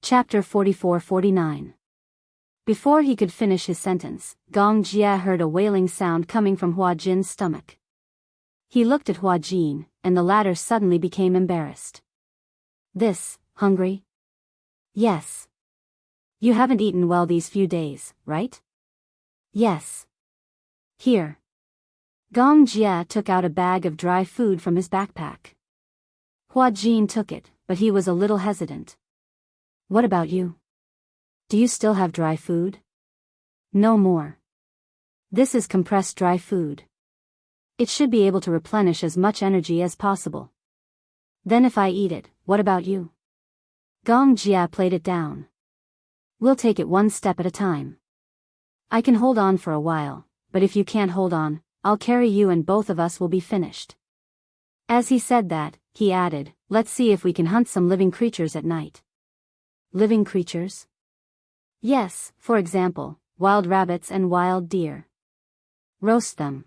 Chapter 44-49. Before he could finish his sentence, Gong Jia heard a wailing sound coming from Hua Jin's stomach. He looked at Hua Jin, and the latter suddenly became embarrassed. This, hungry? Yes. You haven't eaten well these few days, right? Yes. Here. Gong Jia took out a bag of dry food from his backpack. Hua Jin took it, but he was a little hesitant. What about you? Do you still have dry food? No more. This is compressed dry food. It should be able to replenish as much energy as possible. Then if I eat it, what about you? Gong Jia played it down. We'll take it one step at a time. I can hold on for a while, but if you can't hold on, I'll carry you and both of us will be finished. As he said that, he added, let's see if we can hunt some living creatures at night. Living creatures? Yes, for example, wild rabbits and wild deer. Roast them.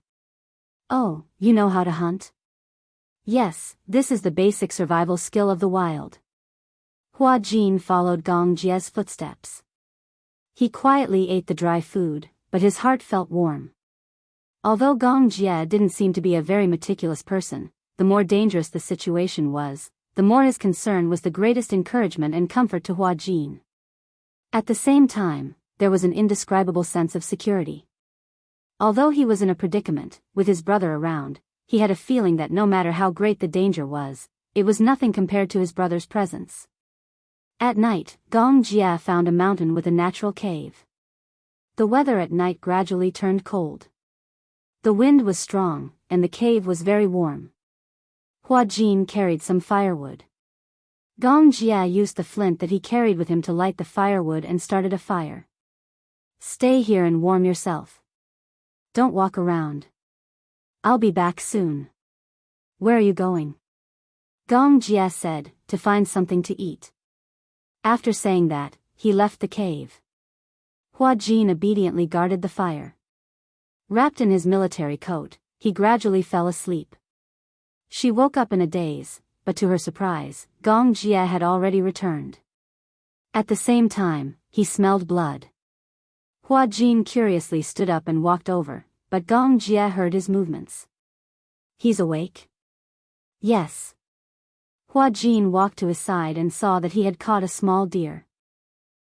Oh, you know how to hunt? Yes, this is the basic survival skill of the wild. Hua Jin followed Gong Jia's footsteps. He quietly ate the dry food, but his heart felt warm. Although Gong Jia didn't seem to be a very meticulous person, the more dangerous the situation was, the more his concern was the greatest encouragement and comfort to Hua Jin. At the same time, there was an indescribable sense of security. Although he was in a predicament, with his brother around, he had a feeling that no matter how great the danger was, it was nothing compared to his brother's presence. At night, Gong Jia found a mountain with a natural cave. The weather at night gradually turned cold. The wind was strong, and the cave was very warm. Hua Jin carried some firewood. Gong Jia used the flint that he carried with him to light the firewood and started a fire. Stay here and warm yourself. Don't walk around. I'll be back soon. Where are you going? Gong Jia said, to find something to eat. After saying that, he left the cave. Hua Jin obediently guarded the fire. Wrapped in his military coat, he gradually fell asleep. She woke up in a daze, but to her surprise, Gong Jia had already returned. At the same time, he smelled blood. Hua Jin curiously stood up and walked over, but Gong Jia heard his movements. He's awake? Yes. Hua Jin walked to his side and saw that he had caught a small deer.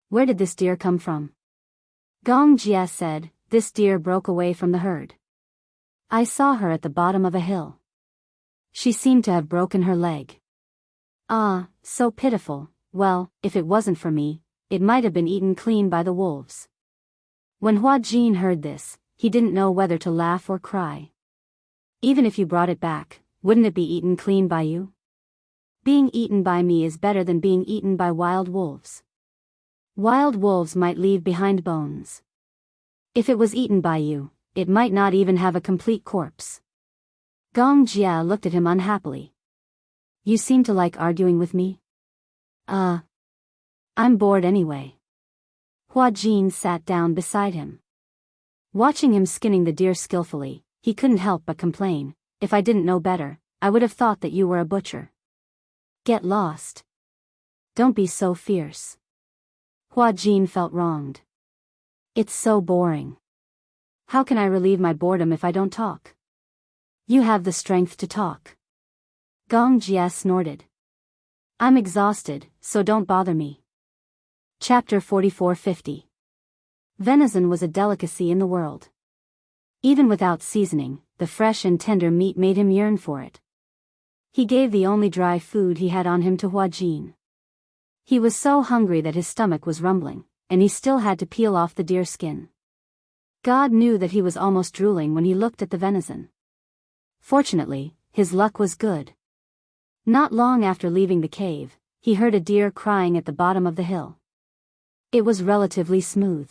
Where did this deer come from? Gong Jia said, this deer broke away from the herd. I saw her at the bottom of a hill. She seemed to have broken her leg. Ah, so pitiful. Well, if it wasn't for me, it might have been eaten clean by the wolves. When Hua Jin heard this, he didn't know whether to laugh or cry. Even if you brought it back, wouldn't it be eaten clean by you? Being eaten by me is better than being eaten by wild wolves. Wild wolves might leave behind bones. If it was eaten by you, it might not even have a complete corpse. Gong Jia looked at him unhappily. You seem to like arguing with me? I'm bored anyway. Hua Jin sat down beside him. Watching him skinning the deer skillfully, he couldn't help but complain, if I didn't know better, I would have thought that you were a butcher. Get lost. Don't be so fierce. Hua Jin felt wronged. It's so boring. How can I relieve my boredom if I don't talk? You have the strength to talk. Gong Jia snorted. I'm exhausted, so don't bother me. Chapter 44-50. Venison was a delicacy in the world. Even without seasoning, the fresh and tender meat made him yearn for it. He gave the only dry food he had on him to Hua Jin. He was so hungry that his stomach was rumbling, and he still had to peel off the deer skin. God knew that he was almost drooling when he looked at the venison. Fortunately, his luck was good. Not long after leaving the cave, he heard a deer crying at the bottom of the hill. It was relatively smooth.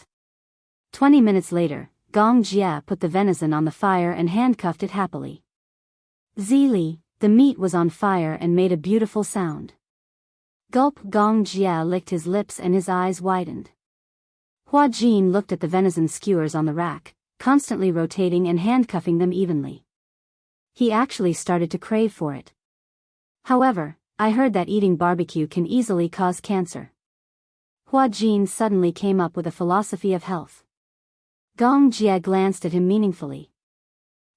20 minutes later, Gong Jia put the venison on the fire and handcuffed it happily. Zili, the meat was on fire and made a beautiful sound. Gulp. Gong Jia licked his lips and his eyes widened. Hua Jin looked at the venison skewers on the rack, constantly rotating and handcuffing them evenly. He actually started to crave for it. However, I heard that eating barbecue can easily cause cancer. Hua Jin suddenly came up with a philosophy of health. Gong Jie glanced at him meaningfully.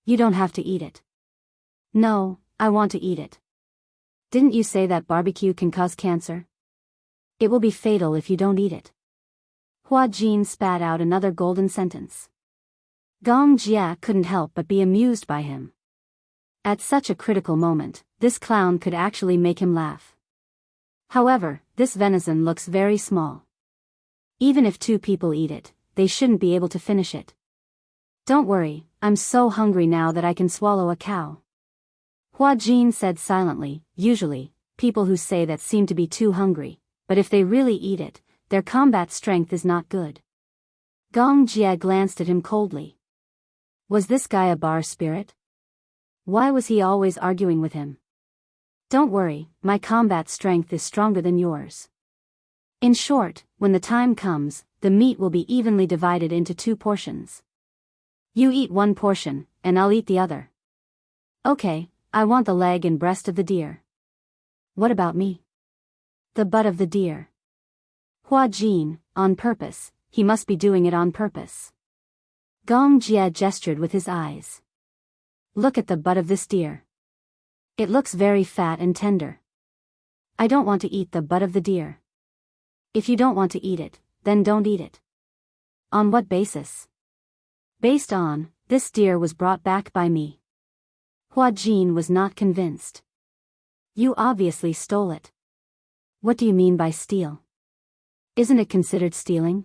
You don't have to eat it. No, I want to eat it. Didn't you say that barbecue can cause cancer? It will be fatal if you don't eat it. Hua Jin spat out another golden sentence. Gong Jie couldn't help but be amused by him. At such a critical moment, this clown could actually make him laugh. However, this venison looks very small. Even if 2 people eat it, they shouldn't be able to finish it. Don't worry, I'm so hungry now that I can swallow a cow. Hua Jin said silently. Usually, people who say that seem to be too hungry, but if they really eat it, their combat strength is not good. Gong Jie glanced at him coldly. Was this guy a bar spirit? Why was he always arguing with him? Don't worry, my combat strength is stronger than yours. In short, when the time comes, the meat will be evenly divided into 2 portions. You eat 1 portion, and I'll eat the other. Okay, I want the leg and breast of the deer. What about me? The butt of the deer. Hua Jin, on purpose, he must be doing it on purpose. Gong Jie gestured with his eyes. Look at the butt of this deer. It looks very fat and tender. I don't want to eat the butt of the deer. If you don't want to eat it, then don't eat it. On what basis? Based on, this deer was brought back by me. Hua Jin was not convinced. You obviously stole it. What do you mean by steal? Isn't it considered stealing?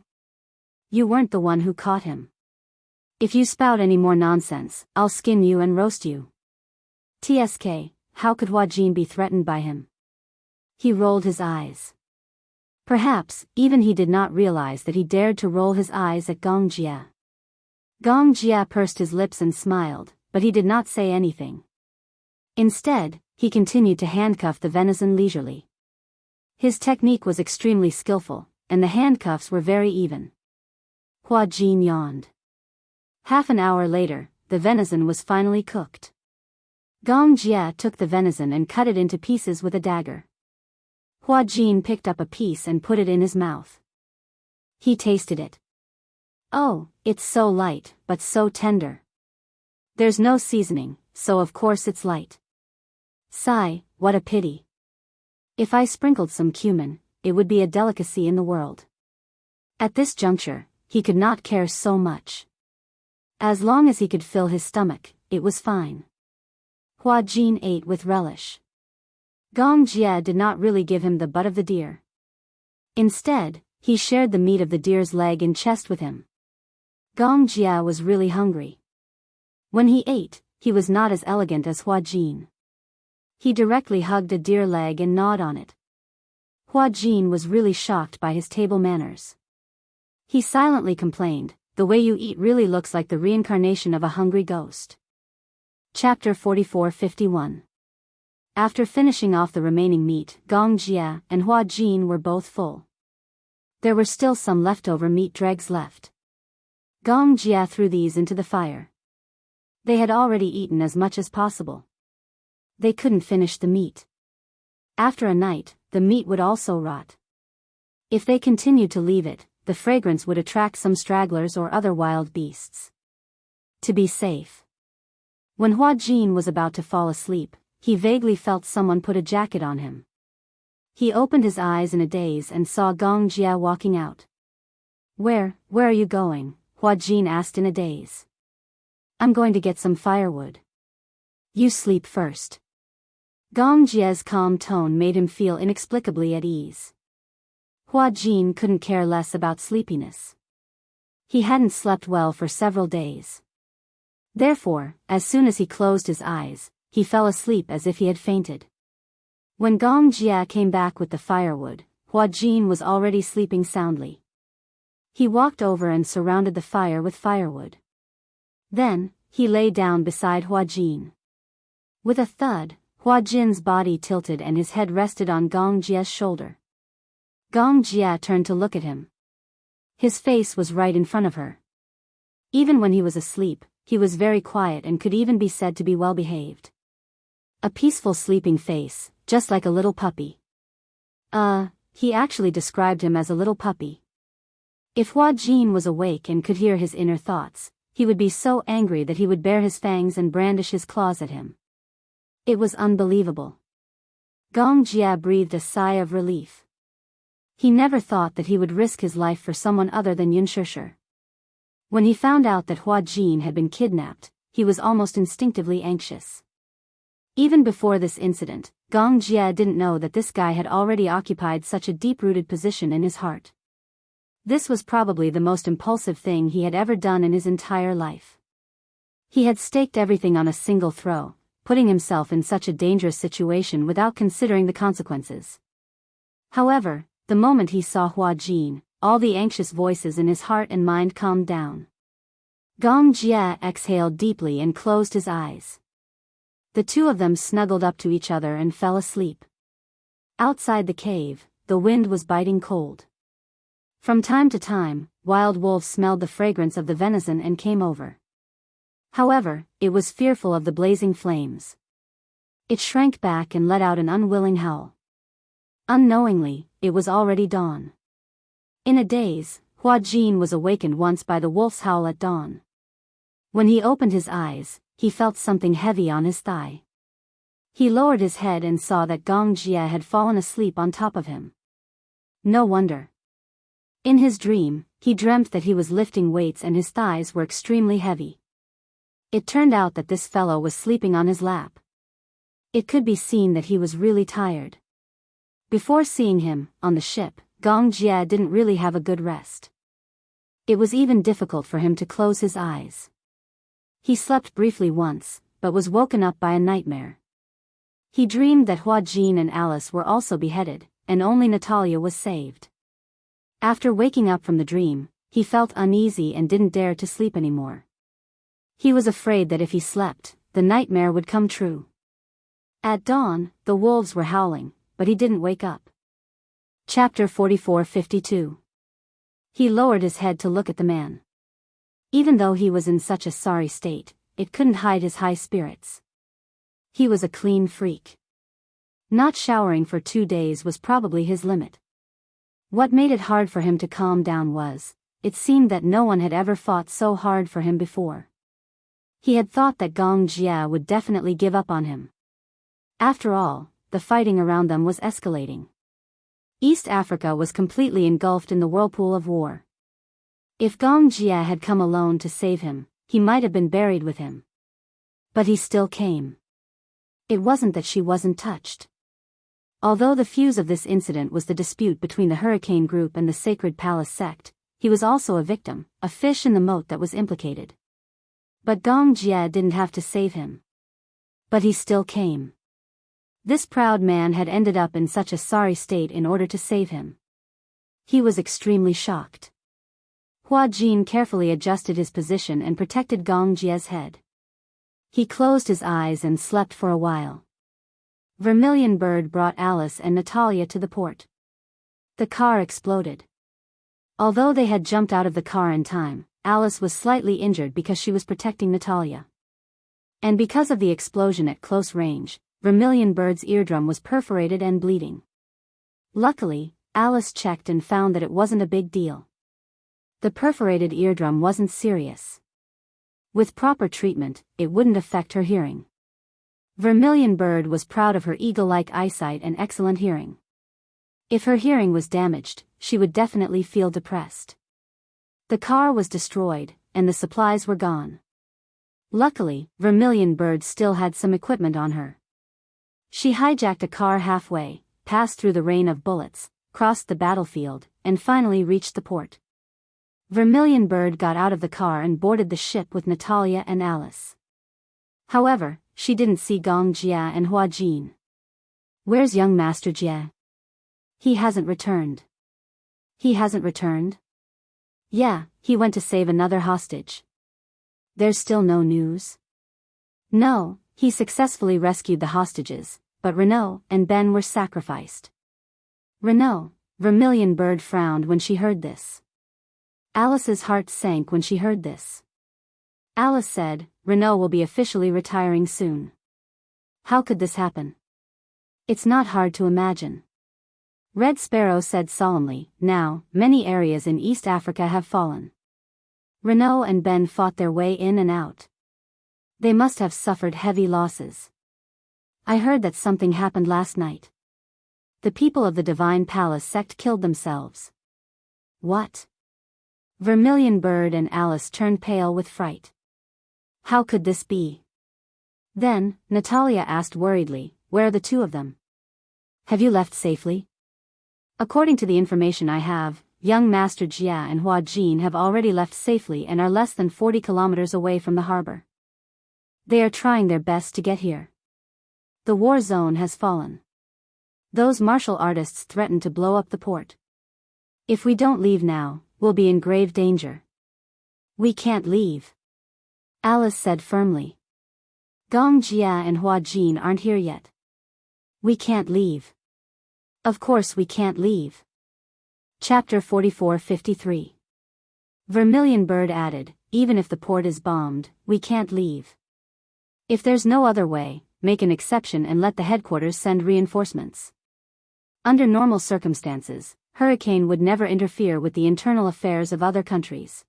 You weren't the one who caught him. If you spout any more nonsense, I'll skin you and roast you. TSK, how could Hua Jin be threatened by him? He rolled his eyes. Perhaps, even he did not realize that he dared to roll his eyes at Gong Jie. Gong Jie pursed his lips and smiled, but he did not say anything. Instead, he continued to handcuff the venison leisurely. His technique was extremely skillful, and the handcuffs were very even. Hua Jin yawned. Half an hour later, the venison was finally cooked. Gong Jie took the venison and cut it into pieces with a dagger. Hua Jin picked up a piece and put it in his mouth. He tasted it. Oh, it's so light, but so tender. There's no seasoning, so of course it's light. Sigh, what a pity. If I sprinkled some cumin, it would be a delicacy in the world. At this juncture, he could not care so much. As long as he could fill his stomach, it was fine. Hua Jin ate with relish. Gong Jie did not really give him the butt of the deer. Instead, he shared the meat of the deer's leg and chest with him. Gong Jie was really hungry. When he ate, he was not as elegant as Hua Jin. He directly hugged a deer leg and gnawed on it. Hua Jin was really shocked by his table manners. He silently complained, the way you eat really looks like the reincarnation of a hungry ghost. Chapter 44-51. After finishing off the remaining meat, Gong Jie and Hua Jin were both full. There were still some leftover meat dregs left. Gong Jie threw these into the fire. They had already eaten as much as possible. They couldn't finish the meat. After a night, the meat would also rot. If they continued to leave it, the fragrance would attract some stragglers or other wild beasts. To be safe. When Hua Jin was about to fall asleep, he vaguely felt someone put a jacket on him. He opened his eyes in a daze and saw Gong Jie walking out. Where are you going? Hua Jin asked in a daze. I'm going to get some firewood. You sleep first. Gong Jie's calm tone made him feel inexplicably at ease. Hua Jin couldn't care less about sleepiness. He hadn't slept well for several days. Therefore, as soon as he closed his eyes, he fell asleep as if he had fainted. When Gong Jie came back with the firewood, Hua Jin was already sleeping soundly. He walked over and surrounded the fire with firewood. Then, he lay down beside Hua Jin. With a thud, Hua Jin's body tilted and his head rested on Gong Jie's shoulder. Gong Jie turned to look at him. His face was right in front of her. Even when he was asleep, he was very quiet and could even be said to be well behaved. A peaceful sleeping face, just like a little puppy. He actually described him as a little puppy. If Hua Jin was awake and could hear his inner thoughts, he would be so angry that he would bare his fangs and brandish his claws at him. It was unbelievable. Gong Jia breathed a sigh of relief. He never thought that he would risk his life for someone other than Yun Shishir. When he found out that Hua Jin had been kidnapped, he was almost instinctively anxious. Even before this incident, Gong Jia didn't know that this guy had already occupied such a deep-rooted position in his heart. This was probably the most impulsive thing he had ever done in his entire life. He had staked everything on a single throw, putting himself in such a dangerous situation without considering the consequences. However, the moment he saw Hua Jin, all the anxious voices in his heart and mind calmed down. Gong Jia exhaled deeply and closed his eyes. The two of them snuggled up to each other and fell asleep. Outside the cave, the wind was biting cold. From time to time, wild wolves smelled the fragrance of the venison and came over. However, it was fearful of the blazing flames. It shrank back and let out an unwilling howl. Unknowingly, it was already dawn. In a daze, Hua Jin was awakened once by the wolf's howl at dawn. When he opened his eyes, he felt something heavy on his thigh. He lowered his head and saw that Gong Jia had fallen asleep on top of him. No wonder. In his dream, he dreamt that he was lifting weights and his thighs were extremely heavy. It turned out that this fellow was sleeping on his lap. It could be seen that he was really tired. Before seeing him, on the ship, Gong Jia didn't really have a good rest. It was even difficult for him to close his eyes. He slept briefly once, but was woken up by a nightmare. He dreamed that Hua Jin and Alice were also beheaded, and only Natalia was saved. After waking up from the dream, he felt uneasy and didn't dare to sleep anymore. He was afraid that if he slept, the nightmare would come true. At dawn, the wolves were howling, but he didn't wake up. Chapter 44-52. He lowered his head to look at the man. Even though he was in such a sorry state, it couldn't hide his high spirits. He was a clean freak. Not showering for 2 days was probably his limit. What made it hard for him to calm down was, it seemed that no one had ever fought so hard for him before. He had thought that Gong Jia would definitely give up on him. After all, the fighting around them was escalating. East Africa was completely engulfed in the whirlpool of war. If Gong Jia had come alone to save him, he might have been buried with him. But he still came. It wasn't that she wasn't touched. Although the fuse of this incident was the dispute between the Hurricane Group and the Sacred Palace sect, he was also a victim, a fish in the moat that was implicated. But Gong Jia didn't have to save him. But he still came. This proud man had ended up in such a sorry state in order to save him. He was extremely shocked. Hua Jin carefully adjusted his position and protected Gong Jia's head. He closed his eyes and slept for a while. Vermilion Bird brought Alice and Natalia to the port. The car exploded. Although they had jumped out of the car in time, Alice was slightly injured because she was protecting Natalia. And because of the explosion at close range, Vermilion Bird's eardrum was perforated and bleeding. Luckily, Alice checked and found that it wasn't a big deal. The perforated eardrum wasn't serious. With proper treatment, it wouldn't affect her hearing. Vermilion Bird was proud of her eagle-like eyesight and excellent hearing. If her hearing was damaged, she would definitely feel depressed. The car was destroyed, and the supplies were gone. Luckily, Vermilion Bird still had some equipment on her. She hijacked a car halfway, passed through the rain of bullets, crossed the battlefield, and finally reached the port. Vermilion Bird got out of the car and boarded the ship with Natalia and Alice. However, she didn't see Gong Jia and Hua Jin. "Where's young Master Jia?" "He hasn't returned." "He hasn't returned?" "Yeah, he went to save another hostage." "There's still no news?" "No, he successfully rescued the hostages, but Renaud and Ben were sacrificed." "Renaud?" Vermilion Bird frowned when she heard this. Alice's heart sank when she heard this. Alice said, "Renaud will be officially retiring soon." "How could this happen?" "It's not hard to imagine." Red Sparrow said solemnly, now, many areas in East Africa have fallen. Renaud and Ben fought their way in and out. They must have suffered heavy losses. I heard that something happened last night. The people of the Divine Palace sect killed themselves. What? Vermilion Bird and Alice turned pale with fright. How could this be? Then, Natalia asked worriedly, where are the two of them? Have you left safely? According to the information I have, young Master Jia and Hua Jin have already left safely and are less than 40 kilometers away from the harbor. They are trying their best to get here. The war zone has fallen. Those martial artists threaten to blow up the port. If we don't leave now, we'll be in grave danger. We can't leave. Alice said firmly. Gong Jia and Hua Jin aren't here yet. We can't leave. Of course we can't leave. Chapter 44-53. Vermilion Bird added, even if the port is bombed, we can't leave. If there's no other way, make an exception and let the headquarters send reinforcements. Under normal circumstances, hurricane would never interfere with the internal affairs of other countries.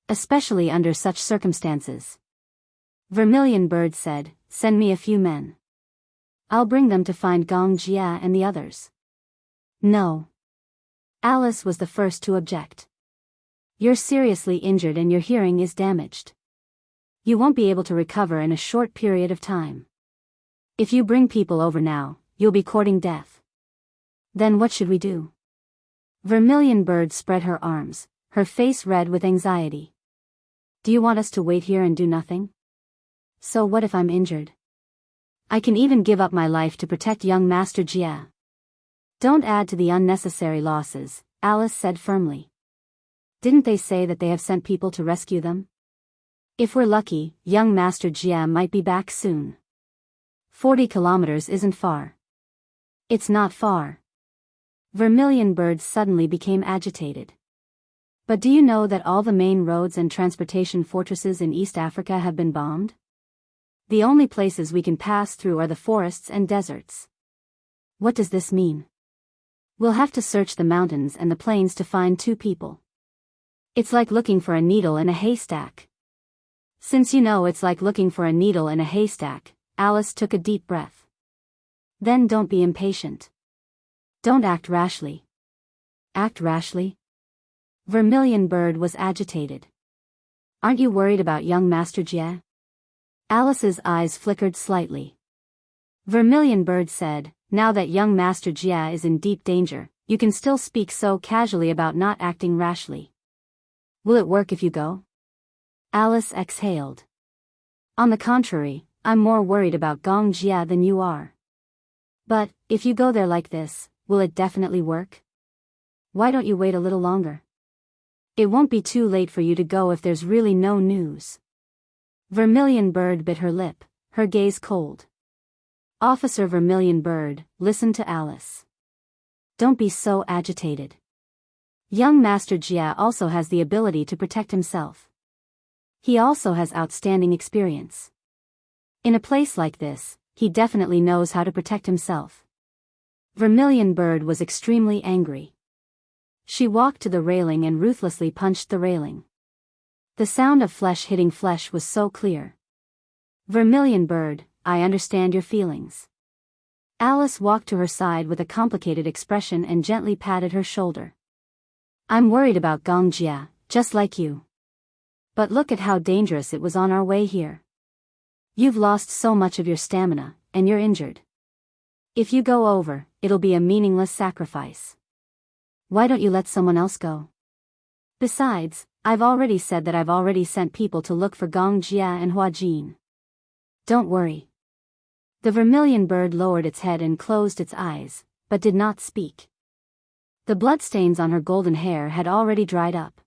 Especially under such circumstances. Vermilion Bird said, send me a few men. I'll bring them to find Gong Jia and the others. No. Alice was the first to object. You're seriously injured and your hearing is damaged. You won't be able to recover in a short period of time. If you bring people over now, you'll be courting death. Then what should we do? Vermilion Bird spread her arms, her face red with anxiety. Do you want us to wait here and do nothing? So what if I'm injured? I can even give up my life to protect young Master Jia. Don't add to the unnecessary losses, Alice said firmly. Didn't they say that they have sent people to rescue them? If we're lucky, young Master Jia might be back soon. 40 kilometers isn't far. It's not far. Vermilion Bird suddenly became agitated. But do you know that all the main roads and transportation fortresses in East Africa have been bombed? The only places we can pass through are the forests and deserts. What does this mean? We'll have to search the mountains and the plains to find two people. It's like looking for a needle in a haystack. Since you know it's like looking for a needle in a haystack, Alice took a deep breath. Then don't be impatient. Don't act rashly. Act rashly? Vermilion Bird was agitated. Aren't you worried about young Master Jia? Alice's eyes flickered slightly. Vermilion Bird said, now that young Master Jia is in deep danger, you can still speak so casually about not acting rashly. Will it work if you go? Alice exhaled. On the contrary, I'm more worried about Gong Jia than you are. But, if you go there like this, will it definitely work? Why don't you wait a little longer? It won't be too late for you to go if there's really no news. Vermilion Bird bit her lip, her gaze cold. Officer Vermilion Bird, listen to Alice. Don't be so agitated. Young Master Jia also has the ability to protect himself. He also has outstanding experience. In a place like this, he definitely knows how to protect himself. Vermilion Bird was extremely angry. She walked to the railing and ruthlessly punched the railing. The sound of flesh hitting flesh was so clear. Vermilion Bird, I understand your feelings. Alice walked to her side with a complicated expression and gently patted her shoulder. I'm worried about Gong Jia, just like you. But look at how dangerous it was on our way here. You've lost so much of your stamina, and you're injured. If you go over, it'll be a meaningless sacrifice. Why don't you let someone else go? Besides, I've already said that I've already sent people to look for Gong Jia and Hua Jin. Don't worry. The Vermilion Bird lowered its head and closed its eyes, but did not speak. The bloodstains on her golden hair had already dried up.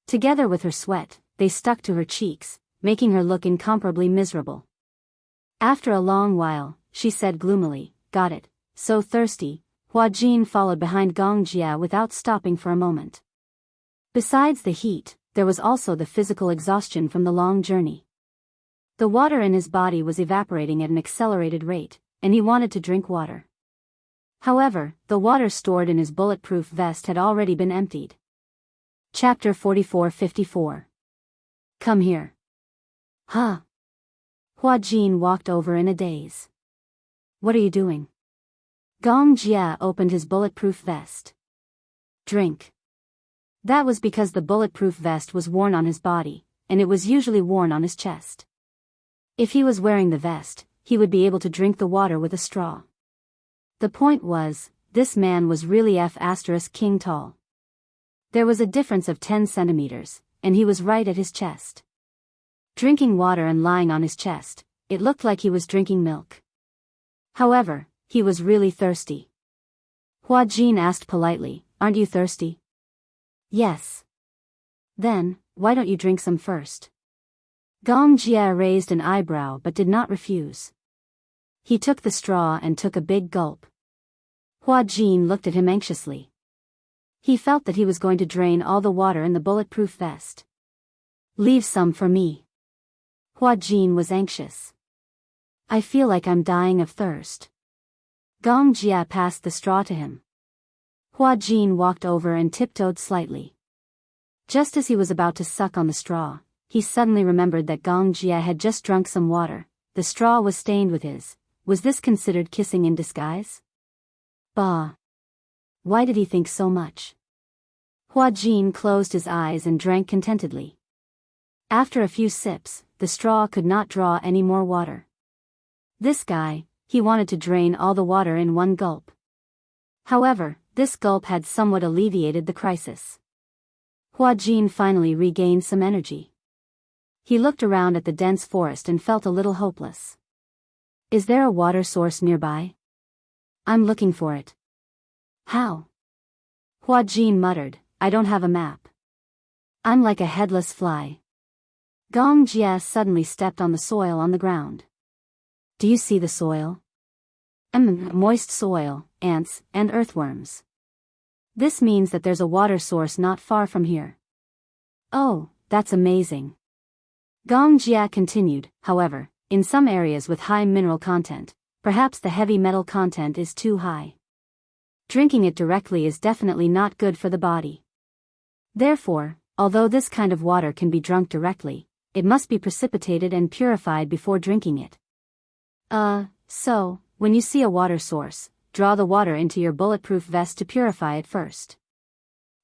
Together with her sweat, they stuck to her cheeks, making her look incomparably miserable. After a long while, she said gloomily, got it, so thirsty. Hua Jin followed behind Gong Jia without stopping for a moment. Besides the heat, there was also the physical exhaustion from the long journey. The water in his body was evaporating at an accelerated rate, and he wanted to drink water. However, the water stored in his bulletproof vest had already been emptied. Chapter 44:54. Come here. Huh? Hua Jin walked over in a daze. What are you doing? Gong Jia opened his bulletproof vest. Drink. That was because the bulletproof vest was worn on his body, and it was usually worn on his chest. If he was wearing the vest, he would be able to drink the water with a straw. The point was, this man was really F***ing tall. There was a difference of 10 centimeters, and he was right at his chest. Drinking water and lying on his chest, it looked like he was drinking milk. However, he was really thirsty. Hua Jin asked politely, "Aren't you thirsty?" "Yes." "Then, why don't you drink some first?" Gong Jia raised an eyebrow but did not refuse. He took the straw and took a big gulp. Hua Jin looked at him anxiously. He felt that he was going to drain all the water in the bulletproof vest. "Leave some for me." Hua Jin was anxious. "I feel like I'm dying of thirst." Gong Jia passed the straw to him. Hua Jin walked over and tiptoed slightly. Just as he was about to suck on the straw, he suddenly remembered that Gong Jia had just drunk some water. The straw was stained with his. Was this considered kissing in disguise? Bah! Why did he think so much? Hua Jin closed his eyes and drank contentedly. After a few sips, the straw could not draw any more water. This guy, he wanted to drain all the water in one gulp. However, this gulp had somewhat alleviated the crisis. Hua Jin finally regained some energy. He looked around at the dense forest and felt a little hopeless. Is there a water source nearby? I'm looking for it. How? Hua Jin muttered, I don't have a map. I'm like a headless fly. Gong Jia suddenly stepped on the soil on the ground. Do you see the soil? Moist soil, ants, and earthworms. This means that there's a water source not far from here. Oh, that's amazing. Gong Jia continued, however, in some areas with high mineral content, perhaps the heavy metal content is too high. Drinking it directly is definitely not good for the body. Therefore, although this kind of water can be drunk directly, it must be precipitated and purified before drinking it. So, when you see a water source, draw the water into your bulletproof vest to purify it first.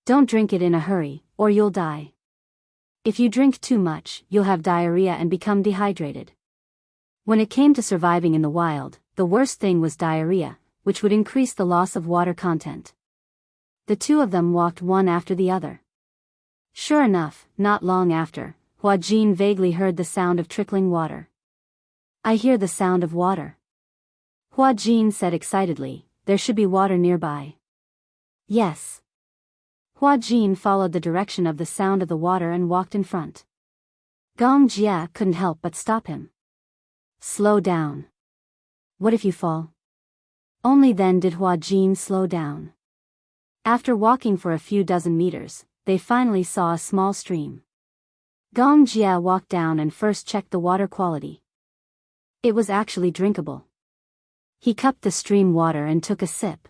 Don't drink it in a hurry, or you'll die. If you drink too much, you'll have diarrhea and become dehydrated. When it came to surviving in the wild, the worst thing was diarrhea, which would increase the loss of water content. The two of them walked one after the other. Sure enough, not long after, Hua Jin vaguely heard the sound of trickling water. I hear the sound of water. Hua Jin said excitedly, there should be water nearby. Yes. Hua Jin followed the direction of the sound of the water and walked in front. Gong Jia couldn't help but stop him. Slow down. What if you fall? Only then did Hua Jin slow down. After walking for a few dozen meters, they finally saw a small stream. Gong Jia walked down and first checked the water quality. It was actually drinkable. He cupped the stream water and took a sip.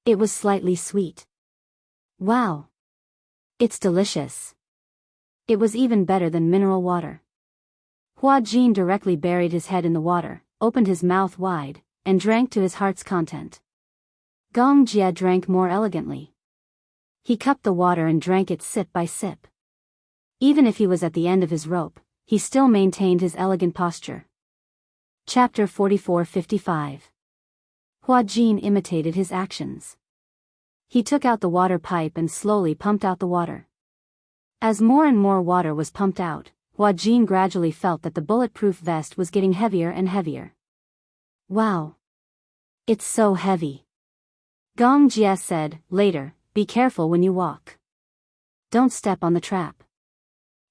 It was slightly sweet. Wow! It's delicious. It was even better than mineral water. Hua Jin directly buried his head in the water, opened his mouth wide, and drank to his heart's content. Gong Jia drank more elegantly. He cupped the water and drank it sip by sip. Even if he was at the end of his rope, he still maintained his elegant posture. Chapter 44:55. Hua Jin imitated his actions. He took out the water pipe and slowly pumped out the water. As more and more water was pumped out, Hua Jin gradually felt that the bulletproof vest was getting heavier and heavier. Wow! It's so heavy. Gong Jia said, later, be careful when you walk. Don't step on the trap.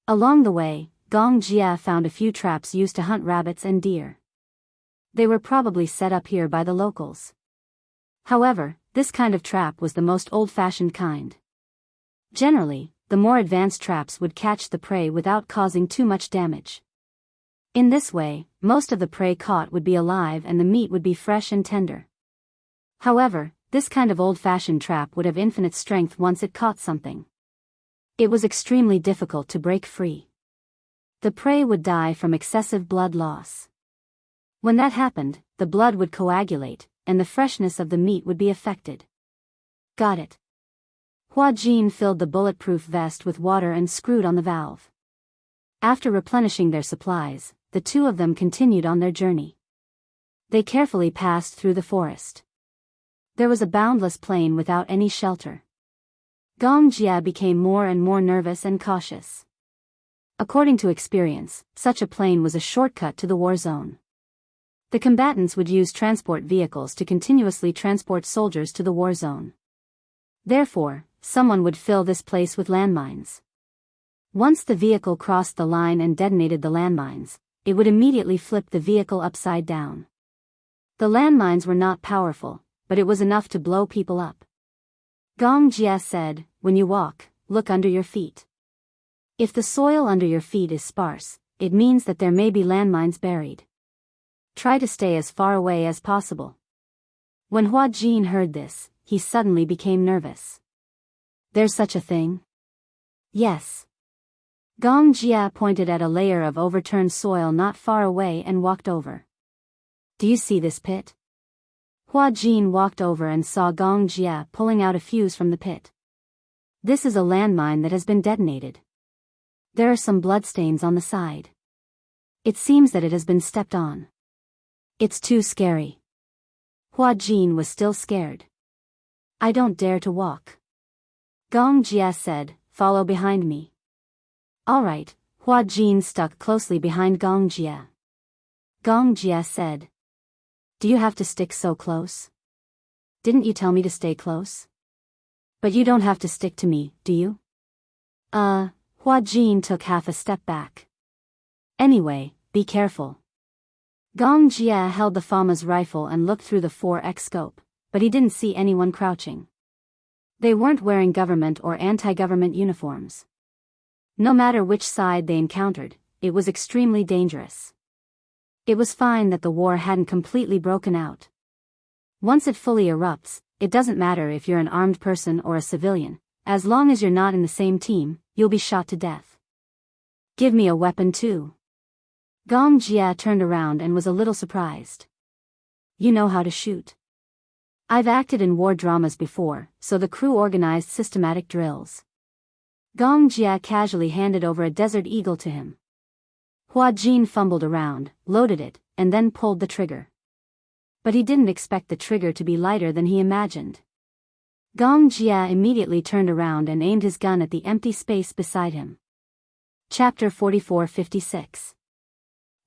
Along the way, Gong Jia found a few traps used to hunt rabbits and deer. They were probably set up here by the locals. However, this kind of trap was the most old-fashioned kind. Generally, the more advanced traps would catch the prey without causing too much damage. In this way, most of the prey caught would be alive and the meat would be fresh and tender. However, this kind of old-fashioned trap would have infinite strength once it caught something. It was extremely difficult to break free. The prey would die from excessive blood loss. When that happened, the blood would coagulate, and the freshness of the meat would be affected. Got it. Hua-Jin filled the bulletproof vest with water and screwed on the valve. After replenishing their supplies, the two of them continued on their journey. They carefully passed through the forest. There was a boundless plain without any shelter. Gong Jia became more and more nervous and cautious. According to experience, such a plain was a shortcut to the war zone. The combatants would use transport vehicles to continuously transport soldiers to the war zone. Therefore, someone would fill this place with landmines. Once the vehicle crossed the line and detonated the landmines, it would immediately flip the vehicle upside down. The landmines were not powerful, but it was enough to blow people up. Gong Jia said, "When you walk, look under your feet. If the soil under your feet is sparse, it means that there may be landmines buried. Try to stay as far away as possible." When Hua-Jin heard this, he suddenly became nervous. "There's such a thing?" "Yes." Gong Jia pointed at a layer of overturned soil not far away and walked over. "Do you see this pit?" Hua-Jin walked over and saw Gong Jia pulling out a fuse from the pit. "This is a landmine that has been detonated. There are some bloodstains on the side. It seems that it has been stepped on. It's too scary." Hua-Jin was still scared. "I don't dare to walk." Gong Jia said, "Follow behind me." "All right." Hua-Jin stuck closely behind Gong Jia. Gong Jia said, "Do you have to stick so close? Didn't you tell me to stay close? But you don't have to stick to me, do you?" Hua-Jin took half a step back. "Anyway, be careful." Gong Jia held the Fama's rifle and looked through the 4x scope, but he didn't see anyone crouching. They weren't wearing government or anti-government uniforms. No matter which side they encountered, it was extremely dangerous. It was fine that the war hadn't completely broken out. Once it fully erupts, it doesn't matter if you're an armed person or a civilian, as long as you're not in the same team, you'll be shot to death. "Give me a weapon too." Gong Jia turned around and was a little surprised. "You know how to shoot?" "I've acted in war dramas before, so the crew organized systematic drills." Gong Jia casually handed over a Desert Eagle to him. Hua-Jin fumbled around, loaded it, and then pulled the trigger. But he didn't expect the trigger to be lighter than he imagined. Gong Jia immediately turned around and aimed his gun at the empty space beside him. Chapter 44-56.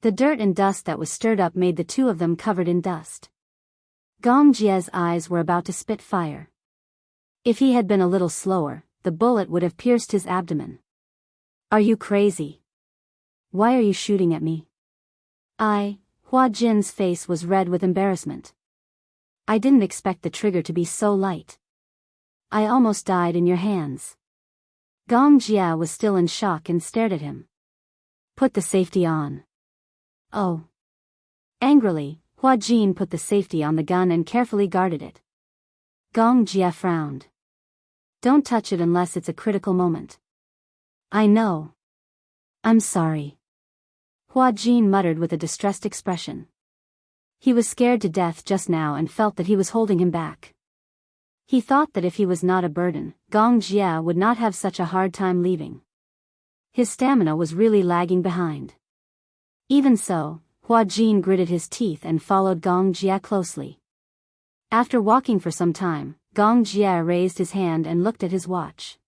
The dirt and dust that was stirred up made the two of them covered in dust. Gong Jia's eyes were about to spit fire. If he had been a little slower, the bullet would have pierced his abdomen. "Are you crazy? Why are you shooting at me?" Hua-Jin's face was red with embarrassment. "I didn't expect the trigger to be so light. I almost died in your hands." Gong Jia was still in shock and stared at him. "Put the safety on." "Oh." Angrily, Hua-Jin put the safety on the gun and carefully guarded it. Gong Jia frowned. "Don't touch it unless it's a critical moment." "I know. I'm sorry." Hua-Jin muttered with a distressed expression. He was scared to death just now and felt that he was holding him back. He thought that if he was not a burden, Gong Jia would not have such a hard time leaving. His stamina was really lagging behind. Even so, Hua-Jin gritted his teeth and followed Gong Jia closely. After walking for some time, Gong Jia raised his hand and looked at his watch.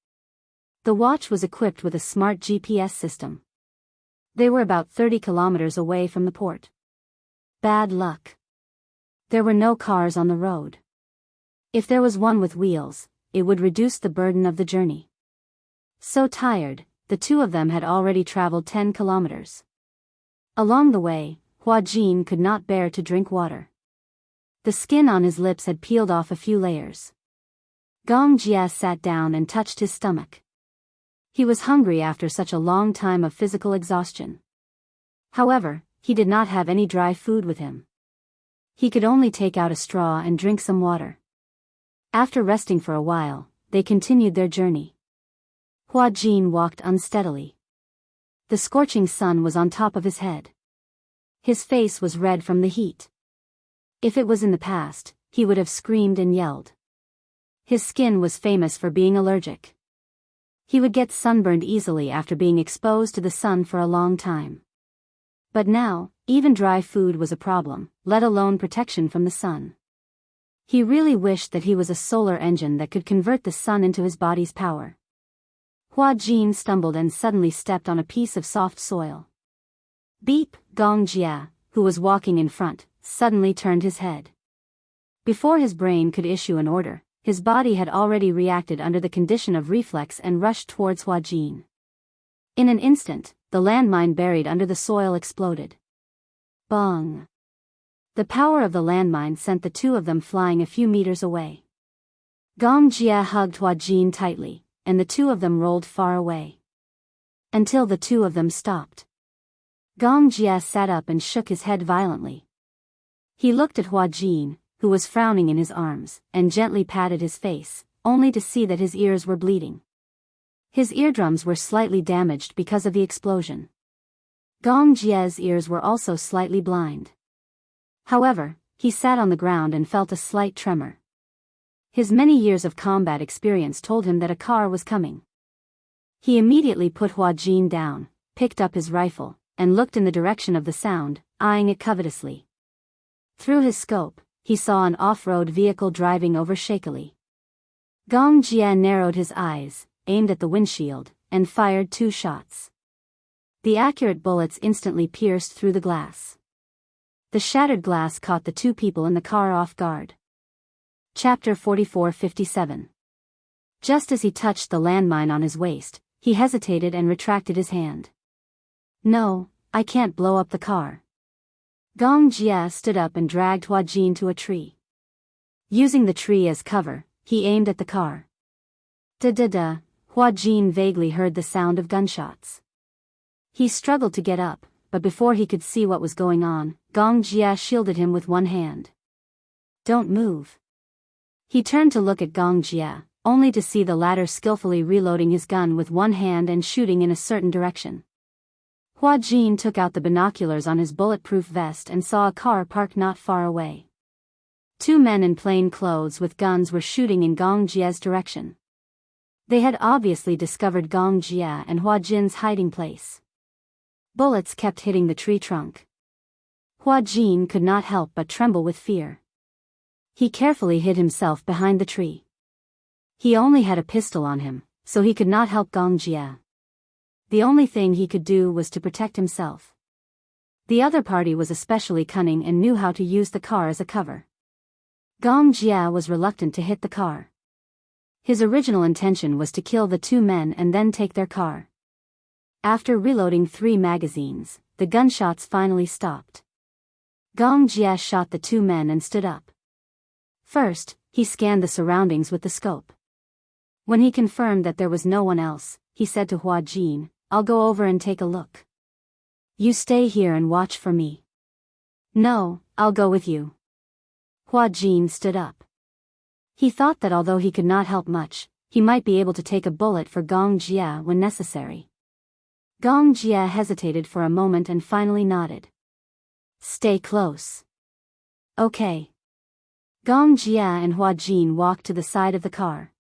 The watch was equipped with a smart GPS system. They were about 30 kilometers away from the port. Bad luck. There were no cars on the road. If there was one with wheels, it would reduce the burden of the journey. So tired, the two of them had already traveled 10 kilometers. Along the way, Hua-Jin could not bear to drink water. The skin on his lips had peeled off a few layers. Gong Jia sat down and touched his stomach. He was hungry after such a long time of physical exhaustion. However, he did not have any dry food with him. He could only take out a straw and drink some water. After resting for a while, they continued their journey. Hua Jin walked unsteadily. The scorching sun was on top of his head. His face was red from the heat. If it was in the past, he would have screamed and yelled. His skin was famous for being allergic. He would get sunburned easily after being exposed to the sun for a long time. But now, even dry food was a problem, let alone protection from the sun. He really wished that he was a solar engine that could convert the sun into his body's power. Hua Jin stumbled and suddenly stepped on a piece of soft soil. Beep! Gong Jia, who was walking in front, suddenly turned his head. Before his brain could issue an order, his body had already reacted under the condition of reflex and rushed towards Hua Jin. In an instant, the landmine buried under the soil exploded. Bong! The power of the landmine sent the two of them flying a few meters away. Gong Jia hugged Hua Jin tightly, and the two of them rolled far away. Until the two of them stopped. Gong Jia sat up and shook his head violently. He looked at Hua Jin, who was frowning in his arms, and gently patted his face, only to see that his ears were bleeding. His eardrums were slightly damaged because of the explosion. Gong Jia's ears were also slightly blind. However, he sat on the ground and felt a slight tremor. His many years of combat experience told him that a car was coming. He immediately put Hua Jin down, picked up his rifle, and looked in the direction of the sound, eyeing it covetously. Through his scope, he saw an off-road vehicle driving over shakily. Gong Jia narrowed his eyes, aimed at the windshield, and fired 2 shots. The accurate bullets instantly pierced through the glass. The shattered glass caught the 2 people in the car off guard. Chapter 44:57. Just as he touched the landmine on his waist, he hesitated and retracted his hand. No, I can't blow up the car. Gong Jia stood up and dragged Hua Jin to a tree. Using the tree as cover, he aimed at the car. Da-da-da, Hua Jin vaguely heard the sound of gunshots. He struggled to get up, but before he could see what was going on, Gong Jia shielded him with one hand. Don't move. He turned to look at Gong Jia, only to see the latter skillfully reloading his gun with one hand and shooting in a certain direction. Hua Jin took out the binoculars on his bulletproof vest and saw a car parked not far away. 2 men in plain clothes with guns were shooting in Gong Jia's direction. They had obviously discovered Gong Jia and Hua Jin's hiding place. Bullets kept hitting the tree trunk. Hua Jin could not help but tremble with fear. He carefully hid himself behind the tree. He only had a pistol on him, so he could not help Gong Jia. The only thing he could do was to protect himself. The other party was especially cunning and knew how to use the car as a cover. Gong Jia was reluctant to hit the car. His original intention was to kill the 2 men and then take their car. After reloading 3 magazines, the gunshots finally stopped. Gong Jia shot the 2 men and stood up. First, he scanned the surroundings with the scope. When he confirmed that there was no one else, he said to Hua Jin, I'll go over and take a look. You stay here and watch for me. No, I'll go with you. Hua Jin stood up. He thought that although he could not help much, he might be able to take a bullet for Gong Jia when necessary. Gong Jia hesitated for a moment and finally nodded. Stay close. Okay. Gong Jia and Hua Jin walked to the side of the car.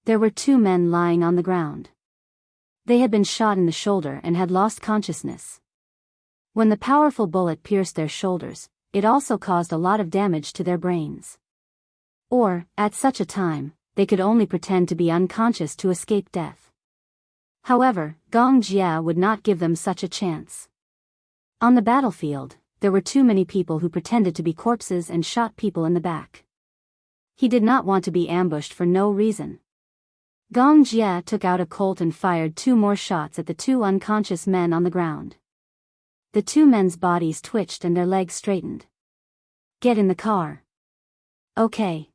There were 2 men lying on the ground. They had been shot in the shoulder and had lost consciousness. When the powerful bullet pierced their shoulders, it also caused a lot of damage to their brains. Or, at such a time, they could only pretend to be unconscious to escape death. However, Gong Jia would not give them such a chance. On the battlefield, there were too many people who pretended to be corpses and shot people in the back. He did not want to be ambushed for no reason. Gong Jia took out a Colt and fired 2 more shots at the 2 unconscious men on the ground. The 2 men's bodies twitched and their legs straightened. Get in the car. Okay.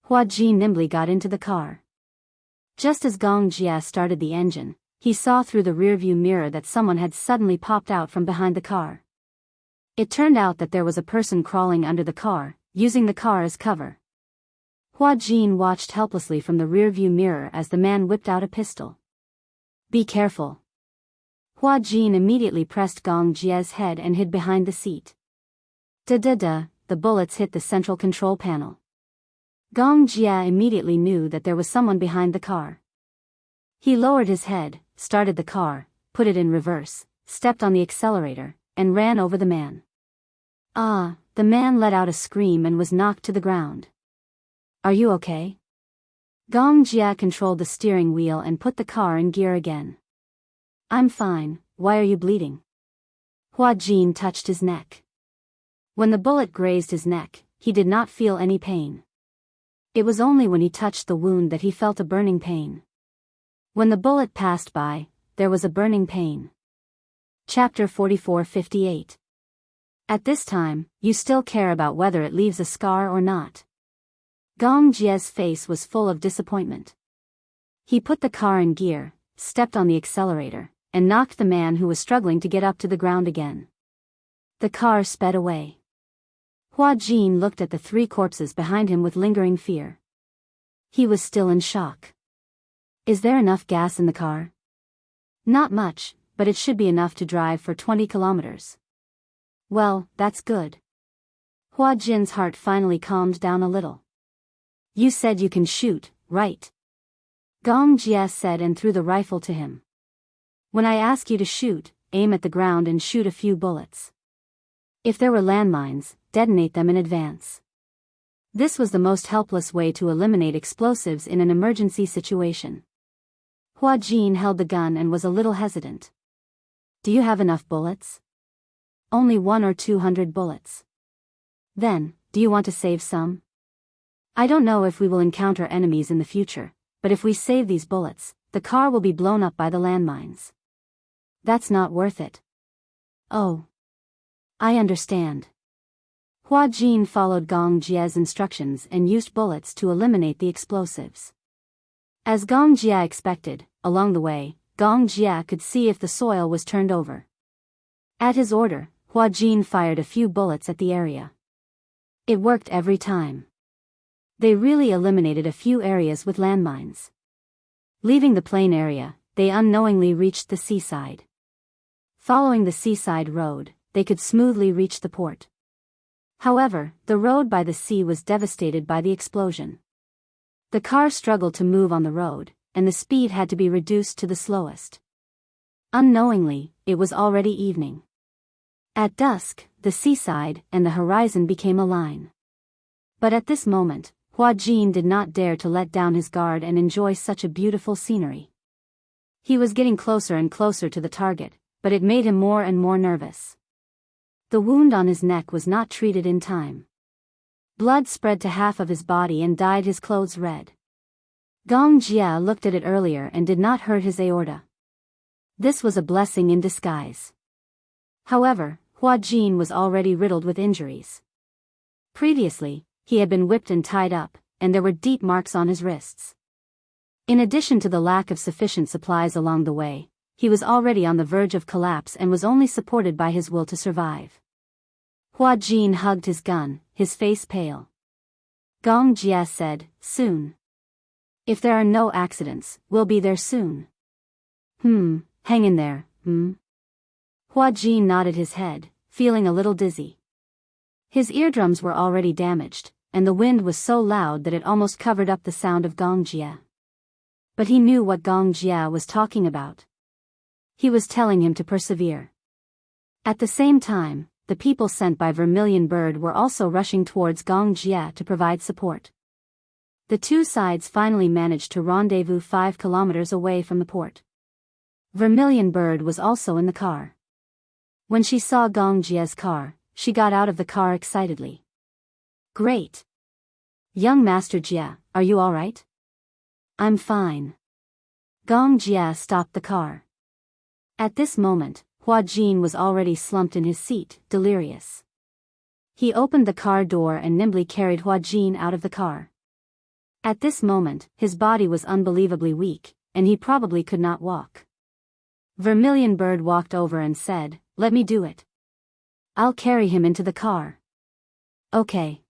Hua Jin nimbly got into the car. Just as Gong Jia started the engine, he saw through the rearview mirror that someone had suddenly popped out from behind the car. It turned out that there was a person crawling under the car, using the car as cover. Hua Jin watched helplessly from the rearview mirror as the man whipped out a pistol. Be careful. Hua Jin immediately pressed Gong Jie's head and hid behind the seat. Da-da-da, the bullets hit the central control panel. Gong Jie immediately knew that there was someone behind the car. He lowered his head, started the car, put it in reverse, stepped on the accelerator, and ran over the man. Ah, the man let out a scream and was knocked to the ground. Are you okay? Gong Jie controlled the steering wheel and put the car in gear again. I'm fine, why are you bleeding? Hua Jin touched his neck. When the bullet grazed his neck, he did not feel any pain. It was only when he touched the wound that he felt a burning pain. When the bullet passed by, there was a burning pain. Chapter 44:58. At this time, you still care about whether it leaves a scar or not. Gong Jie's face was full of disappointment. He put the car in gear, stepped on the accelerator, and knocked the man who was struggling to get up to the ground again. The car sped away. Hua Jin looked at the three corpses behind him with lingering fear. He was still in shock. Is there enough gas in the car? Not much, but it should be enough to drive for 20 kilometers. Well, that's good. Hua Jin's heart finally calmed down a little. You said you can shoot, right? Gong Jie said and threw the rifle to him. When I ask you to shoot, aim at the ground and shoot a few bullets. If there were landmines, detonate them in advance. This was the most helpless way to eliminate explosives in an emergency situation. Hua Jin held the gun and was a little hesitant. Do you have enough bullets? Only 100 or 200 bullets. Then, do you want to save some? I don't know if we will encounter enemies in the future, but if we save these bullets, the car will be blown up by the landmines. That's not worth it. Oh. I understand. Hua Jin followed Gong Jie's instructions and used bullets to eliminate the explosives. As Gong Jie expected, along the way, Gong Jie could see if the soil was turned over. At his order, Hua Jin fired a few bullets at the area. It worked every time. They really eliminated a few areas with landmines. Leaving the plain area, they unknowingly reached the seaside. Following the seaside road, they could smoothly reach the port. However, the road by the sea was devastated by the explosion. The car struggled to move on the road, and the speed had to be reduced to the slowest. Unknowingly, it was already evening. At dusk, the seaside and the horizon became a line. But at this moment, Hua Jin did not dare to let down his guard and enjoy such a beautiful scenery. He was getting closer and closer to the target, but it made him more and more nervous. The wound on his neck was not treated in time. Blood spread to half of his body and dyed his clothes red. Gong Jie looked at it earlier and did not hurt his aorta. This was a blessing in disguise. However, Hua Jin was already riddled with injuries. Previously, he had been whipped and tied up, and there were deep marks on his wrists. In addition to the lack of sufficient supplies along the way, he was already on the verge of collapse and was only supported by his will to survive. Hua Jin hugged his gun, his face pale. Gong Jie said, soon. If there are no accidents, we'll be there soon. Hang in there, Hua Jin nodded his head, feeling a little dizzy. His eardrums were already damaged, and the wind was so loud that it almost covered up the sound of Gong Jie. But he knew what Gong Jie was talking about. He was telling him to persevere. At the same time, the people sent by Vermilion Bird were also rushing towards Gong Jie to provide support. The two sides finally managed to rendezvous 5 kilometers away from the port. Vermilion Bird was also in the car. When she saw Gong Jie's car, she got out of the car excitedly. Great! Young Master Jie, are you all right? I'm fine. Gong Jie stopped the car. At this moment, Hua Jin was already slumped in his seat, delirious. He opened the car door and nimbly carried Hua Jin out of the car. At this moment, his body was unbelievably weak, and he probably could not walk. Vermilion Bird walked over and said, "Let me do it. I'll carry him into the car." Okay.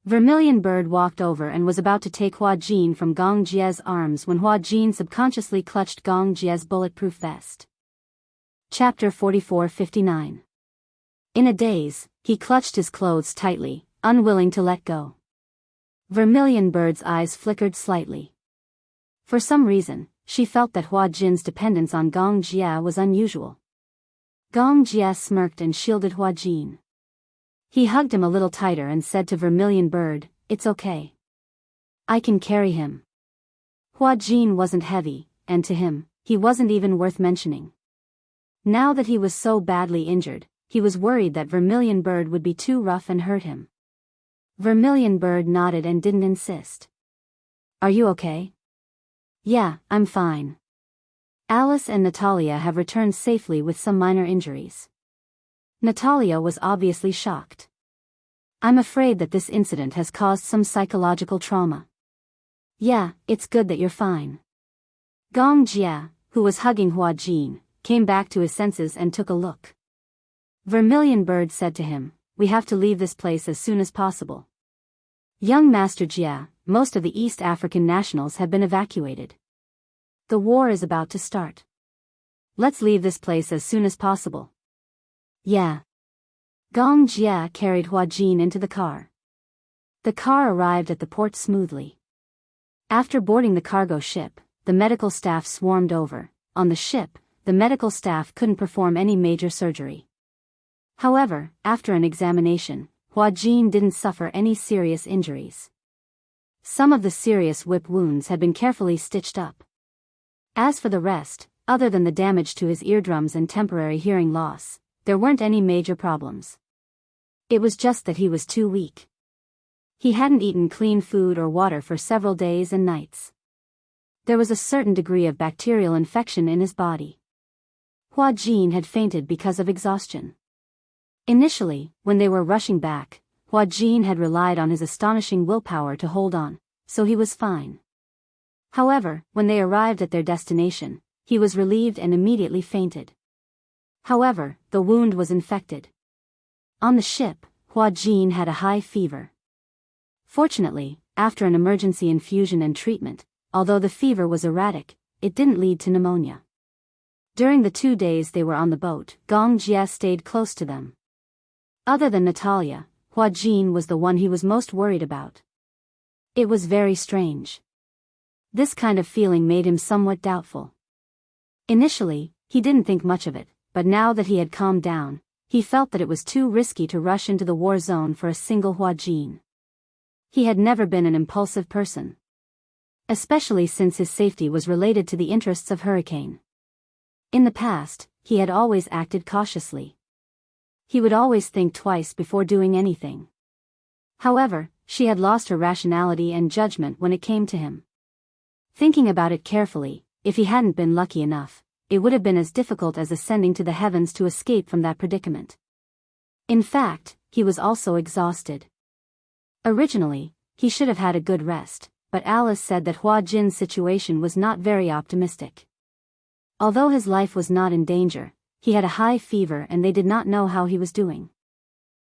Vermilion Bird walked over and was about to take Hua Jin from Gong Jie's arms when Hua Jin subconsciously clutched Gong Jie's bulletproof vest. Chapter 44:59. In a daze, he clutched his clothes tightly, unwilling to let go. Vermilion Bird's eyes flickered slightly. For some reason, she felt that Hua Jin's dependence on Gong Jie was unusual. Gong Jie smirked and shielded Hua Jin. He hugged him a little tighter and said to Vermilion Bird, "It's okay. I can carry him." Hua Jin wasn't heavy, and to him, he wasn't even worth mentioning. Now that he was so badly injured, he was worried that Vermilion Bird would be too rough and hurt him. Vermilion Bird nodded and didn't insist. "Are you okay?" "Yeah, I'm fine. Alice and Natalia have returned safely with some minor injuries." Natalia was obviously shocked. "I'm afraid that this incident has caused some psychological trauma." "Yeah, it's good that you're fine." Gong Jie, who was hugging Hua Jin, came back to his senses and took a look. Vermilion Bird said to him, "We have to leave this place as soon as possible. Young Master Jie, most of the East African nationals have been evacuated. The war is about to start. Let's leave this place as soon as possible." "Yeah." Gong Jie carried Hua Jin into the car. The car arrived at the port smoothly. After boarding the cargo ship, the medical staff swarmed over. On the ship, the medical staff couldn't perform any major surgery. However, after an examination, Hua Jin didn't suffer any serious injuries. Some of the serious whip wounds had been carefully stitched up. As for the rest, other than the damage to his eardrums and temporary hearing loss, there weren't any major problems. It was just that he was too weak. He hadn't eaten clean food or water for several days and nights. There was a certain degree of bacterial infection in his body. Hua Jin had fainted because of exhaustion. Initially, when they were rushing back, Hua Jin had relied on his astonishing willpower to hold on, so he was fine. However, when they arrived at their destination, he was relieved and immediately fainted. However, the wound was infected. On the ship, Hua Jin had a high fever. Fortunately, after an emergency infusion and treatment, although the fever was erratic, it didn't lead to pneumonia. During the 2 days they were on the boat, Gong Jie stayed close to them. Other than Natalia, Hua Jin was the one he was most worried about. It was very strange. This kind of feeling made him somewhat doubtful. Initially, he didn't think much of it, but now that he had calmed down, he felt that it was too risky to rush into the war zone for a single Hua Jin. He had never been an impulsive person. Especially since his safety was related to the interests of Hurricane. In the past, he had always acted cautiously. He would always think twice before doing anything. However, she had lost her rationality and judgment when it came to him. Thinking about it carefully, if he hadn't been lucky enough, it would have been as difficult as ascending to the heavens to escape from that predicament. In fact, he was also exhausted. Originally, he should have had a good rest, but Alice said that Hua Jin's situation was not very optimistic. Although his life was not in danger, he had a high fever and they did not know how he was doing.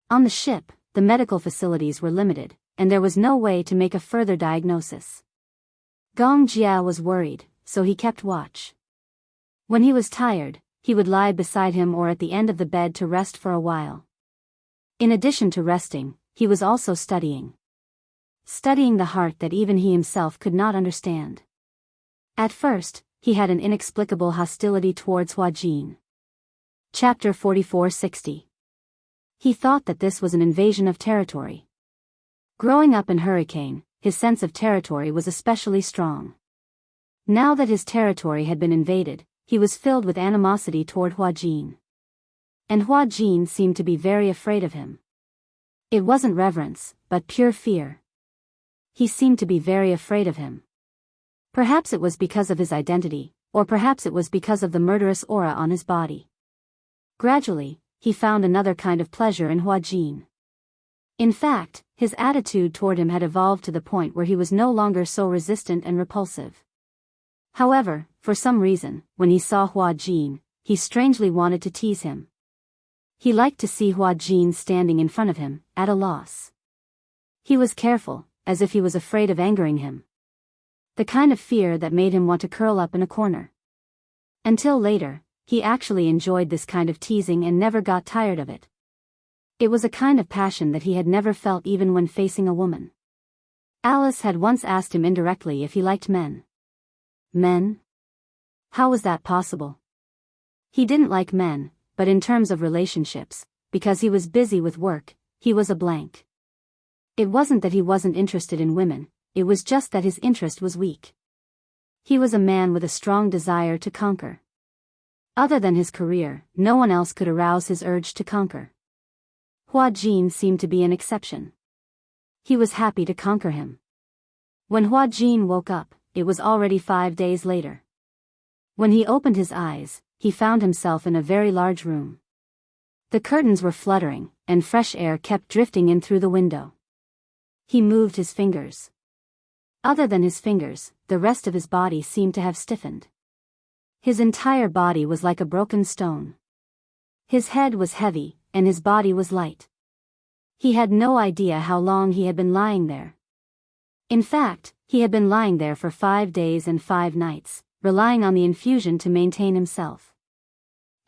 On the ship, the medical facilities were limited, and there was no way to make a further diagnosis. Gong Jie was worried, so he kept watch. When he was tired, he would lie beside him or at the end of the bed to rest for a while. In addition to resting, he was also studying. Studying the heart that even he himself could not understand. At first, he had an inexplicable hostility towards Hua Jin. Chapter 44:60. He thought that this was an invasion of territory. Growing up in Hurricane, his sense of territory was especially strong. Now that his territory had been invaded, he was filled with animosity toward Hua Jin. And Hua Jin seemed to be very afraid of him. It wasn't reverence, but pure fear. He seemed to be very afraid of him. Perhaps it was because of his identity, or perhaps it was because of the murderous aura on his body. Gradually, he found another kind of pleasure in Hua Jin. In fact, his attitude toward him had evolved to the point where he was no longer so resistant and repulsive. However, for some reason, when he saw Hua Jin, he strangely wanted to tease him. He liked to see Hua Jin standing in front of him, at a loss. He was careful, as if he was afraid of angering him. The kind of fear that made him want to curl up in a corner. Until later, he actually enjoyed this kind of teasing and never got tired of it. It was a kind of passion that he had never felt even when facing a woman. Alice had once asked him indirectly if he liked men. Men? How was that possible? He didn't like men, but in terms of relationships, because he was busy with work, he was a blank. It wasn't that he wasn't interested in women, it was just that his interest was weak. He was a man with a strong desire to conquer. Other than his career, no one else could arouse his urge to conquer. Hua Jin seemed to be an exception. He was happy to conquer him. When Hua Jin woke up, it was already 5 days later. When he opened his eyes, he found himself in a very large room. The curtains were fluttering, and fresh air kept drifting in through the window. He moved his fingers. Other than his fingers, the rest of his body seemed to have stiffened. His entire body was like a broken stone. His head was heavy, and his body was light. He had no idea how long he had been lying there. In fact, he had been lying there for 5 days and 5 nights, relying on the infusion to maintain himself.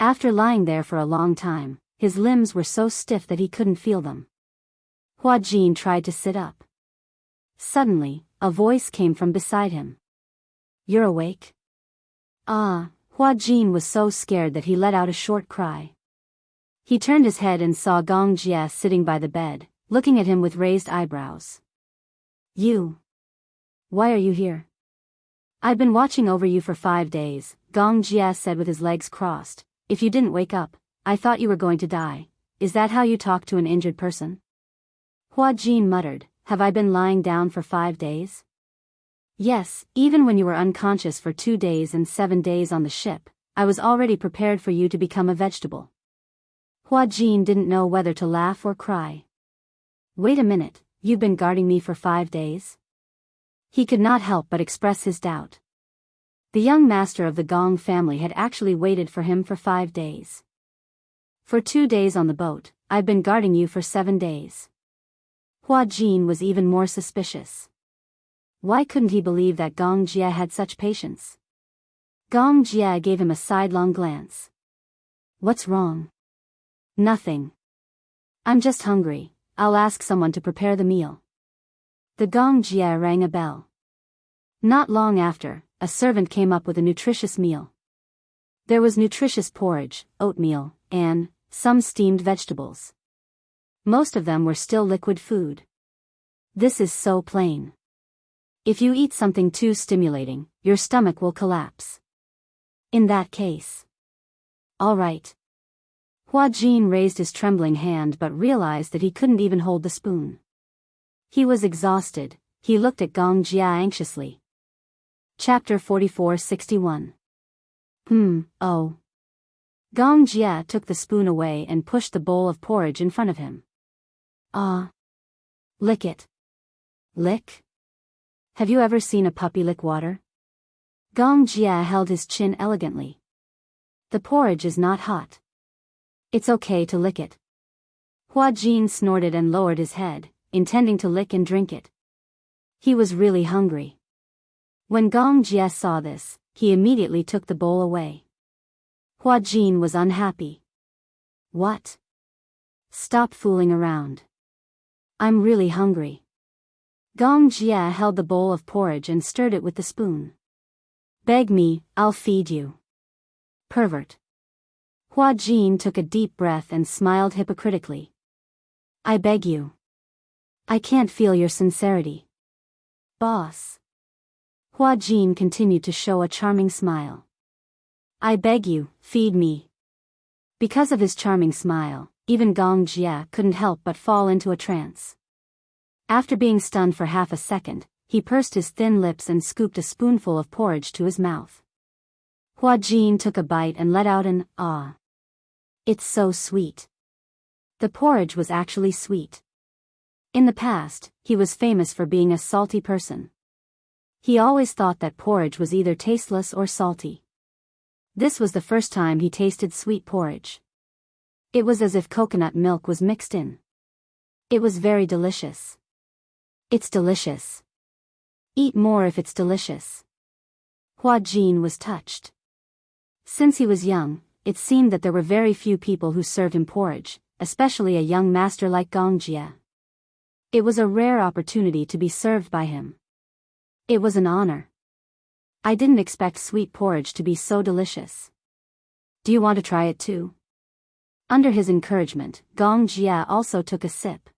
After lying there for a long time, his limbs were so stiff that he couldn't feel them. Hua Jin tried to sit up. Suddenly, a voice came from beside him. "You're awake?" Ah, Hua Jin was so scared that he let out a short cry. He turned his head and saw Gong Jie sitting by the bed, looking at him with raised eyebrows. "You? Why are you here?" "I've been watching over you for 5 days, Gong Jie said with his legs crossed. "If you didn't wake up, I thought you were going to die. Is that how you talk to an injured person?" Hua Jin muttered, "Have I been lying down for 5 days? Yes, even when you were unconscious for 2 days and 7 days on the ship, I was already prepared for you to become a vegetable." Hua Jin didn't know whether to laugh or cry. "Wait a minute, you've been guarding me for 5 days? He could not help but express his doubt. The young master of the Gong family had actually waited for him for 5 days. "For 2 days on the boat, I've been guarding you for 7 days. Hua Jin was even more suspicious. Why couldn't he believe that Gong Jie had such patience? Gong Jie gave him a sidelong glance. "What's wrong?" "Nothing. I'm just hungry, I'll ask someone to prepare the meal." The Gong Jie rang a bell. Not long after, a servant came up with a nutritious meal. There was nutritious porridge, oatmeal, and some steamed vegetables. Most of them were still liquid food. This is so plain. If you eat something too stimulating, your stomach will collapse. In that case. All right. Hua Jin raised his trembling hand but realized that he couldn't even hold the spoon. He was exhausted. He looked at Gong Jie anxiously. Chapter 44-61. Oh. Gong Jie took the spoon away and pushed the bowl of porridge in front of him. "Ah. Lick it." "Lick? Have you ever seen a puppy lick water?" Gong Jie held his chin elegantly. "The porridge is not hot. It's okay to lick it." Hua Jin snorted and lowered his head, intending to lick and drink it. He was really hungry. When Gong Jie saw this, he immediately took the bowl away. Hua Jin was unhappy. "What? Stop fooling around. I'm really hungry." Gong Jie held the bowl of porridge and stirred it with the spoon. "Beg me, I'll feed you." "Pervert." Hua Jin took a deep breath and smiled hypocritically. "I beg you. I can't feel your sincerity." "Boss." Hua Jin continued to show a charming smile. "I beg you, feed me." Because of his charming smile, even Gong Jie couldn't help but fall into a trance. After being stunned for half a second, he pursed his thin lips and scooped a spoonful of porridge to his mouth. Hua Jin took a bite and let out an "ah." "It's so sweet." The porridge was actually sweet. In the past, he was famous for being a salty person. He always thought that porridge was either tasteless or salty. This was the first time he tasted sweet porridge. It was as if coconut milk was mixed in. It was very delicious. It's delicious. Eat more if it's delicious. Hua Jin was touched. Since he was young, it seemed that there were very few people who served him porridge, especially a young master like Gong Jie. It was a rare opportunity to be served by him. It was an honor. I didn't expect sweet porridge to be so delicious. Do you want to try it too? Under his encouragement, Gong Jie also took a sip.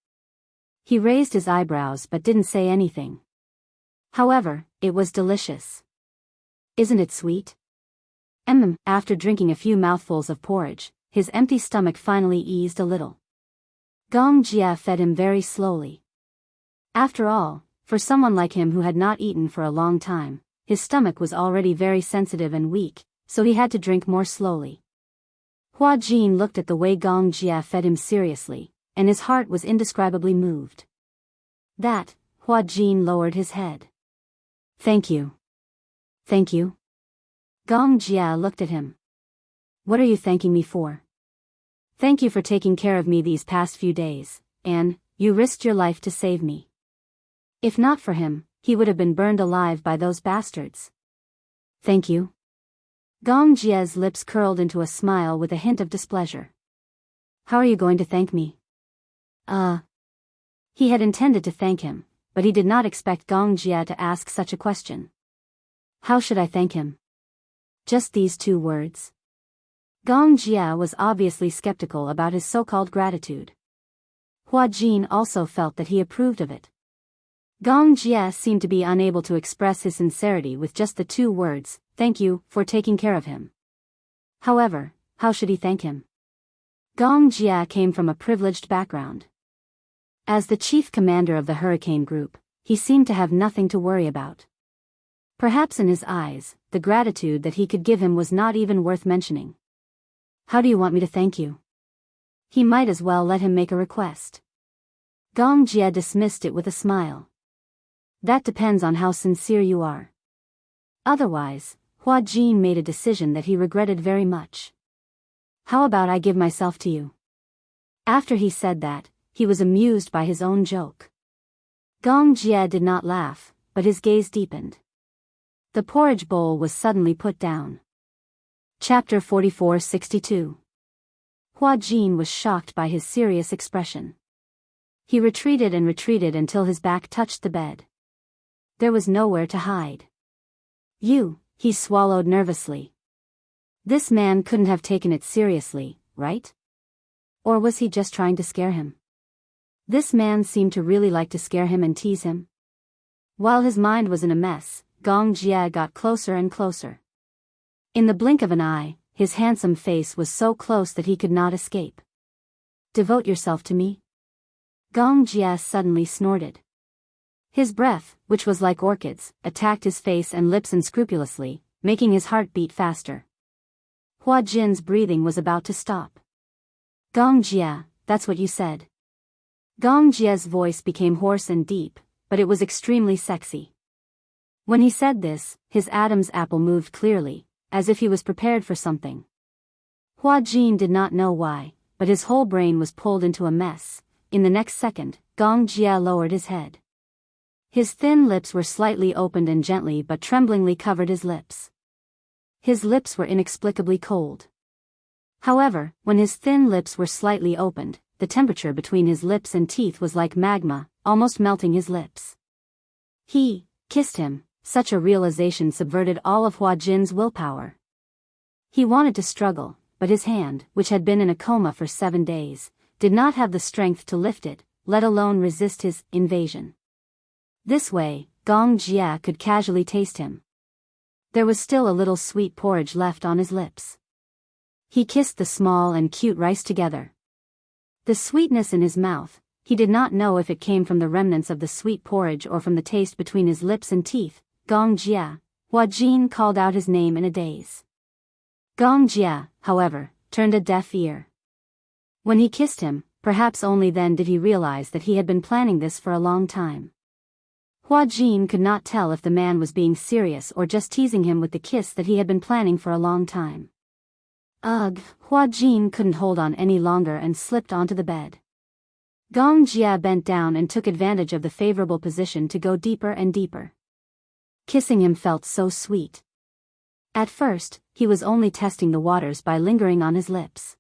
He raised his eyebrows but didn't say anything. However, it was delicious. Isn't it sweet? After drinking a few mouthfuls of porridge, his empty stomach finally eased a little. Gong Jie fed him very slowly. After all, for someone like him who had not eaten for a long time, his stomach was already very sensitive and weak, so he had to drink more slowly. Hua Jin looked at the way Gong Jie fed him seriously, and his heart was indescribably moved. Hua Jin lowered his head. Thank you. Thank you? Gong Jie looked at him. What are you thanking me for? Thank you for taking care of me these past few days, and you risked your life to save me. If not for him, he would have been burned alive by those bastards. Thank you. Gong Jie's lips curled into a smile with a hint of displeasure. How are you going to thank me? He had intended to thank him, but he did not expect Gong Jie to ask such a question. How should I thank him? Just these 2 words? Gong Jie was obviously skeptical about his so-called gratitude. Hua Jin also felt that he approved of it. Gong Jie seemed to be unable to express his sincerity with just the 2 words, thank you, for taking care of him. However, how should he thank him? Gong Jie came from a privileged background. As the chief commander of the Hurricane Group, he seemed to have nothing to worry about. Perhaps in his eyes, the gratitude that he could give him was not even worth mentioning. How do you want me to thank you? He might as well let him make a request. Gong Jie dismissed it with a smile. That depends on how sincere you are. Otherwise, Hua Jin made a decision that he regretted very much. How about I give myself to you? After he said that, he was amused by his own joke. Gong Jie did not laugh, but his gaze deepened. The porridge bowl was suddenly put down. Chapter 44-62. Hua Jin was shocked by his serious expression. He retreated and retreated until his back touched the bed. There was nowhere to hide. He swallowed nervously. This man couldn't have taken it seriously, right? Or was he just trying to scare him? This man seemed to really like to scare him and tease him. While his mind was in a mess, Gong Jie got closer and closer. In the blink of an eye, his handsome face was so close that he could not escape. Devote yourself to me? Gong Jie suddenly snorted. His breath, which was like orchids, attacked his face and lips unscrupulously, making his heart beat faster. Hua Jin's breathing was about to stop. Gong Jie, that's what you said. Gong Jie's voice became hoarse and deep, but it was extremely sexy. When he said this, his Adam's apple moved clearly, as if he was prepared for something. Hua Jin did not know why, but his whole brain was pulled into a mess. In the next second, Gong Jie lowered his head. His thin lips were slightly opened and gently but tremblingly covered his lips. His lips were inexplicably cold. However, when his thin lips were slightly opened, the temperature between his lips and teeth was like magma, almost melting his lips. He kissed him. Such a realization subverted all of Hua Jin's willpower. He wanted to struggle, but his hand, which had been in a coma for 7 days, did not have the strength to lift it, let alone resist his invasion. This way, Gong Jie could casually taste him. There was still a little sweet porridge left on his lips. He kissed the small and cute rice together. The sweetness in his mouth, he did not know if it came from the remnants of the sweet porridge or from the taste between his lips and teeth. Gong Jie, Hua Jin called out his name in a daze. Gong Jie, however, turned a deaf ear. When he kissed him, perhaps only then did he realize that he had been planning this for a long time. Hua Jin could not tell if the man was being serious or just teasing him with the kiss that he had been planning for a long time. Hua Jin couldn't hold on any longer and slipped onto the bed. Gong Jia bent down and took advantage of the favorable position to go deeper and deeper. Kissing him felt so sweet. At first, he was only testing the waters by lingering on his lips.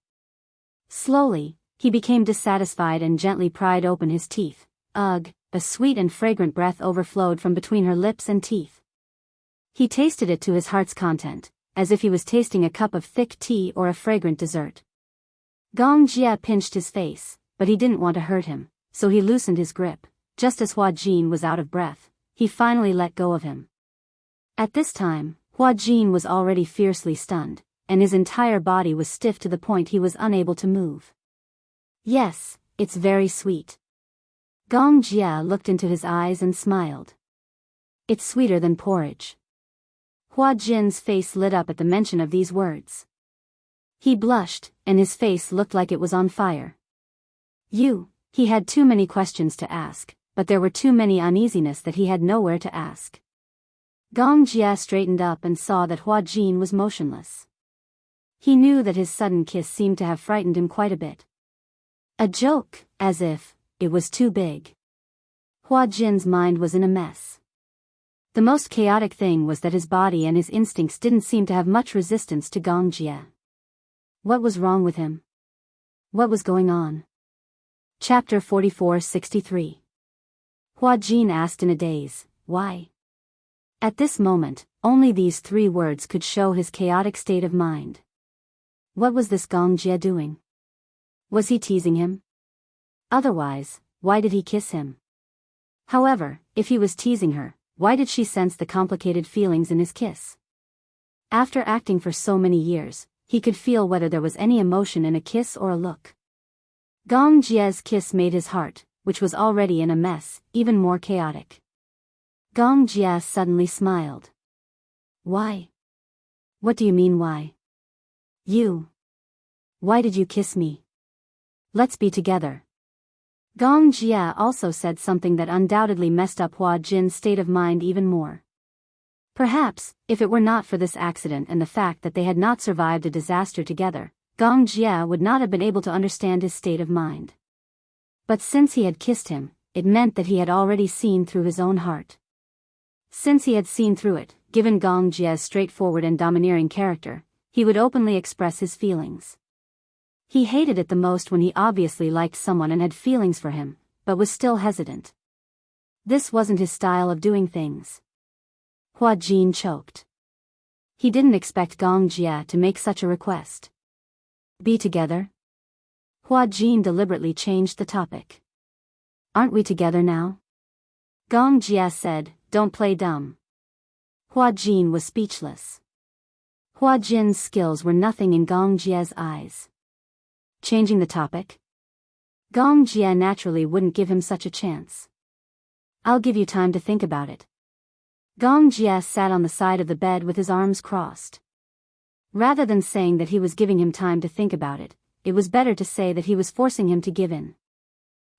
Slowly, he became dissatisfied and gently pried open his teeth. Ugh, a sweet and fragrant breath overflowed from between her lips and teeth. He tasted it to his heart's content, as if he was tasting a cup of thick tea or a fragrant dessert. Gong Jia pinched his face, but he didn't want to hurt him, so he loosened his grip. Just as Hua Jin was out of breath, he finally let go of him. At this time, Hua Jin was already fiercely stunned, and his entire body was stiff to the point he was unable to move. Yes, it's very sweet. Gong Jia looked into his eyes and smiled. It's sweeter than porridge. Hua Jin's face lit up at the mention of these words. He blushed, and his face looked like it was on fire. He had too many questions to ask, but there were too many uneasiness that he had nowhere to ask. Gong Jia straightened up and saw that Hua Jin was motionless. He knew that his sudden kiss seemed to have frightened him quite a bit. A joke, as if it was too big. Hua Jin's mind was in a mess. The most chaotic thing was that his body and his instincts didn't seem to have much resistance to Gong Jia. What was wrong with him? What was going on? Chapter 44-63. Hua Jin asked in a daze, why? At this moment, only these 3 words could show his chaotic state of mind. What was this Gong Jia doing? Was he teasing him? Otherwise, why did he kiss him? However, if he was teasing her, why did she sense the complicated feelings in his kiss? After acting for so many years, he could feel whether there was any emotion in a kiss or a look. Gong Jia's kiss made his heart, which was already in a mess, even more chaotic. Gong Jia suddenly smiled. Why? What do you mean why? Why did you kiss me? Let's be together. Gong Jia also said something that undoubtedly messed up Hua Jin's state of mind even more. Perhaps, if it were not for this accident and the fact that they had not survived a disaster together, Gong Jia would not have been able to understand his state of mind. But since he had kissed him, it meant that he had already seen through his own heart. Since he had seen through it, given Gong Jia's straightforward and domineering character, he would openly express his feelings. He hated it the most when he obviously liked someone and had feelings for him, but was still hesitant. This wasn't his style of doing things. Hua Jin choked. He didn't expect Gong Jia to make such a request. Be together? Hua Jin deliberately changed the topic. Aren't we together now? Gong Jia said, don't play dumb. Hua Jin was speechless. Hua Jin's skills were nothing in Gong Jia's eyes. Changing the topic? Gong Jia naturally wouldn't give him such a chance. I'll give you time to think about it. Gong Jia sat on the side of the bed with his arms crossed. Rather than saying that he was giving him time to think about it, it was better to say that he was forcing him to give in.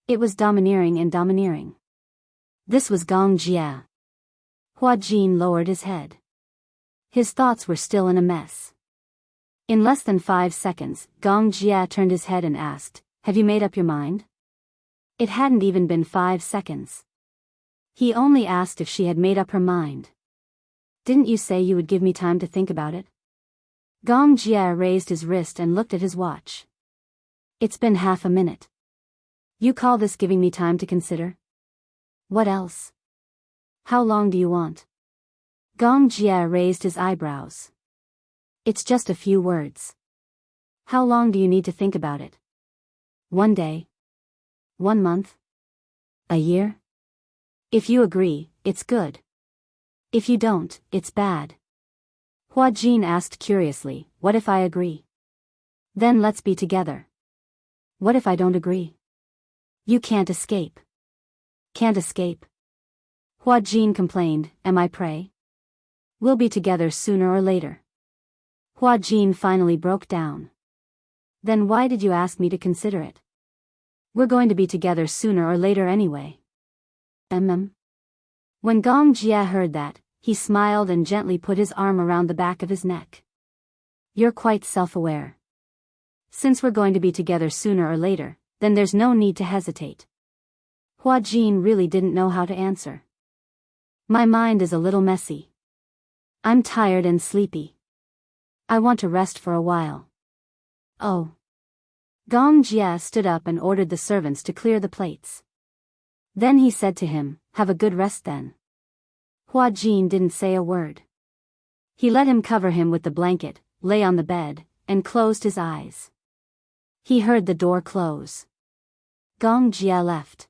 It was domineering and domineering. This was Gong Jia. Hua Jin lowered his head. His thoughts were still in a mess. In less than 5 seconds, Gong Jia turned his head and asked, have you made up your mind? It hadn't even been 5 seconds. He only asked if she had made up her mind. Didn't you say you would give me time to think about it? Gong Jia raised his wrist and looked at his watch. It's been half a minute. You call this giving me time to consider? What else? How long do you want? Gong Jia raised his eyebrows. It's just a few words. How long do you need to think about it? 1 day? 1 month? A year? If you agree, it's good. If you don't, it's bad. Hua Jin asked curiously, what if I agree? Then let's be together. What if I don't agree? You can't escape. Can't escape? Hua Jin complained, am I prey? We'll be together sooner or later. Hua Jin finally broke down. Then why did you ask me to consider it? We're going to be together sooner or later anyway. When Gong Jia heard that, he smiled and gently put his arm around the back of his neck. You're quite self-aware. Since we're going to be together sooner or later, then there's no need to hesitate. Hua Jin really didn't know how to answer. My mind is a little messy. I'm tired and sleepy. I want to rest for a while. Oh. Gong Jia stood up and ordered the servants to clear the plates. Then he said to him, have a good rest then. Hua Jin didn't say a word. He let him cover him with the blanket, lay on the bed, and closed his eyes. He heard the door close. Gong Jia left.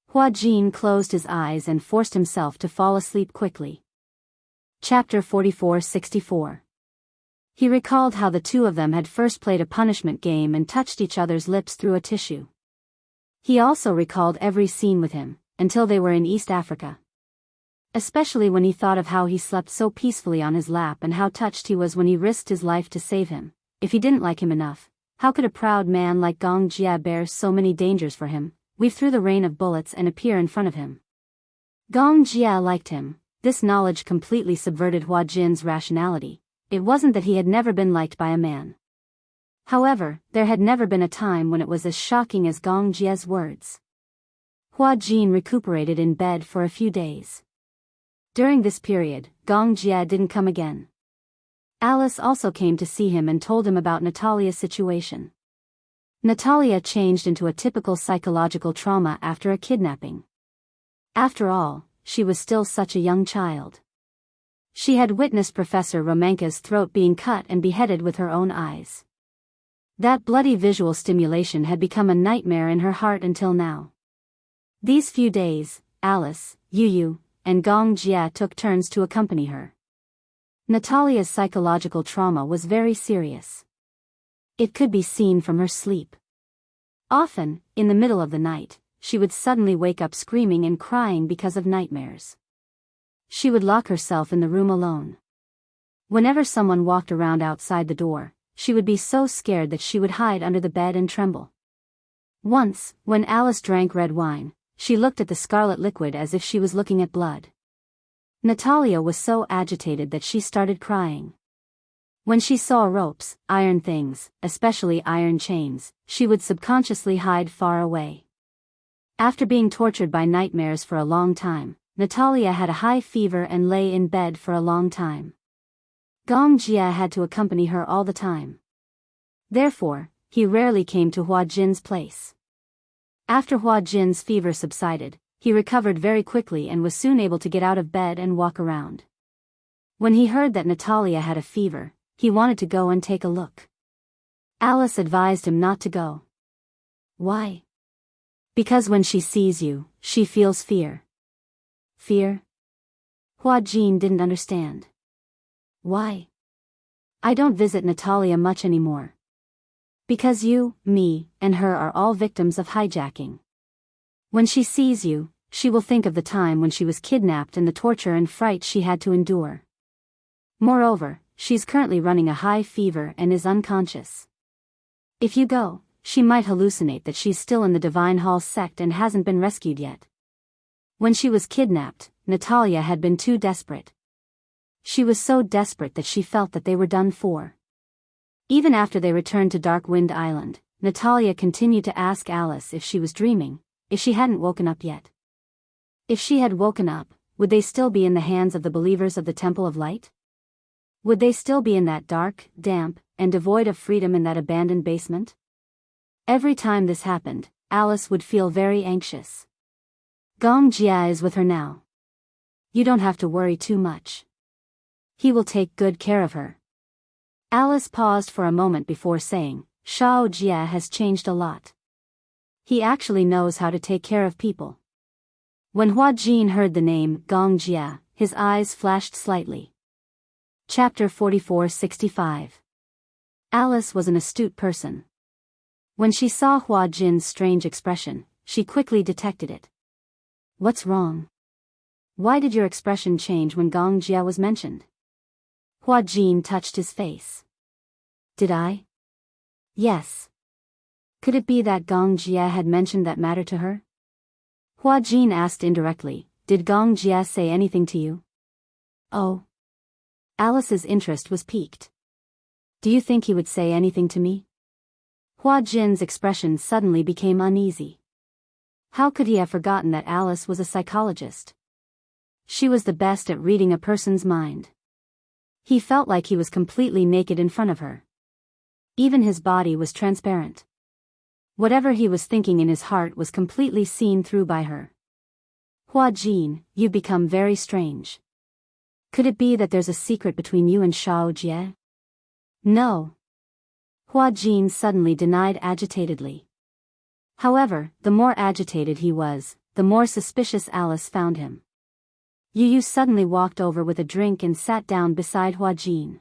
Hua Jin closed his eyes and forced himself to fall asleep quickly. Chapter 44-64. He recalled how the two of them had first played a punishment game and touched each other's lips through a tissue. He also recalled every scene with him, until they were in East Africa. Especially when he thought of how he slept so peacefully on his lap and how touched he was when he risked his life to save him. If he didn't like him enough, how could a proud man like Gong Jia bear so many dangers for him, weave through the rain of bullets and appear in front of him? Gong Jia liked him. This knowledge completely subverted Hua Jin's rationality. It wasn't that he had never been liked by a man. However, there had never been a time when it was as shocking as Gong Jia's words. Hua Jin recuperated in bed for a few days. During this period, Gong Jia didn't come again. Alice also came to see him and told him about Natalia's situation. Natalia changed into a typical psychological trauma after a kidnapping. After all, she was still such a young child. She had witnessed Professor Romanka's throat being cut and beheaded with her own eyes. That bloody visual stimulation had become a nightmare in her heart until now. These few days, Alice, Yu, and Gong Jia took turns to accompany her. Natalia's psychological trauma was very serious. It could be seen from her sleep. Often, in the middle of the night, she would suddenly wake up screaming and crying because of nightmares. She would lock herself in the room alone. Whenever someone walked around outside the door, she would be so scared that she would hide under the bed and tremble. Once, when Alice drank red wine, she looked at the scarlet liquid as if she was looking at blood. Natalia was so agitated that she started crying. When she saw ropes, iron things, especially iron chains, she would subconsciously hide far away. After being tortured by nightmares for a long time, Natalia had a high fever and lay in bed for a long time. Gong Jia had to accompany her all the time. Therefore, he rarely came to Hua Jin's place. After Hua Jin's fever subsided, he recovered very quickly and was soon able to get out of bed and walk around. When he heard that Natalia had a fever, he wanted to go and take a look. Alice advised him not to go. Why? Because when she sees you, she feels fear. Fear? Hua Jin didn't understand. Why? I don't visit Natalia much anymore. Because you, me, and her are all victims of hijacking. When she sees you, she will think of the time when she was kidnapped and the torture and fright she had to endure. Moreover, she's currently running a high fever and is unconscious. If you go, she might hallucinate that she's still in the Divine Hall sect and hasn't been rescued yet. When she was kidnapped, Natalia had been too desperate. She was so desperate that she felt that they were done for. Even after they returned to Dark Wind Island, Natalia continued to ask Alice if she was dreaming, if she hadn't woken up yet. If she had woken up, would they still be in the hands of the believers of the Temple of Light? Would they still be in that dark, damp, and devoid of freedom in that abandoned basement? Every time this happened, Alice would feel very anxious. Gong Jia is with her now. You don't have to worry too much. He will take good care of her. Alice paused for a moment before saying, Shao Jia has changed a lot. He actually knows how to take care of people. When Hua Jin heard the name Gong Jia, his eyes flashed slightly. Chapter 44-65. Alice was an astute person. When she saw Hua Jin's strange expression, she quickly detected it. What's wrong? Why did your expression change when Gong Jia was mentioned? Hua Jin touched his face. Did I? Yes. Could it be that Gong Jia had mentioned that matter to her? Hua Jin asked indirectly, did Gong Jia say anything to you? Oh. Alice's interest was piqued. Do you think he would say anything to me? Hua Jin's expression suddenly became uneasy. How could he have forgotten that Alice was a psychologist? She was the best at reading a person's mind. He felt like he was completely naked in front of her. Even his body was transparent. Whatever he was thinking in his heart was completely seen through by her. Hua Jin, you've become very strange. Could it be that there's a secret between you and Shao Jie? No. Hua Jin suddenly denied agitatedly. However, the more agitated he was, the more suspicious Alice found him. Yu Yu suddenly walked over with a drink and sat down beside Hua Jin.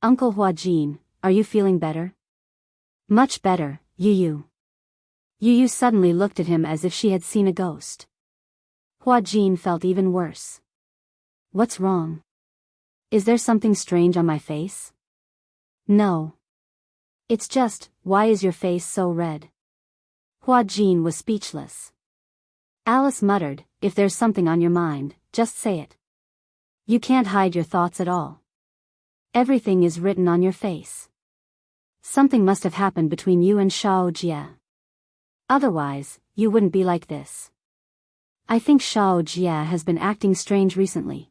Uncle Hua Jin, are you feeling better? Much better, Yu Yu. Yu Yu suddenly looked at him as if she had seen a ghost. Hua Jin felt even worse. What's wrong? Is there something strange on my face? No. It's just, why is your face so red? Hua Jin was speechless. Alice muttered, if there's something on your mind, just say it. You can't hide your thoughts at all. Everything is written on your face. Something must have happened between you and Shao Jie. Otherwise, you wouldn't be like this. I think Shao Jie has been acting strange recently.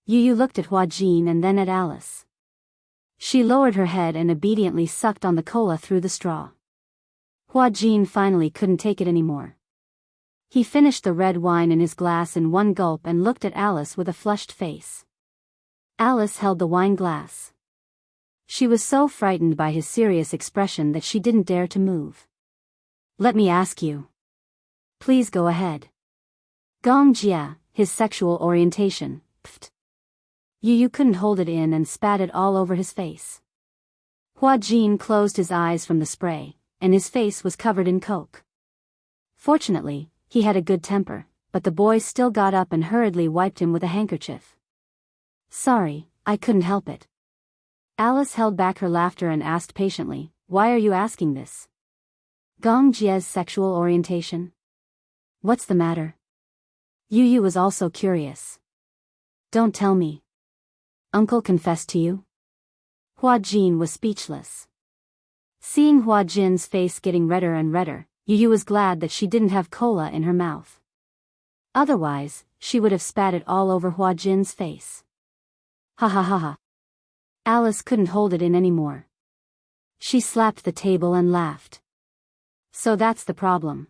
Yu Yu looked at Hua Jin and then at Alice. She lowered her head and obediently sucked on the cola through the straw. Hua Jin finally couldn't take it anymore. He finished the red wine in his glass in one gulp and looked at Alice with a flushed face. Alice held the wine glass. She was so frightened by his serious expression that she didn't dare to move. Let me ask you. Please go ahead. Gong Jia, his sexual orientation, pfft. Yu Yu couldn't hold it in and spat it all over his face. Hua Jin closed his eyes from the spray, and his face was covered in coke. Fortunately, he had a good temper, but the boy still got up and hurriedly wiped him with a handkerchief. Sorry, I couldn't help it. Alice held back her laughter and asked patiently, why are you asking this? Gong Jia's sexual orientation? What's the matter? Yu Yu was also curious. Don't tell me. Uncle confessed to you? Hua Jin was speechless. Seeing Hua Jin's face getting redder and redder, Yu Yu was glad that she didn't have cola in her mouth. Otherwise, she would have spat it all over Hua Jin's face. Ha ha ha ha. Alice couldn't hold it in anymore. She slapped the table and laughed. So that's the problem.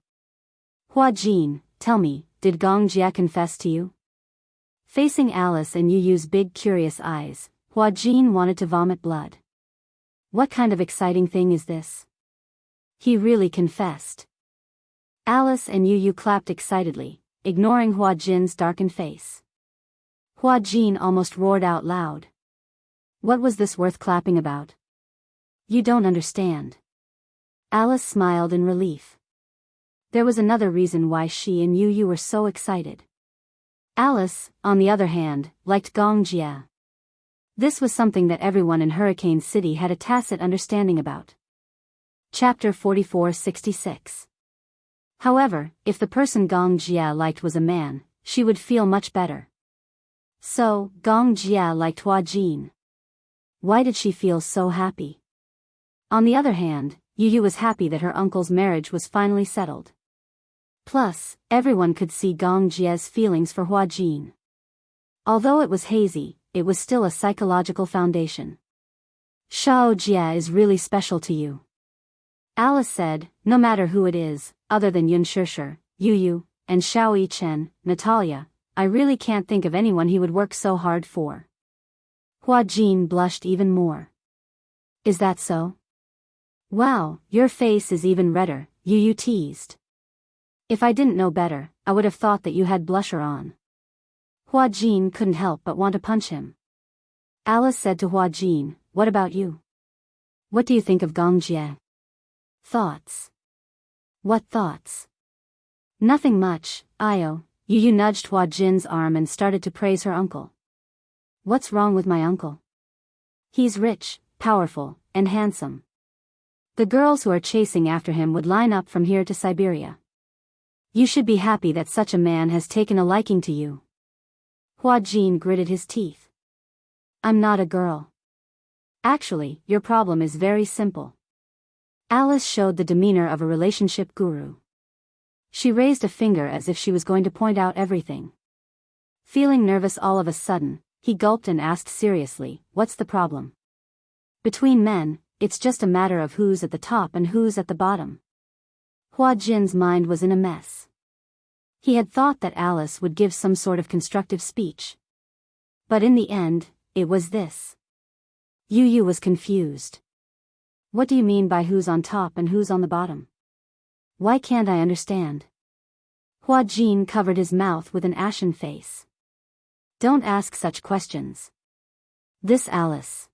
Hua Jin, tell me, did Gong Jia confess to you? Facing Alice and Yu Yu's big curious eyes, Hua Jin wanted to vomit blood. What kind of exciting thing is this? He really confessed. Alice and Yu Yu clapped excitedly, ignoring Hua Jin's darkened face. Hua Jin almost roared out loud. What was this worth clapping about? You don't understand. Alice smiled in relief. There was another reason why she and Yu Yu were so excited. Alice, on the other hand, liked Gong Jia. This was something that everyone in Hurricane City had a tacit understanding about. Chapter 4466. However, if the person Gong Jia liked was a man, she would feel much better. So, Gong Jia liked Hua Jin. Why did she feel so happy? On the other hand, Yu Yu was happy that her uncle's marriage was finally settled. Plus, everyone could see Gong Jia's feelings for Hua Jin. Although it was hazy, it was still a psychological foundation. Shao Jia is really special to you. Alice said, no matter who it is, other than Yun Shishir, Yu Yu, and Xiao Yichen, Natalia, I really can't think of anyone he would work so hard for. Hua Jin blushed even more. Is that so? Wow, your face is even redder, Yu Yu teased. If I didn't know better, I would have thought that you had blusher on. Hua Jin couldn't help but want to punch him. Alice said to Hua Jin, what about you? What do you think of Gong Jia? Thoughts? What thoughts? Nothing much, Io. Yu Yu nudged Hua Jin's arm and started to praise her uncle. What's wrong with my uncle? He's rich, powerful, and handsome. The girls who are chasing after him would line up from here to Siberia. You should be happy that such a man has taken a liking to you. Hua Jin gritted his teeth. I'm not a girl. Actually, your problem is very simple. Alice showed the demeanor of a relationship guru. She raised a finger as if she was going to point out everything. Feeling nervous all of a sudden, he gulped and asked seriously, "What's the problem?" "Between men, it's just a matter of who's at the top and who's at the bottom." Hua Jin's mind was in a mess. He had thought that Alice would give some sort of constructive speech. But in the end, it was this. Yu Yu was confused. "What do you mean by who's on top and who's on the bottom? Why can't I understand?" Hua Jin covered his mouth with an ashen face. "Don't ask such questions. This Alice."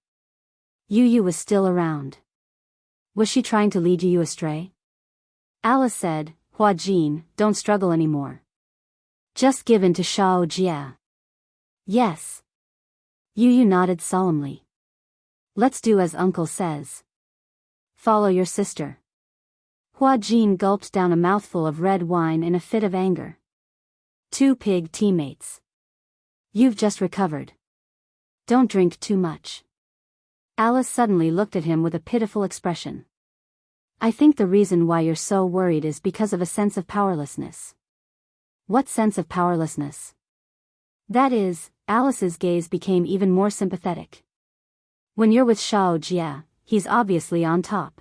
Yu Yu was still around. "Was she trying to lead you astray?" Alice said, "Hua Jin, don't struggle anymore. Just give in to Shao Jia." "Yes." Yu Yu nodded solemnly. "Let's do as uncle says. Follow your sister." Hua Jin gulped down a mouthful of red wine in a fit of anger. "Two pig teammates. You've just recovered. Don't drink too much." Alice suddenly looked at him with a pitiful expression. "I think the reason why you're so worried is because of a sense of powerlessness." "What sense of powerlessness?" That is, Alice's gaze became even more sympathetic. "When you're with Shao Jia, he's obviously on top.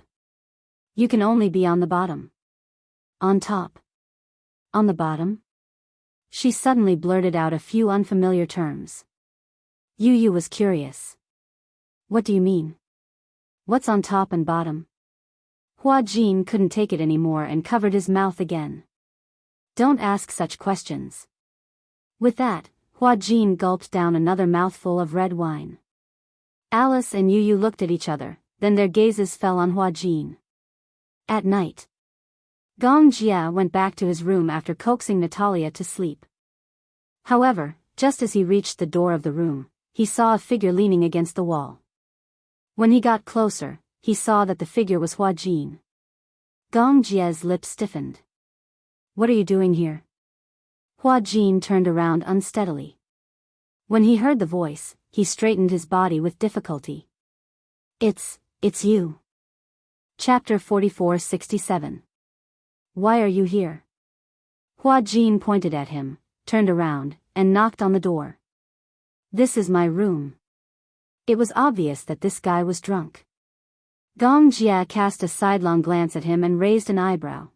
You can only be on the bottom." "On top? On the bottom?" She suddenly blurted out a few unfamiliar terms. Yu Yu was curious. "What do you mean? What's on top and bottom?" Hua Jin couldn't take it anymore and covered his mouth again. "Don't ask such questions." With that, Hua Jin gulped down another mouthful of red wine. Alice and Yu Yu looked at each other, then their gazes fell on Hua Jin. At night, Gong Jia went back to his room after coaxing Natalia to sleep. However, just as he reached the door of the room, he saw a figure leaning against the wall. When he got closer, he saw that the figure was Hua Jin. Gong Jia's lips stiffened. "What are you doing here?" Hua Jin turned around unsteadily. When he heard the voice, he straightened his body with difficulty. It's you." Chapter 4467. "Why are you here?" Hua Jin pointed at him, turned around, and knocked on the door. "This is my room." It was obvious that this guy was drunk. Gong Jia cast a sidelong glance at him and raised an eyebrow.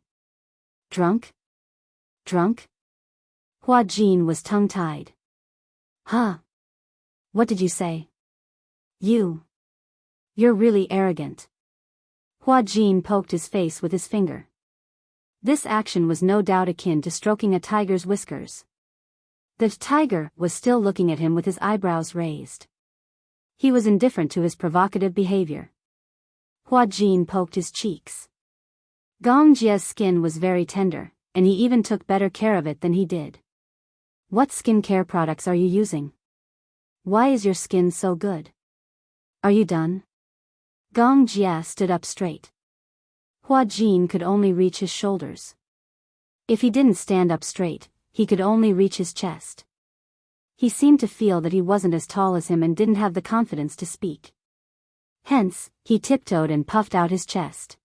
"Drunk? Drunk?" Hua Jin was tongue-tied. "Huh? What did you say?" You're really arrogant." Hua Jin poked his face with his finger. This action was no doubt akin to stroking a tiger's whiskers. The tiger was still looking at him with his eyebrows raised. He was indifferent to his provocative behavior. Hua Jin poked his cheeks. Gong Jia's skin was very tender, and he even took better care of it than he did. "What skincare products are you using? Why is your skin so good? Are you done?" Gong Jia stood up straight. Hua Jin could only reach his shoulders. If he didn't stand up straight, he could only reach his chest. He seemed to feel that he wasn't as tall as him and didn't have the confidence to speak. Hence, he tiptoed and puffed out his chest.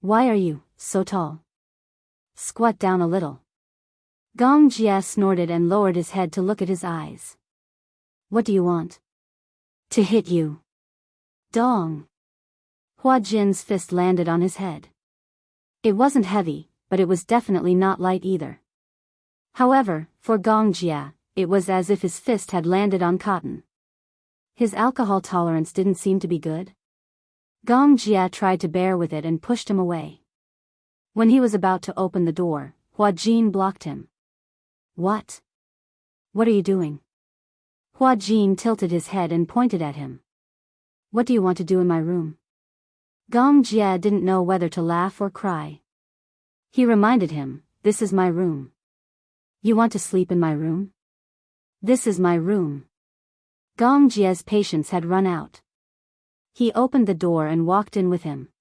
"Why are you so tall? Squat down a little." Gong Jia snorted and lowered his head to look at his eyes. "What do you want?" "To hit you." Dong. Hua Jin's fist landed on his head. It wasn't heavy, but it was definitely not light either. However, for Gong Jia, it was as if his fist had landed on cotton. His alcohol tolerance didn't seem to be good. Gong Jia tried to bear with it and pushed him away. When he was about to open the door, Hua Jin blocked him. "What? What are you doing?" Hua Jin tilted his head and pointed at him. "What do you want to do in my room?" Gong Jia didn't know whether to laugh or cry. He reminded him, "This is my room." "You want to sleep in my room?" "This is my room." Gong Jia's patience had run out. He opened the door and walked in with him.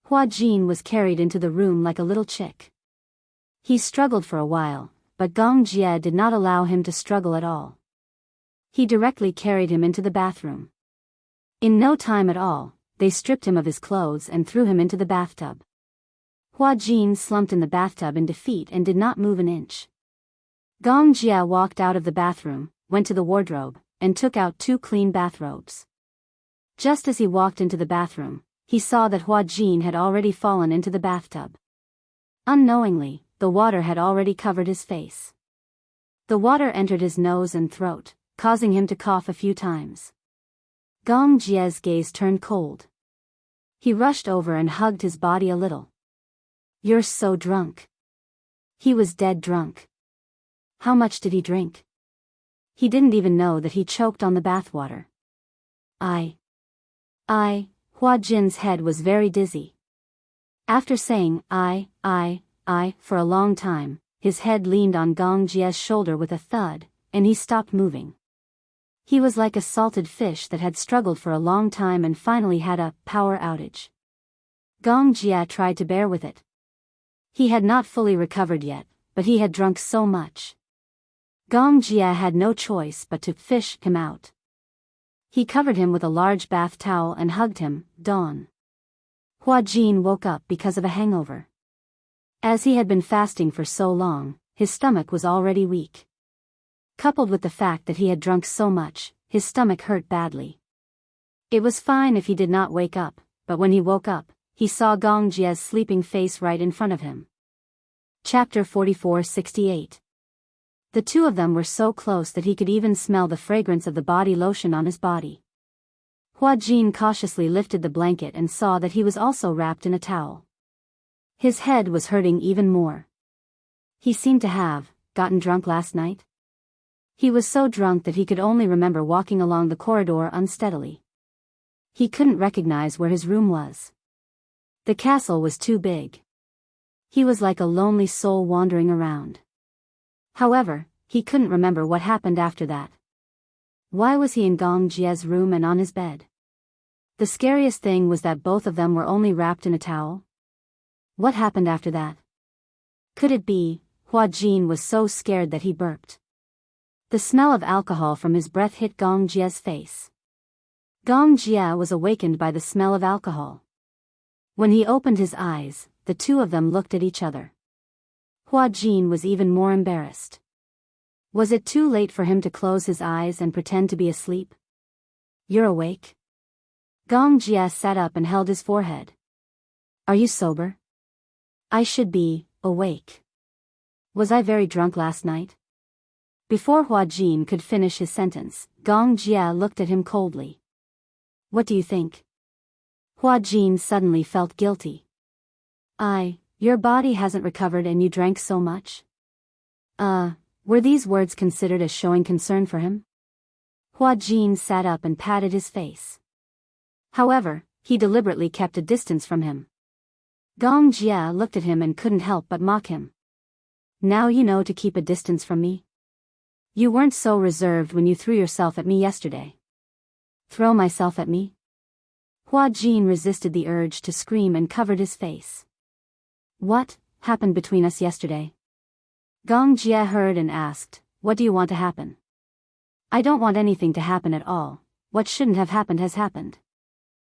Hua Jin was carried into the room like a little chick. He struggled for a while, but Gong Jia did not allow him to struggle at all. He directly carried him into the bathroom. In no time at all, they stripped him of his clothes and threw him into the bathtub. Hua Jin slumped in the bathtub in defeat and did not move an inch. Gong Jia walked out of the bathroom, went to the wardrobe, and took out 2 clean bathrobes. Just as he walked into the bathroom, he saw that Hua Jin had already fallen into the bathtub. Unknowingly, the water had already covered his face. The water entered his nose and throat, causing him to cough a few times. Gong Jia's gaze turned cold. He rushed over and hugged his body a little. "You're so drunk." He was dead drunk. How much did he drink? He didn't even know that he choked on the bathwater. Hua Jin's head was very dizzy. After saying I for a long time, his head leaned on Gong Jia's shoulder with a thud, and he stopped moving. He was like a salted fish that had struggled for a long time and finally had a power outage. Gong Jia tried to bear with it. He had not fully recovered yet, but he had drunk so much. Gong Jia had no choice but to fish him out. He covered him with a large bath towel and hugged him. Dawn. Hua Jin woke up because of a hangover. As he had been fasting for so long, his stomach was already weak. Coupled with the fact that he had drunk so much, his stomach hurt badly. It was fine if he did not wake up, but when he woke up, he saw Gong Jia's sleeping face right in front of him. Chapter 44-68. The 2 of them were so close that he could even smell the fragrance of the body lotion on his body. Hua Jin cautiously lifted the blanket and saw that he was also wrapped in a towel. His head was hurting even more. He seemed to have gotten drunk last night. He was so drunk that he could only remember walking along the corridor unsteadily. He couldn't recognize where his room was. The castle was too big. He was like a lonely soul wandering around. However, he couldn't remember what happened after that. Why was he in Gong Jia's room and on his bed? The scariest thing was that both of them were only wrapped in a towel. What happened after that? Could it be, Hua Jin was so scared that he burped? The smell of alcohol from his breath hit Gong Jia's face. Gong Jia was awakened by the smell of alcohol. When he opened his eyes, the 2 of them looked at each other. Hua Jin was even more embarrassed. Was it too late for him to close his eyes and pretend to be asleep? "You're awake?" Gong Jia sat up and held his forehead. "Are you sober?" "I should be awake. Was I very drunk last night?" Before Hua Jin could finish his sentence, Gong Jia looked at him coldly. "What do you think?" Hua Jin suddenly felt guilty. Your body hasn't recovered and you drank so much?" Were these words considered as showing concern for him? Hua Jin sat up and patted his face. However, he deliberately kept a distance from him. Gong Jia looked at him and couldn't help but mock him. "Now you know to keep a distance from me? You weren't so reserved when you threw yourself at me yesterday." "Throw myself at me?" Hua Jin resisted the urge to scream and covered his face. "What happened between us yesterday?" Gong Jia heard and asked, "What do you want to happen?" "I don't want anything to happen at all. What shouldn't have happened has happened."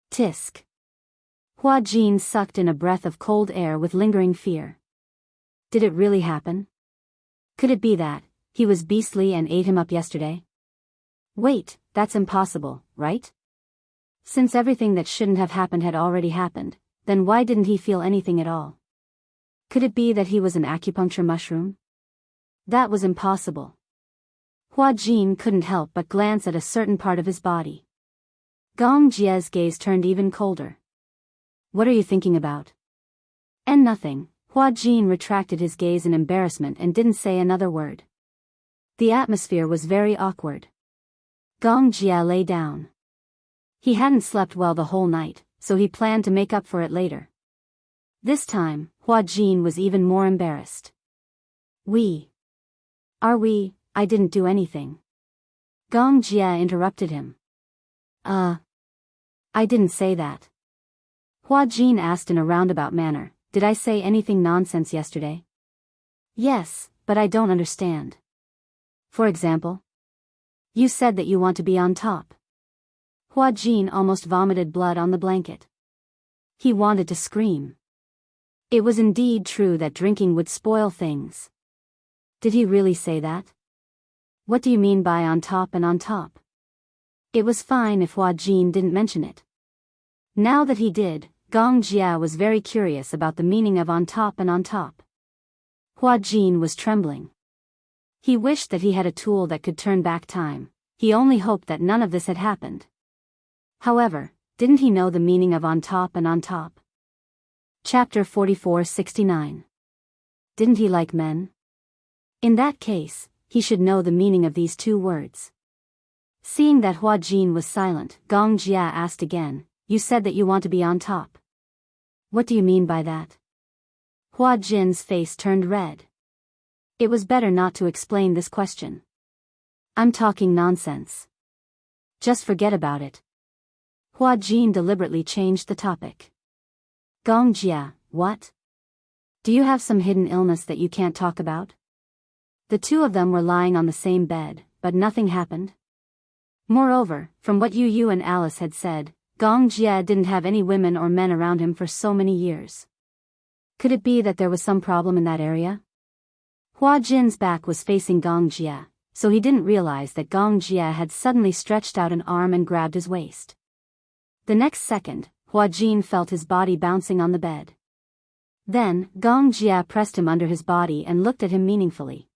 Tisk. Hua Jin sucked in a breath of cold air with lingering fear. Did it really happen? Could it be that he was beastly and ate him up yesterday? Wait, that's impossible, right? Since everything that shouldn't have happened had already happened, then why didn't he feel anything at all? Could it be that he was an acupuncture mushroom? That was impossible. Hua Jin couldn't help but glance at a certain part of his body. Gong Jia's gaze turned even colder. "What are you thinking about?" "And nothing." Hua Jin retracted his gaze in embarrassment and didn't say another word. The atmosphere was very awkward. Gong Jia lay down. He hadn't slept well the whole night, so he planned to make up for it later. This time, Hua Jin was even more embarrassed. I didn't do anything." Gong Jia interrupted him. I didn't say that." Hua Jin asked in a roundabout manner, "Did I say anything nonsense yesterday?" "Yes, but I don't understand." "For example?" "You said that you want to be on top." Hua Jin almost vomited blood on the blanket. He wanted to scream. It was indeed true that drinking would spoil things. Did he really say that? What do you mean by on top and on top? It was fine if Hua Jin didn't mention it. Now that he did, Gong Jia was very curious about the meaning of on top and on top. Hua Jin was trembling. He wished that he had a tool that could turn back time. He only hoped that none of this had happened. However, didn't he know the meaning of on top and on top? Chapter 44-69. Didn't he like men? In that case, he should know the meaning of these two words. Seeing that Hua Jin was silent, Gong Jia asked again, "You said that you want to be on top. What do you mean by that?" Hua Jin's face turned red. It was better not to explain this question. "I'm talking nonsense. Just forget about it." Hua Jin deliberately changed the topic. "Gong Jia, what? Do you have some hidden illness that you can't talk about?" The two of them were lying on the same bed, but nothing happened. Moreover, from what Yu and Alice had said, Gong Jia didn't have any women or men around him for so many years. Could it be that there was some problem in that area? Hua Jin's back was facing Gong Jia, so he didn't realize that Gong Jia had suddenly stretched out an arm and grabbed his waist. The next second, Hua Jin felt his body bouncing on the bed. Then, Gong Jia pressed him under his body and looked at him meaningfully.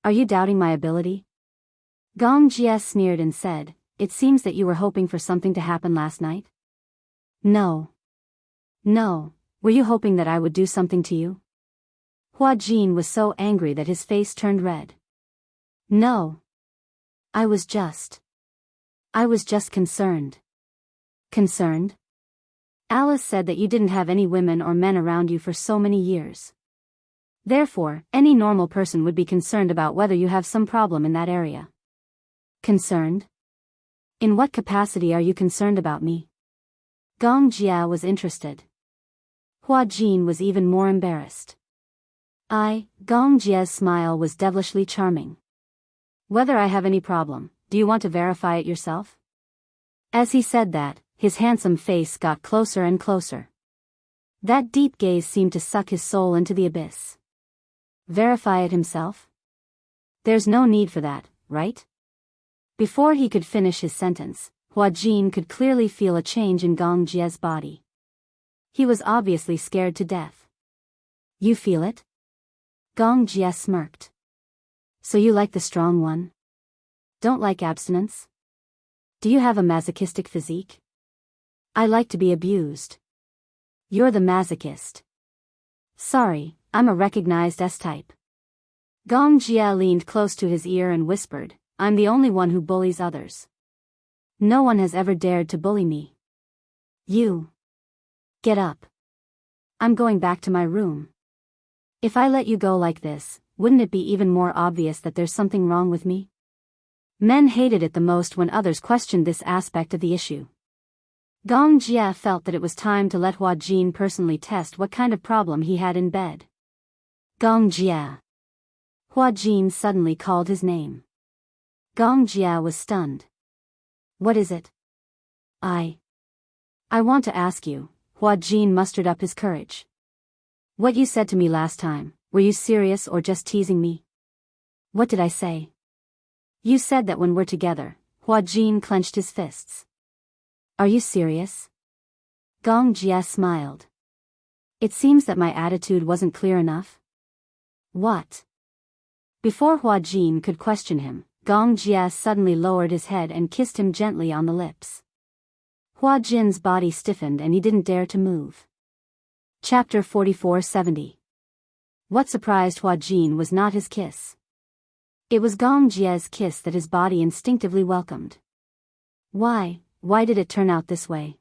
"Are you doubting my ability?" Gong Jia sneered and said, "It seems that you were hoping for something to happen last night." No. Were you hoping that I would do something to you?" Hua Jin was so angry that his face turned red. "No. I was just concerned." "Concerned? Alice said that you didn't have any women or men around you for so many years. Therefore, any normal person would be concerned about whether you have some problem in that area." "Concerned? In what capacity are you concerned about me?" Gong Jia was interested. Hua Jin was even more embarrassed. Gong Jia's smile was devilishly charming. "Whether I have any problem, do you want to verify it yourself?" As he said that, his handsome face got closer and closer. That deep gaze seemed to suck his soul into the abyss. Verify it himself? There's no need for that, right? Before he could finish his sentence, Hua Jin could clearly feel a change in Gong Jia's body. He was obviously scared to death. "You feel it?" Gong Jia smirked. "So you like the strong one? Don't like abstinence? Do you have a masochistic physique?" "I like to be abused." "You're the masochist." "Sorry, I'm a recognized S-type." Gong Jia leaned close to his ear and whispered, "I'm the only one who bullies others. No one has ever dared to bully me." "You. Get up. I'm going back to my room." "If I let you go like this, wouldn't it be even more obvious that there's something wrong with me?" Men hated it the most when others questioned this aspect of the issue. Gong Jia felt that it was time to let Hua Jin personally test what kind of problem he had in bed. "Gong Jia." Hua Jin suddenly called his name. Gong Jia was stunned. "What is it?" I want to ask you." Hua Jin mustered up his courage. "What you said to me last time, were you serious or just teasing me?" "What did I say?" "You said that when we're together." Hua Jin clenched his fists. "Are you serious?" Gong Jia smiled. "It seems that my attitude wasn't clear enough." "What?" Before Hua Jin could question him, Gong Jia suddenly lowered his head and kissed him gently on the lips. Hua Jin's body stiffened and he didn't dare to move. Chapter 44-70. What surprised Hua Jin was not his kiss. It was Gong Jia's kiss that his body instinctively welcomed. Why did it turn out this way?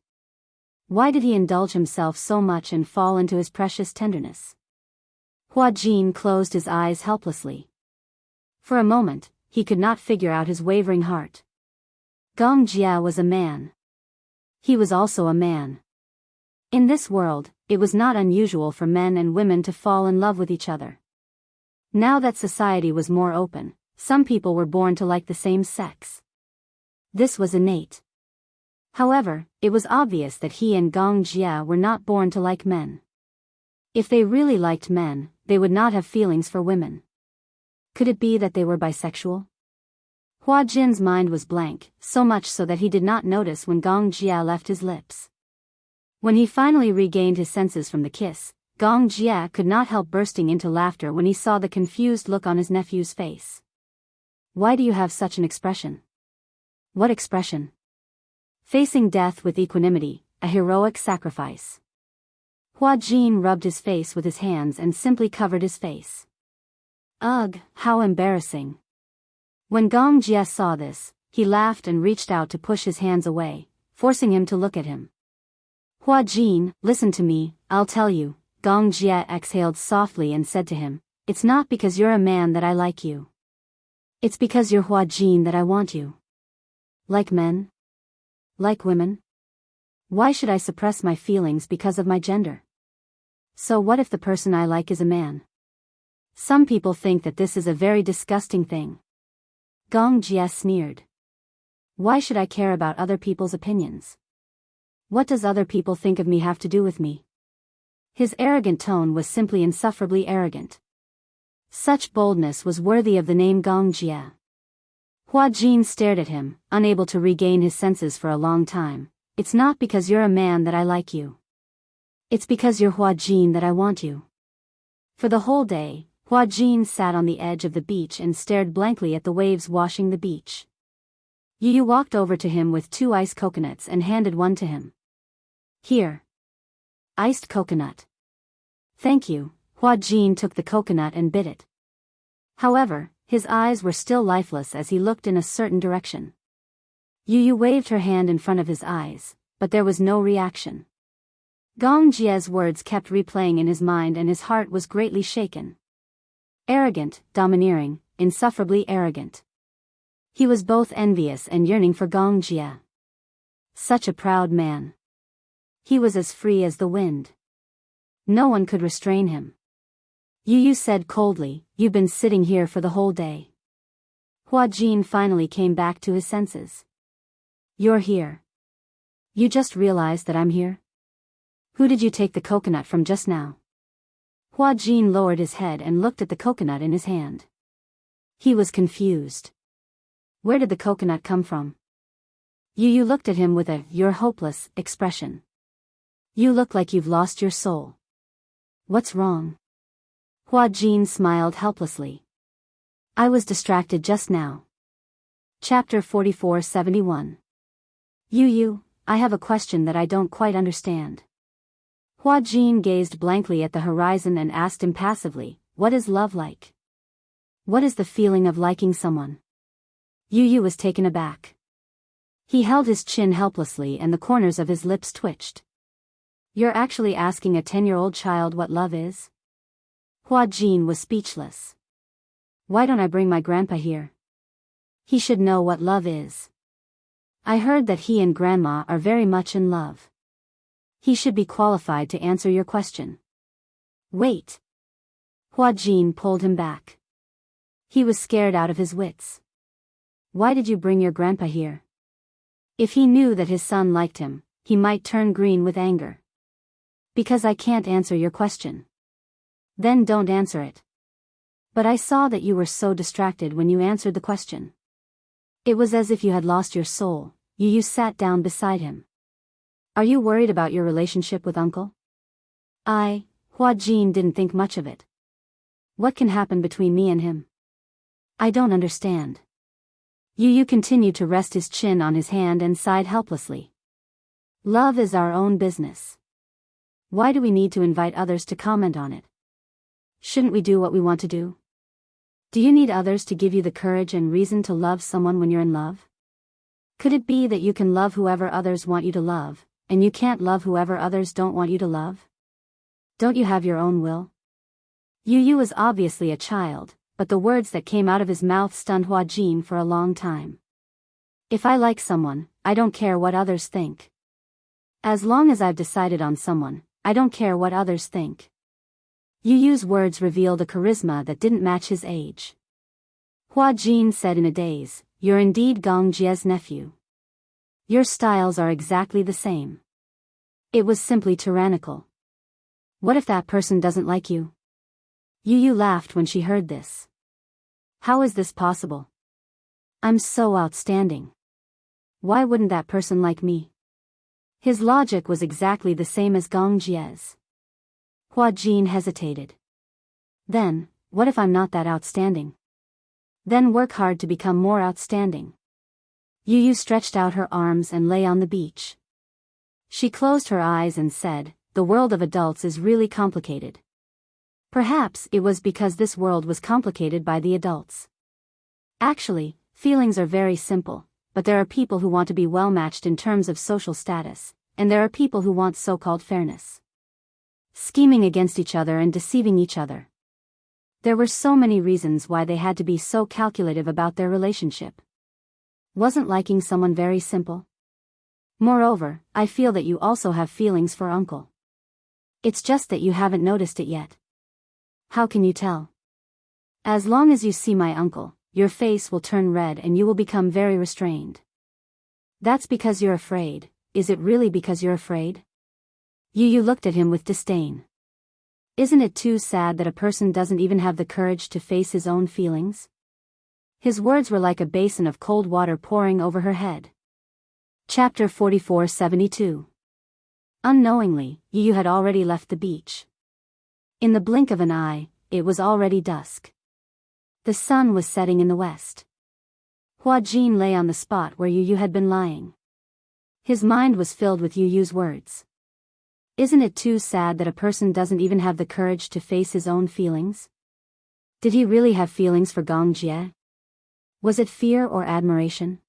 Why did he indulge himself so much and fall into his precious tenderness? Hua Jin closed his eyes helplessly. For a moment, he could not figure out his wavering heart. Gong Jia was a man. He was also a man. In this world, it was not unusual for men and women to fall in love with each other. Now that society was more open, some people were born to like the same sex. This was innate. However, it was obvious that he and Gong Jia were not born to like men. If they really liked men, they would not have feelings for women. Could it be that they were bisexual? Hua Jin's mind was blank, so much so that he did not notice when Gong Jia left his lips. When he finally regained his senses from the kiss, Gong Jia could not help bursting into laughter when he saw the confused look on his nephew's face. Why do you have such an expression? What expression? Facing death with equanimity, a heroic sacrifice. Hua Jin rubbed his face with his hands and simply covered his face. Ugh, how embarrassing. When Gong Jia saw this, he laughed and reached out to push his hands away, forcing him to look at him. Hua Jin, listen to me, I'll tell you. Gong Jia exhaled softly and said to him, it's not because you're a man that I like you. It's because you're Hua Jin that I want you. Like men? Like women? Why should I suppress my feelings because of my gender? So what if the person I like is a man? Some people think that this is a very disgusting thing. Gong Jia sneered. Why should I care about other people's opinions? What does other people think of me have to do with me? His arrogant tone was simply insufferably arrogant. Such boldness was worthy of the name Gong Jia. Hua Jin stared at him, unable to regain his senses for a long time. It's not because you're a man that I like you. It's because you're Hua Jin that I want you. For the whole day, Hua Jin sat on the edge of the beach and stared blankly at the waves washing the beach. Yu walked over to him with 2 iced coconuts and handed one to him. Here. Iced coconut. Thank you. Hua Jin took the coconut and bit it. However, his eyes were still lifeless as he looked in a certain direction. Yu waved her hand in front of his eyes, but there was no reaction. Gong Jia's words kept replaying in his mind and his heart was greatly shaken. Arrogant, domineering, insufferably arrogant. He was both envious and yearning for Gong Jia. Such a proud man. He was as free as the wind. No one could restrain him. Yu said coldly, you've been sitting here for the whole day. Hua Jin finally came back to his senses. You're here. You just realized that I'm here? Who did you take the coconut from just now? Hua Jin lowered his head and looked at the coconut in his hand. He was confused. Where did the coconut come from? Yu looked at him with a, you're hopeless, expression. You look like you've lost your soul. What's wrong? Hua Jin smiled helplessly. I was distracted just now. Chapter 44-71. Yu, I have a question that I don't quite understand. Hua Jin gazed blankly at the horizon and asked impassively, what is love like? What is the feeling of liking someone? Yu was taken aback. He held his chin helplessly and the corners of his lips twitched. You're actually asking a 10-year-old child what love is? Hua Jin was speechless. Why don't I bring my grandpa here? He should know what love is. I heard that he and grandma are very much in love. He should be qualified to answer your question. Wait. Hua Jin pulled him back. He was scared out of his wits. Why did you bring your grandpa here? If he knew that his son liked him, he might turn green with anger. Because I can't answer your question. Then don't answer it. But I saw that you were so distracted when you answered the question. It was as if you had lost your soul. You sat down beside him. Are you worried about your relationship with uncle? Hua Jin didn't think much of it. What can happen between me and him? I don't understand. Yu continued to rest his chin on his hand and sighed helplessly. Love is our own business. Why do we need to invite others to comment on it? Shouldn't we do what we want to do? Do you need others to give you the courage and reason to love someone when you're in love? Could it be that you can love whoever others want you to love, and you can't love whoever others don't want you to love? Don't you have your own will? Yu was obviously a child, but the words that came out of his mouth stunned Hua Jin for a long time. If I like someone, I don't care what others think. As long as I've decided on someone, I don't care what others think. Yu's words revealed a charisma that didn't match his age. Hua Jin said in a daze, you're indeed Gong Jia's nephew. Your styles are exactly the same. It was simply tyrannical. What if that person doesn't like you? Yu laughed when she heard this. How is this possible? I'm so outstanding. Why wouldn't that person like me? His logic was exactly the same as Gong Jie's. Hua Jin hesitated. Then, what if I'm not that outstanding? Then work hard to become more outstanding. Yu stretched out her arms and lay on the beach. She closed her eyes and said, "The world of adults is really complicated." Perhaps it was because this world was complicated by the adults. Actually, feelings are very simple, but there are people who want to be well matched in terms of social status, and there are people who want so-called fairness. Scheming against each other and deceiving each other. There were so many reasons why they had to be so calculative about their relationship. Wasn't liking someone very simple? Moreover, I feel that you also have feelings for Uncle. It's just that you haven't noticed it yet. How can you tell? As long as you see my uncle, your face will turn red and you will become very restrained. That's because you're afraid. Is it really because you're afraid? Yu looked at him with disdain. Isn't it too sad that a person doesn't even have the courage to face his own feelings? His words were like a basin of cold water pouring over her head. Chapter 44-72. Unknowingly, Yu had already left the beach. In the blink of an eye, it was already dusk. The sun was setting in the west. Hua Jin lay on the spot where Yu had been lying. His mind was filled with Yu's words. Isn't it too sad that a person doesn't even have the courage to face his own feelings? Did he really have feelings for Gong Jie? Was it fear or admiration?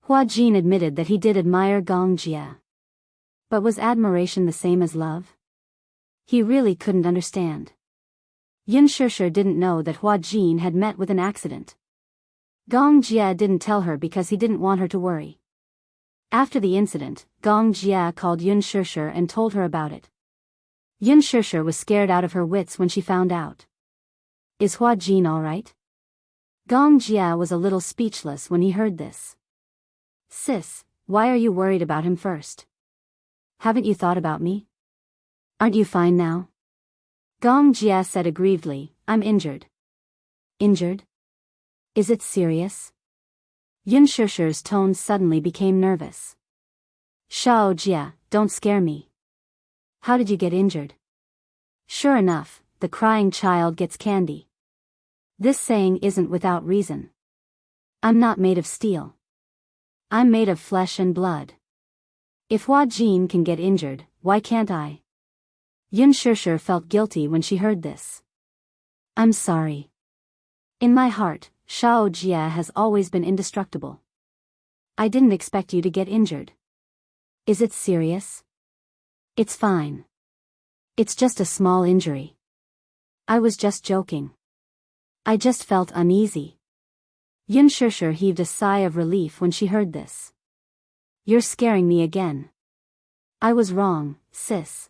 Hua Jin admitted that he did admire Gong Jie. But was admiration the same as love? He really couldn't understand. Yun Shishir didn't know that Hua Jin had met with an accident. Gong Jie didn't tell her because he didn't want her to worry. After the incident, Gong Jie called Yun Shishir and told her about it. Yun Shishir was scared out of her wits when she found out. Is Hua Jin alright? Gong Jie was a little speechless when he heard this. Sis, why are you worried about him first? Haven't you thought about me? Aren't you fine now? Gong Jie said aggrievedly, I'm injured. Injured? Is it serious? Yun Shishir's tone suddenly became nervous. Shao Jie, don't scare me. How did you get injured? Sure enough, the crying child gets candy. This saying isn't without reason. I'm not made of steel. I'm made of flesh and blood. If Hua Jin can get injured, why can't I? Yun Shishir felt guilty when she heard this. I'm sorry. In my heart, Shao Jie has always been indestructible. I didn't expect you to get injured. Is it serious? It's fine. It's just a small injury. I was just joking. I just felt uneasy. Yun Shishir heaved a sigh of relief when she heard this. You're scaring me again. I was wrong, sis.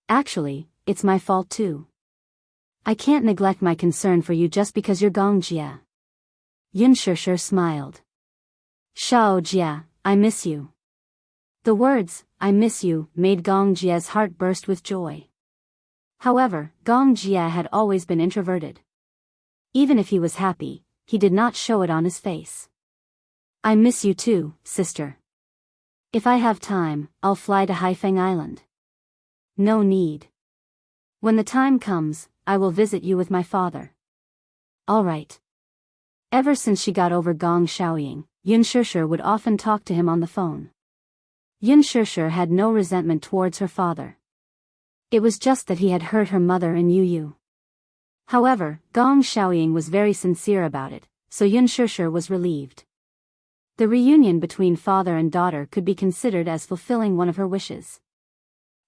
Actually, it's my fault too. I can't neglect my concern for you just because you're Gong Jie. Yun Shishir smiled. Shao Jie, I miss you. The words, I miss you, made Gong Jie's heart burst with joy. However, Gong Jie had always been introverted. Even if he was happy, he did not show it on his face. I miss you too, sister. If I have time, I'll fly to Haifeng Island. No need. When the time comes, I will visit you with my father. All right. Ever since she got over Gong Shaoying, Yun Shishir would often talk to him on the phone. Yun Shishir had no resentment towards her father. It was just that he had hurt her mother and Yu. However, Gong Shaoying was very sincere about it, so Yun Shishir was relieved. The reunion between father and daughter could be considered as fulfilling one of her wishes.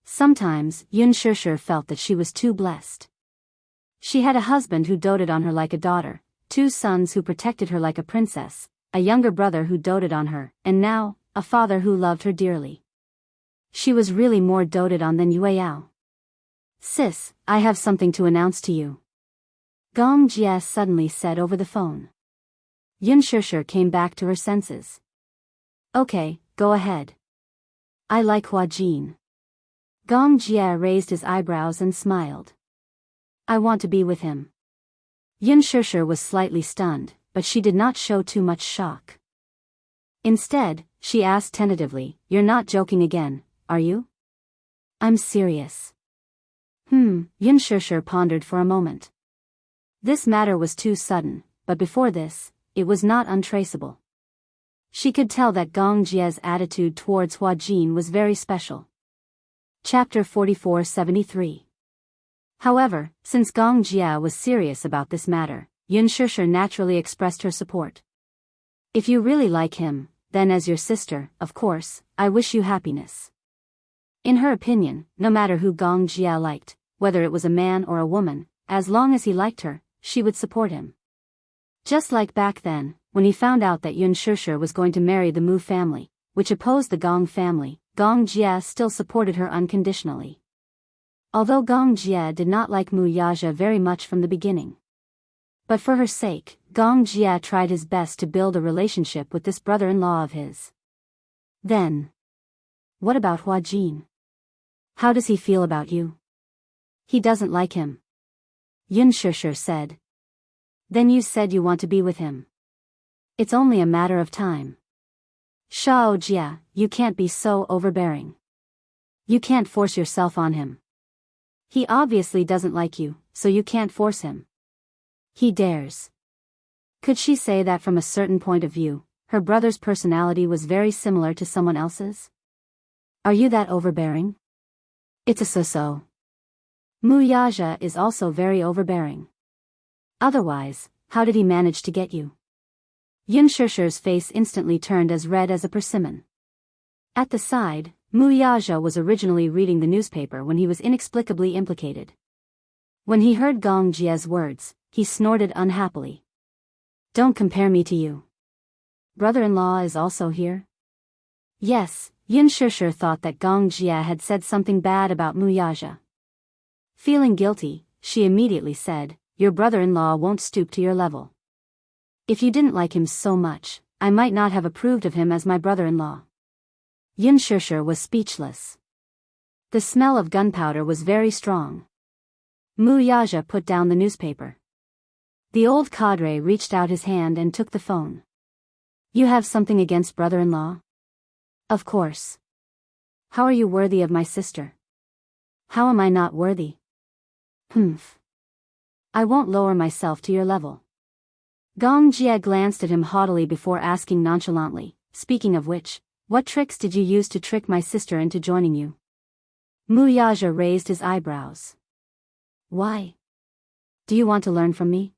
Sometimes, Yun Shishir felt that she was too blessed. She had a husband who doted on her like a daughter, 2 sons who protected her like a princess, a younger brother who doted on her, and now, a father who loved her dearly. She was really more doted on than Yueyao. Sis, I have something to announce to you. Gong Jie suddenly said over the phone. Yun Shishir came back to her senses. Okay, go ahead. I like Hua Jin. Gong Jie raised his eyebrows and smiled. I want to be with him. Yun Shishir was slightly stunned, but she did not show too much shock. Instead, she asked tentatively, You're not joking again, are you? I'm serious. Yun Shishir pondered for a moment. This matter was too sudden, but before this, it was not untraceable. She could tell that Gong Jie's attitude towards Hua Jin was very special. Chapter 4473. However, since Gong Jie was serious about this matter, Yun Shishir naturally expressed her support. If you really like him, then as your sister, of course, I wish you happiness. In her opinion, no matter who Gong Jie liked, whether it was a man or a woman, as long as he liked her, she would support him. Just like back then, when he found out that Yun Shishir was going to marry the Mu family, which opposed the Gong family, Gong Jie still supported her unconditionally. Although Gong Jie did not like Mu Yaja very much from the beginning. But for her sake, Gong Jie tried his best to build a relationship with this brother-in-law of his. Then, what about Hua Jin? How does he feel about you? He doesn't like him. Yun Shishir said. Then you said you want to be with him. It's only a matter of time. Shao Jie, you can't be so overbearing. You can't force yourself on him. He obviously doesn't like you, so you can't force him. He dares. Could she say that from a certain point of view, her brother's personality was very similar to someone else's? Are you that overbearing? It's a so-so. Mu Yaja is also very overbearing. Otherwise, how did he manage to get you? Yun Shishir's face instantly turned as red as a persimmon. At the side, Mu Yaja was originally reading the newspaper when he was inexplicably implicated. When he heard Gong Jie's words, he snorted unhappily. Don't compare me to you. Brother-in-law is also here? Yes, Yun Shishir thought that Gong Jie had said something bad about Mu Yaja. Feeling guilty, she immediately said, Your brother-in-law won't stoop to your level. If you didn't like him so much, I might not have approved of him as my brother-in-law. Yun Shishir was speechless. The smell of gunpowder was very strong. Mu Yaja put down the newspaper. The old cadre reached out his hand and took the phone. You have something against brother-in-law? Of course. How are you worthy of my sister? How am I not worthy? I won't lower myself to your level. Gong Jie glanced at him haughtily before asking nonchalantly, Speaking of which, what tricks did you use to trick my sister into joining you? Mu Yaja raised his eyebrows. Why? Do you want to learn from me?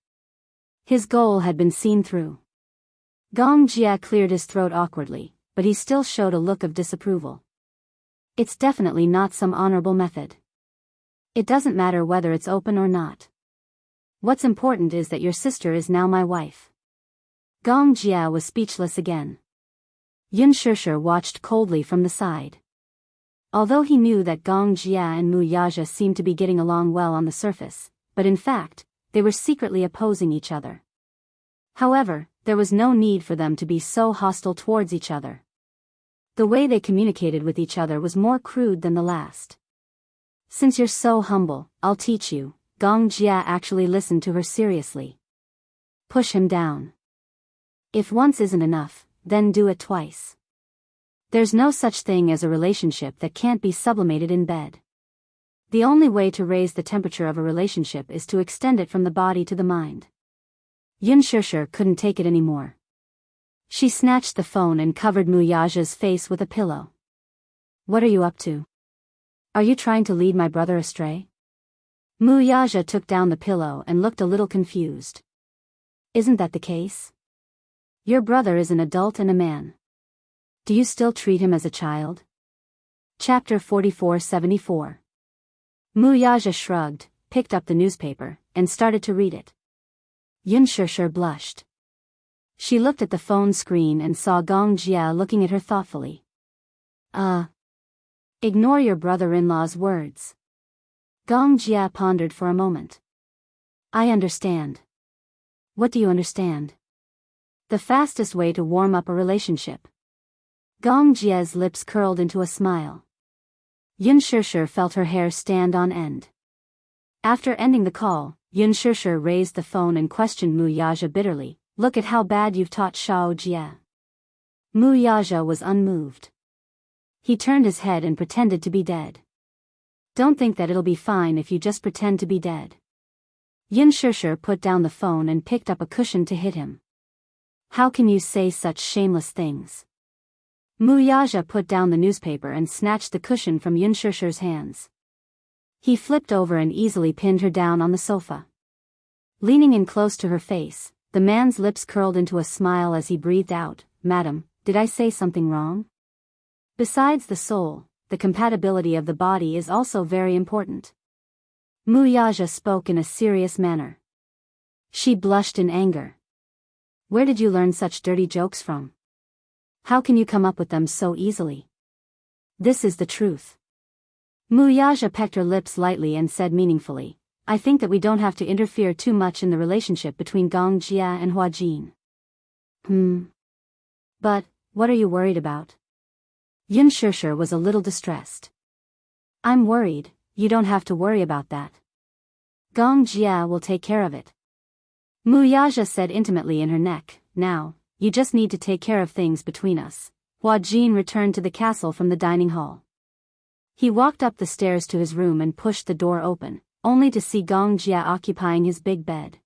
His goal had been seen through. Gong Jie cleared his throat awkwardly, but he still showed a look of disapproval. It's definitely not some honorable method. It doesn't matter whether it's open or not. What's important is that your sister is now my wife. Gong Jie was speechless again. Yun Shishir watched coldly from the side. Although he knew that Gong Jie and Mu Yaja seemed to be getting along well on the surface, but in fact, they were secretly opposing each other. However, there was no need for them to be so hostile towards each other. The way they communicated with each other was more crude than the last. Since you're so humble, I'll teach you. Gong Jie actually listened to her seriously. Push him down. If once isn't enough, then do it twice. There's no such thing as a relationship that can't be sublimated in bed. The only way to raise the temperature of a relationship is to extend it from the body to the mind. Yun Shishir couldn't take it anymore. She snatched the phone and covered Mu Yaja's face with a pillow. What are you up to? Are you trying to lead my brother astray? Mu Yaja took down the pillow and looked a little confused. Isn't that the case? Your brother is an adult and a man. Do you still treat him as a child? Chapter 4474. Mu Yaja shrugged, picked up the newspaper, and started to read it. Yun Shishir blushed. She looked at the phone screen and saw Gong Jie looking at her thoughtfully. Ignore your brother-in-law's words. Gong Jie pondered for a moment. I understand. What do you understand? The fastest way to warm up a relationship. Gong Jie's lips curled into a smile. Yun Shishir felt her hair stand on end. After ending the call, Yun Shishir raised the phone and questioned Mu Yaja bitterly, "Look at how bad you've taught Shao Jie." Mu Yaja was unmoved. He turned his head and pretended to be dead. "Don't think that it'll be fine if you just pretend to be dead." Yun Shishir put down the phone and picked up a cushion to hit him. "How can you say such shameless things?" Mu Yaja put down the newspaper and snatched the cushion from Yun Shishir's hands. He flipped over and easily pinned her down on the sofa. Leaning in close to her face, the man's lips curled into a smile as he breathed out, "Madam, did I say something wrong?" Besides the soul, the compatibility of the body is also very important. Mu Yaja spoke in a serious manner. She blushed in anger. "Where did you learn such dirty jokes from? How can you come up with them so easily? This is the truth." Mu Yaja pecked her lips lightly and said meaningfully, "I think that we don't have to interfere too much in the relationship between Gong Jie and Huajin." But, what are you worried about?" Yun Shishir was a little distressed. "I'm worried, you don't have to worry about that. Gong Jie will take care of it." Mu Yaja said intimately in her neck, "Now, you just need to take care of things between us." Huajin returned to the castle from the dining hall. He walked up the stairs to his room and pushed the door open, only to see Gong Jie occupying his big bed.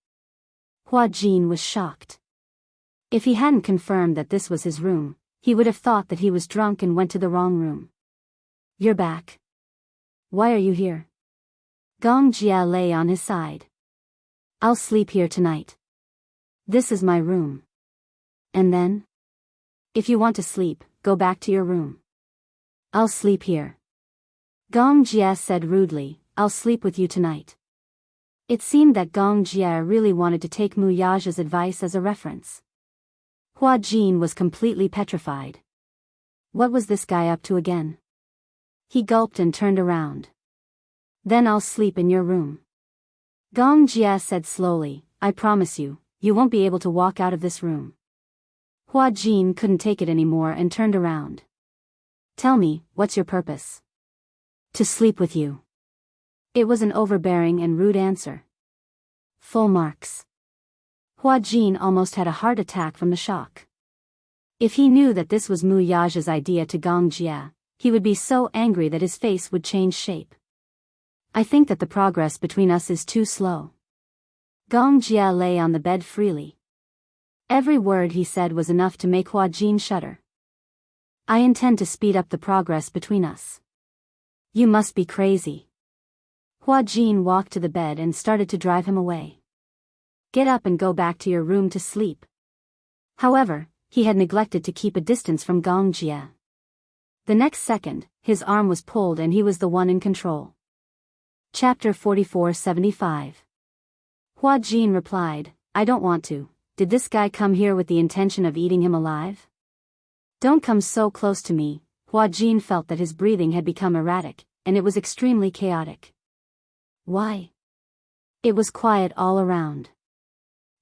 Huajin was shocked. If he hadn't confirmed that this was his room, he would have thought that he was drunk and went to the wrong room. "You're back. Why are you here?" Gong Jie lay on his side. "I'll sleep here tonight. This is my room." "And then?" "If you want to sleep, go back to your room." "I'll sleep here." Gong Jie said rudely, "I'll sleep with you tonight." It seemed that Gong Jie really wanted to take Mu Yaja's advice as a reference. Huajin was completely petrified. What was this guy up to again? He gulped and turned around. "Then I'll sleep in your room." Gong Jie said slowly, "I promise you, you won't be able to walk out of this room." Huajin couldn't take it anymore and turned around. "Tell me, what's your purpose?" "To sleep with you." It was an overbearing and rude answer. Full marks. Huajin almost had a heart attack from the shock. If he knew that this was Mu Yaja's idea to Gong Jie, he would be so angry that his face would change shape. "I think that the progress between us is too slow." Gong Jie lay on the bed freely. Every word he said was enough to make Huajin shudder. "I intend to speed up the progress between us." "You must be crazy." Huajin walked to the bed and started to drive him away. "Get up and go back to your room to sleep." However, he had neglected to keep a distance from Gong Jie. The next second, his arm was pulled and he was the one in control. Chapter 4475. Huajin replied, "I don't want to. Did this guy come here with the intention of eating him alive?" "Don't come so close to me." Huajin felt that his breathing had become erratic, and it was extremely chaotic. "Why?" It was quiet all around.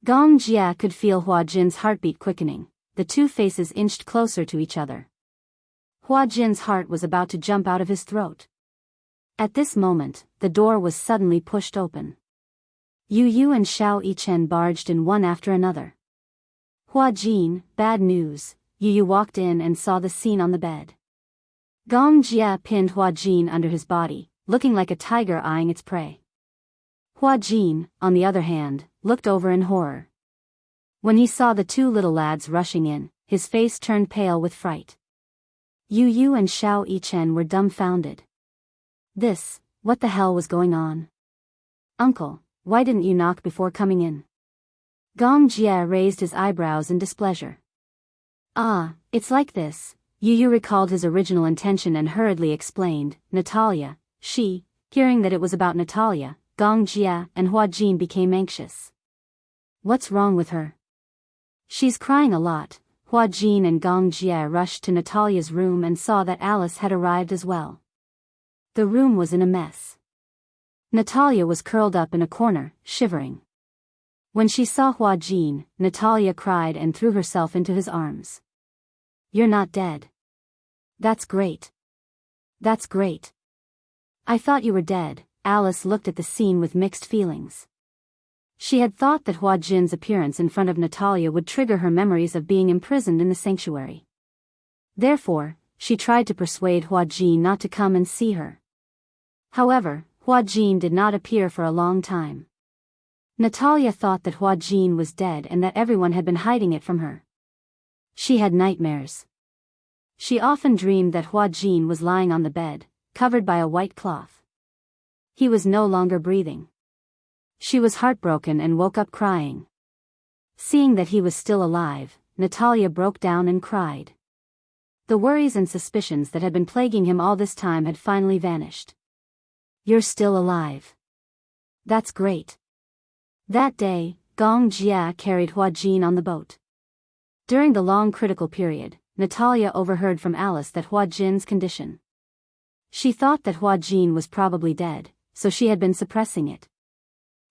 Gong Jie could feel Huajin's heartbeat quickening. The two faces inched closer to each other. Huajin's heart was about to jump out of his throat. At this moment, the door was suddenly pushed open. Yu Yu and Xiao Yichen barged in one after another. "Huajin, bad news." Yu Yu walked in and saw the scene on the bed. Gong Jie pinned Huajin under his body, looking like a tiger eyeing its prey. Huajin, on the other hand, looked over in horror. When he saw the two little lads rushing in, his face turned pale with fright. Yu Yu and Xiao Yichen were dumbfounded. What the hell was going on? "Uncle, why didn't you knock before coming in?" Gong Jie raised his eyebrows in displeasure. "Ah, it's like this." Yu Yu recalled his original intention and hurriedly explained, "Natalia." Hearing that it was about Natalia, Gong Jie and Huajin became anxious. "What's wrong with her?" "She's crying a lot." Huajin and Gong Jie rushed to Natalia's room and saw that Alice had arrived as well. The room was in a mess. Natalia was curled up in a corner, shivering. When she saw Huajin, Natalia cried and threw herself into his arms. "You're not dead." That's great. That's great. I thought you were dead. Alice looked at the scene with mixed feelings. She had thought that Hua Jin's appearance in front of Natalia would trigger her memories of being imprisoned in the sanctuary. Therefore, she tried to persuade Hua Jin not to come and see her. However, Hua Jin did not appear for a long time. Natalia thought that Hua Jin was dead and that everyone had been hiding it from her. She had nightmares. She often dreamed that Hua Jin was lying on the bed, covered by a white cloth. He was no longer breathing. She was heartbroken and woke up crying. Seeing that he was still alive, Natalia broke down and cried. The worries and suspicions that had been plaguing him all this time had finally vanished. You're still alive. That's great. That day, Gong Jia carried Hua Jin on the boat. During the long critical period, Natalia overheard from Alice that Hua Jin's condition. She thought that Hua Jin was probably dead, so she had been suppressing it.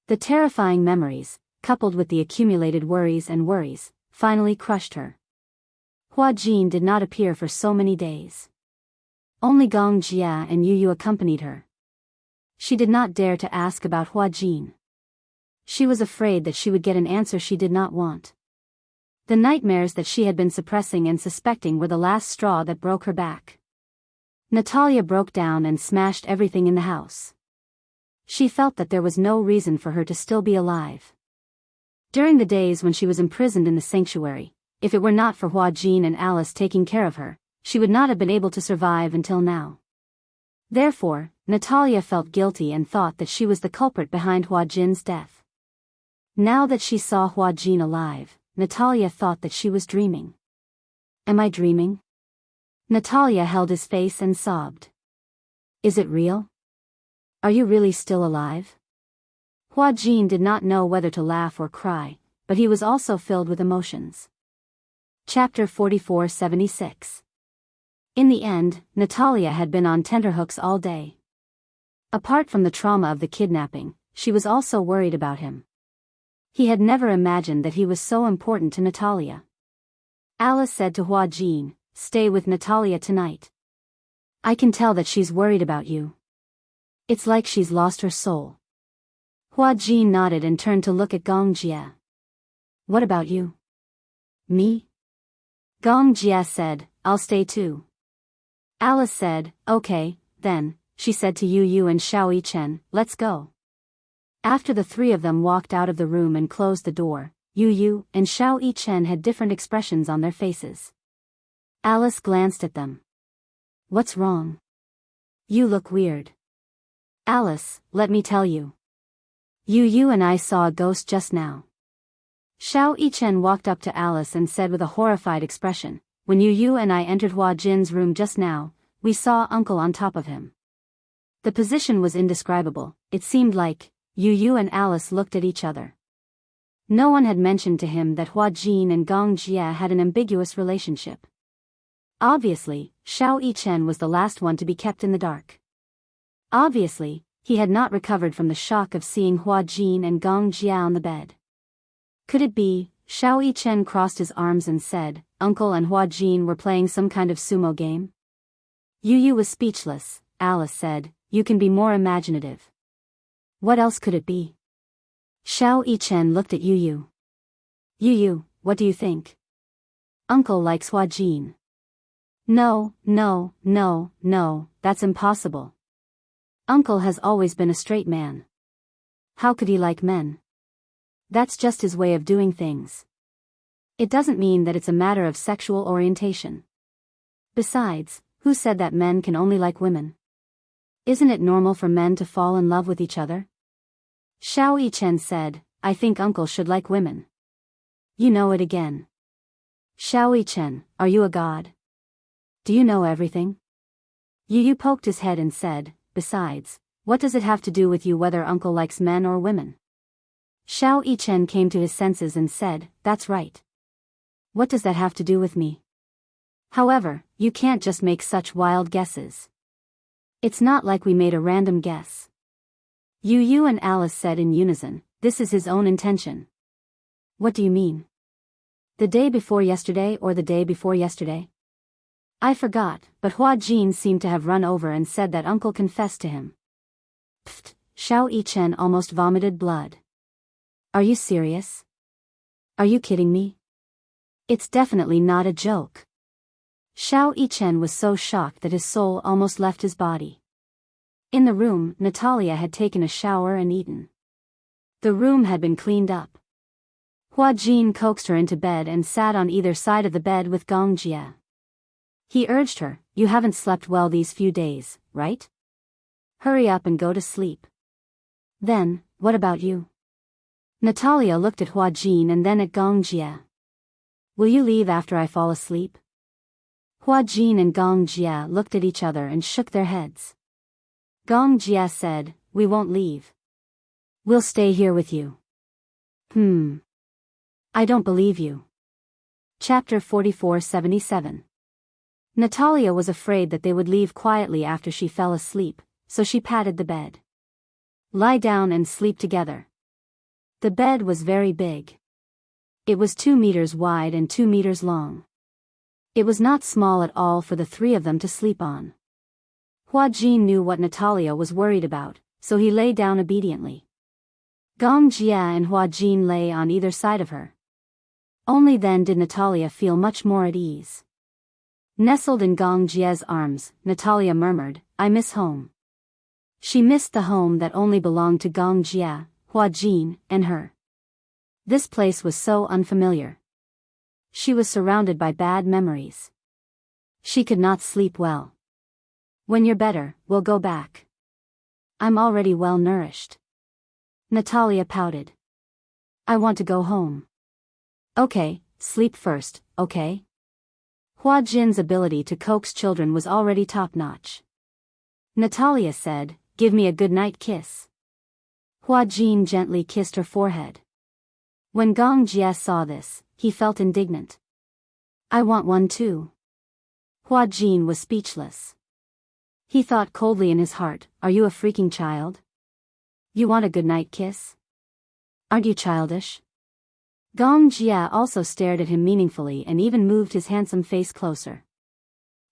The terrifying memories, coupled with the accumulated worries, finally crushed her. Hua Jin did not appear for so many days. Only Gong Jia and Yu Yu accompanied her. She did not dare to ask about Hua Jin. She was afraid that she would get an answer she did not want. The nightmares that she had been suppressing and suspecting were the last straw that broke her back. Natalia broke down and smashed everything in the house. She felt that there was no reason for her to still be alive. During the days when she was imprisoned in the sanctuary, if it were not for Hua Jin and Alice taking care of her, she would not have been able to survive until now. Therefore, Natalia felt guilty and thought that she was the culprit behind Hua Jin's death. Now that she saw Hua Jin alive, Natalia thought that she was dreaming. Am I dreaming? Natalia held his face and sobbed. Is it real? Are you really still alive? Hua Jin did not know whether to laugh or cry, but he was also filled with emotions. Chapter 4476. In the end, Natalia had been on tenterhooks all day. Apart from the trauma of the kidnapping, she was also worried about him. He had never imagined that he was so important to Natalia. Alice said to Hua Jin, "Stay with Natalia tonight. I can tell that she's worried about you. It's like she's lost her soul." Hua Jin nodded and turned to look at Gong Jia. "What about you?" "Me?" Gong Jia said, "I'll stay too." Alice said, "Okay, then," she said to Yu Yu and Xiao Yichen, "Let's go." After the three of them walked out of the room and closed the door, Yu Yu and Xiao Yichen had different expressions on their faces. Alice glanced at them. "What's wrong? You look weird." "Alice, let me tell you. Yu Yu and I saw a ghost just now." Xiao Yichen walked up to Alice and said with a horrified expression, "When Yu Yu and I entered Hua Jin's room just now, we saw Uncle on top of him." The position was indescribable. It seemed like Yu Yu and Alice looked at each other. No one had mentioned to him that Hua Jin and Gong Jia had an ambiguous relationship. Obviously, Xiao Yichen was the last one to be kept in the dark. Obviously, he had not recovered from the shock of seeing Hua Jin and Gong Jia on the bed. Could it be? Xiao Yichen crossed his arms and said, "Uncle and Hua Jin were playing some kind of sumo game?" Yu Yu was speechless. Alice said, "You can be more imaginative." "What else could it be?" Xiao Yichen looked at Yu Yu. "Yu Yu, what do you think?" "Uncle likes Hua Jin." No, that's impossible. Uncle has always been a straight man. How could he like men? That's just his way of doing things. It doesn't mean that it's a matter of sexual orientation. Besides, who said that men can only like women? Isn't it normal for men to fall in love with each other? Xiao Yichen said, "I think Uncle should like women." You know it again. Xiao Yichen, are you a god? Do you know everything? Yu Yu poked his head and said, "Besides, what does it have to do with you whether Uncle likes men or women?" Xiao Yichen came to his senses and said, "That's right. What does that have to do with me? However, you can't just make such wild guesses. It's not like we made a random guess." Yu Yu and Alice said in unison, "This is his own intention." "What do you mean? The day before yesterday or the day before yesterday?" I forgot, but Hua Jin seemed to have run over and said that uncle confessed to him. Pfft, Xiao Yichen almost vomited blood. Are you serious? Are you kidding me? It's definitely not a joke. Xiao Yichen was so shocked that his soul almost left his body. In the room, Natalia had taken a shower and eaten. The room had been cleaned up. Hua Jin coaxed her into bed and sat on either side of the bed with Gong Jie. He urged her, "You haven't slept well these few days, right? Hurry up and go to sleep." "Then, what about you?" Natalia looked at Hua Jin and then at Gong Jie. "Will you leave after I fall asleep?" Hua Jin and Gong Jie looked at each other and shook their heads. Gong Jie said, "We won't leave. We'll stay here with you." I don't believe you. Chapter 4477. Natalia was afraid that they would leave quietly after she fell asleep, so she patted the bed. "Lie down and sleep together." The bed was very big. It was 2 meters wide and 2 meters long. It was not small at all for the 3 of them to sleep on. Hua Jin knew what Natalia was worried about, so he lay down obediently. Gong Jie and Hua Jin lay on either side of her. Only then did Natalia feel much more at ease. Nestled in Gong Jie's arms, Natalia murmured, "I miss home." She missed the home that only belonged to Gong Jie, Hua Jin, and her. This place was so unfamiliar. She was surrounded by bad memories. She could not sleep well. "When you're better, we'll go back. I'm already well nourished." Natalia pouted. "I want to go home." "Okay, sleep first, okay?" Hua Jin's ability to coax children was already top-notch. Natalia said, "Give me a good-night kiss." Hua Jin gently kissed her forehead. When Gong Jie saw this, he felt indignant. "I want one too." Hua Jin was speechless. He thought coldly in his heart, "Are you a freaking child? You want a good-night kiss? Aren't you childish?" Gong Jie also stared at him meaningfully and even moved his handsome face closer.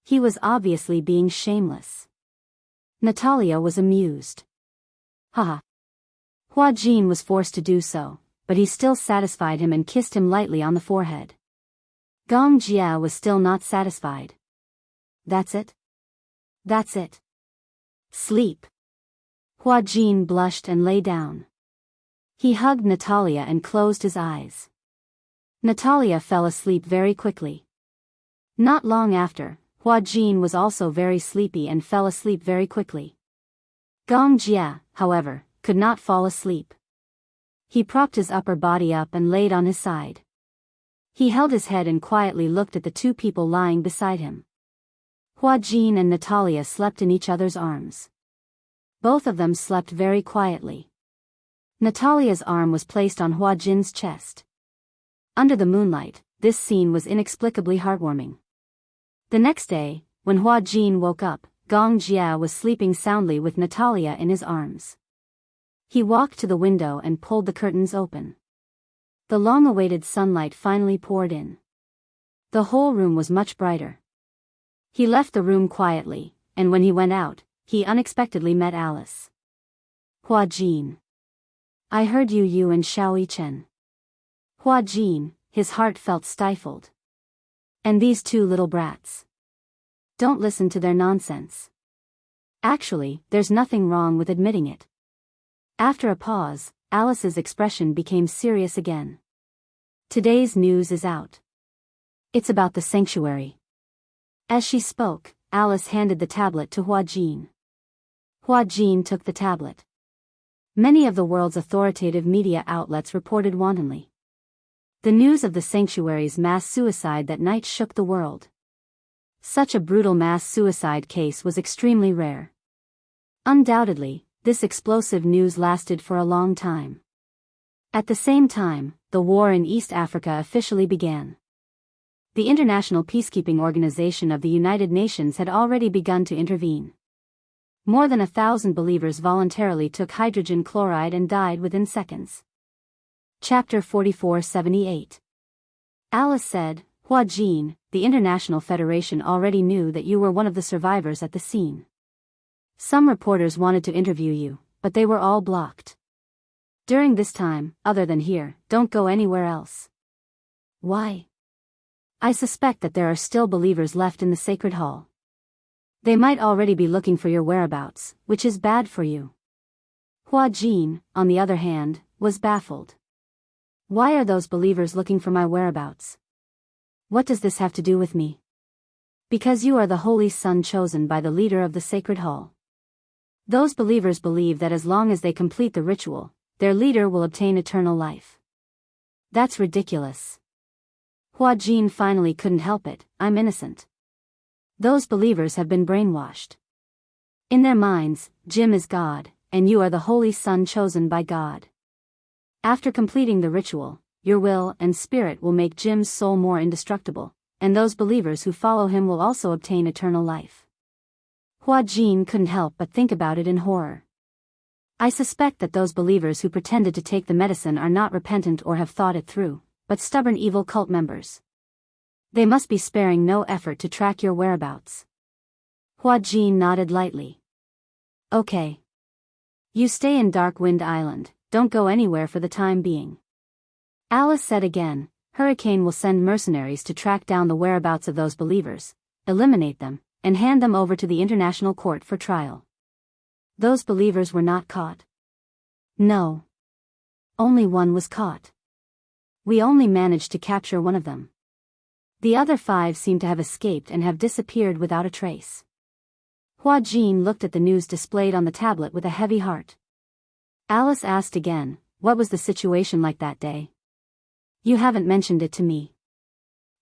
He was obviously being shameless. Natalia was amused. Haha. Hua Jin was forced to do so, but he still satisfied him and kissed him lightly on the forehead. Gong Jie was still not satisfied. "That's it? That's it. Sleep." Hua Jin blushed and lay down. He hugged Natalia and closed his eyes. Natalia fell asleep very quickly. Not long after, Hua Jin was also very sleepy and fell asleep very quickly. Gong Jie, however, could not fall asleep. He propped his upper body up and laid on his side. He held his head and quietly looked at the 2 people lying beside him. Hua Jin and Natalia slept in each other's arms. Both of them slept very quietly. Natalia's arm was placed on Hua Jin's chest. Under the moonlight, this scene was inexplicably heartwarming. The next day, when Hua Jin woke up, Gong Jie was sleeping soundly with Natalia in his arms. He walked to the window and pulled the curtains open. The long-awaited sunlight finally poured in. The whole room was much brighter. He left the room quietly, and when he went out, he unexpectedly met Alice. "Hua Jin. I heard you and Xiao Yichen." Hua Jin, his heart felt stifled. "And these 2 little brats. Don't listen to their nonsense. Actually, there's nothing wrong with admitting it." After a pause, Alice's expression became serious again. "Today's news is out. It's about the sanctuary." As she spoke, Alice handed the tablet to Hua Jin. Hua Jin took the tablet. Many of the world's authoritative media outlets reported wantonly. The news of the sanctuary's mass suicide that night shook the world. Such a brutal mass suicide case was extremely rare. Undoubtedly, this explosive news lasted for a long time. At the same time, the war in East Africa officially began. The International Peacekeeping Organization of the United Nations had already begun to intervene. More than 1,000 believers voluntarily took hydrogen chloride and died within seconds. Chapter 4478. Alice said, Hua Jin, the International Federation already knew that you were one of the survivors at the scene. Some reporters wanted to interview you, but they were all blocked. During this time, other than here, don't go anywhere else. Why? I suspect that there are still believers left in the Sacred Hall. They might already be looking for your whereabouts, which is bad for you. Hua Jin, on the other hand, was baffled. Why are those believers looking for my whereabouts? What does this have to do with me? Because you are the Holy Son chosen by the leader of the Sacred Hall. Those believers believe that as long as they complete the ritual, their leader will obtain eternal life. That's ridiculous. Hua Jin finally couldn't help it. I'm innocent. Those believers have been brainwashed. In their minds, Jim is God, and you are the Holy Son chosen by God. After completing the ritual, your will and spirit will make Jim's soul more indestructible, and those believers who follow him will also obtain eternal life. Hua Jin couldn't help but think about it in horror. I suspect that those believers who pretended to take the medicine are not repentant or have thought it through, but stubborn evil cult members. They must be sparing no effort to track your whereabouts. Hua Jin nodded lightly. Okay. You stay in Dark Wind Island, don't go anywhere for the time being. Alice said again, Hurricane will send mercenaries to track down the whereabouts of those believers, eliminate them, and hand them over to the International Court for trial. Those believers were not caught. No. Only one was caught. We only managed to capture one of them. The other 5 seem to have escaped and have disappeared without a trace. Hua Jin looked at the news displayed on the tablet with a heavy heart. Alice asked again, what was the situation like that day? You haven't mentioned it to me.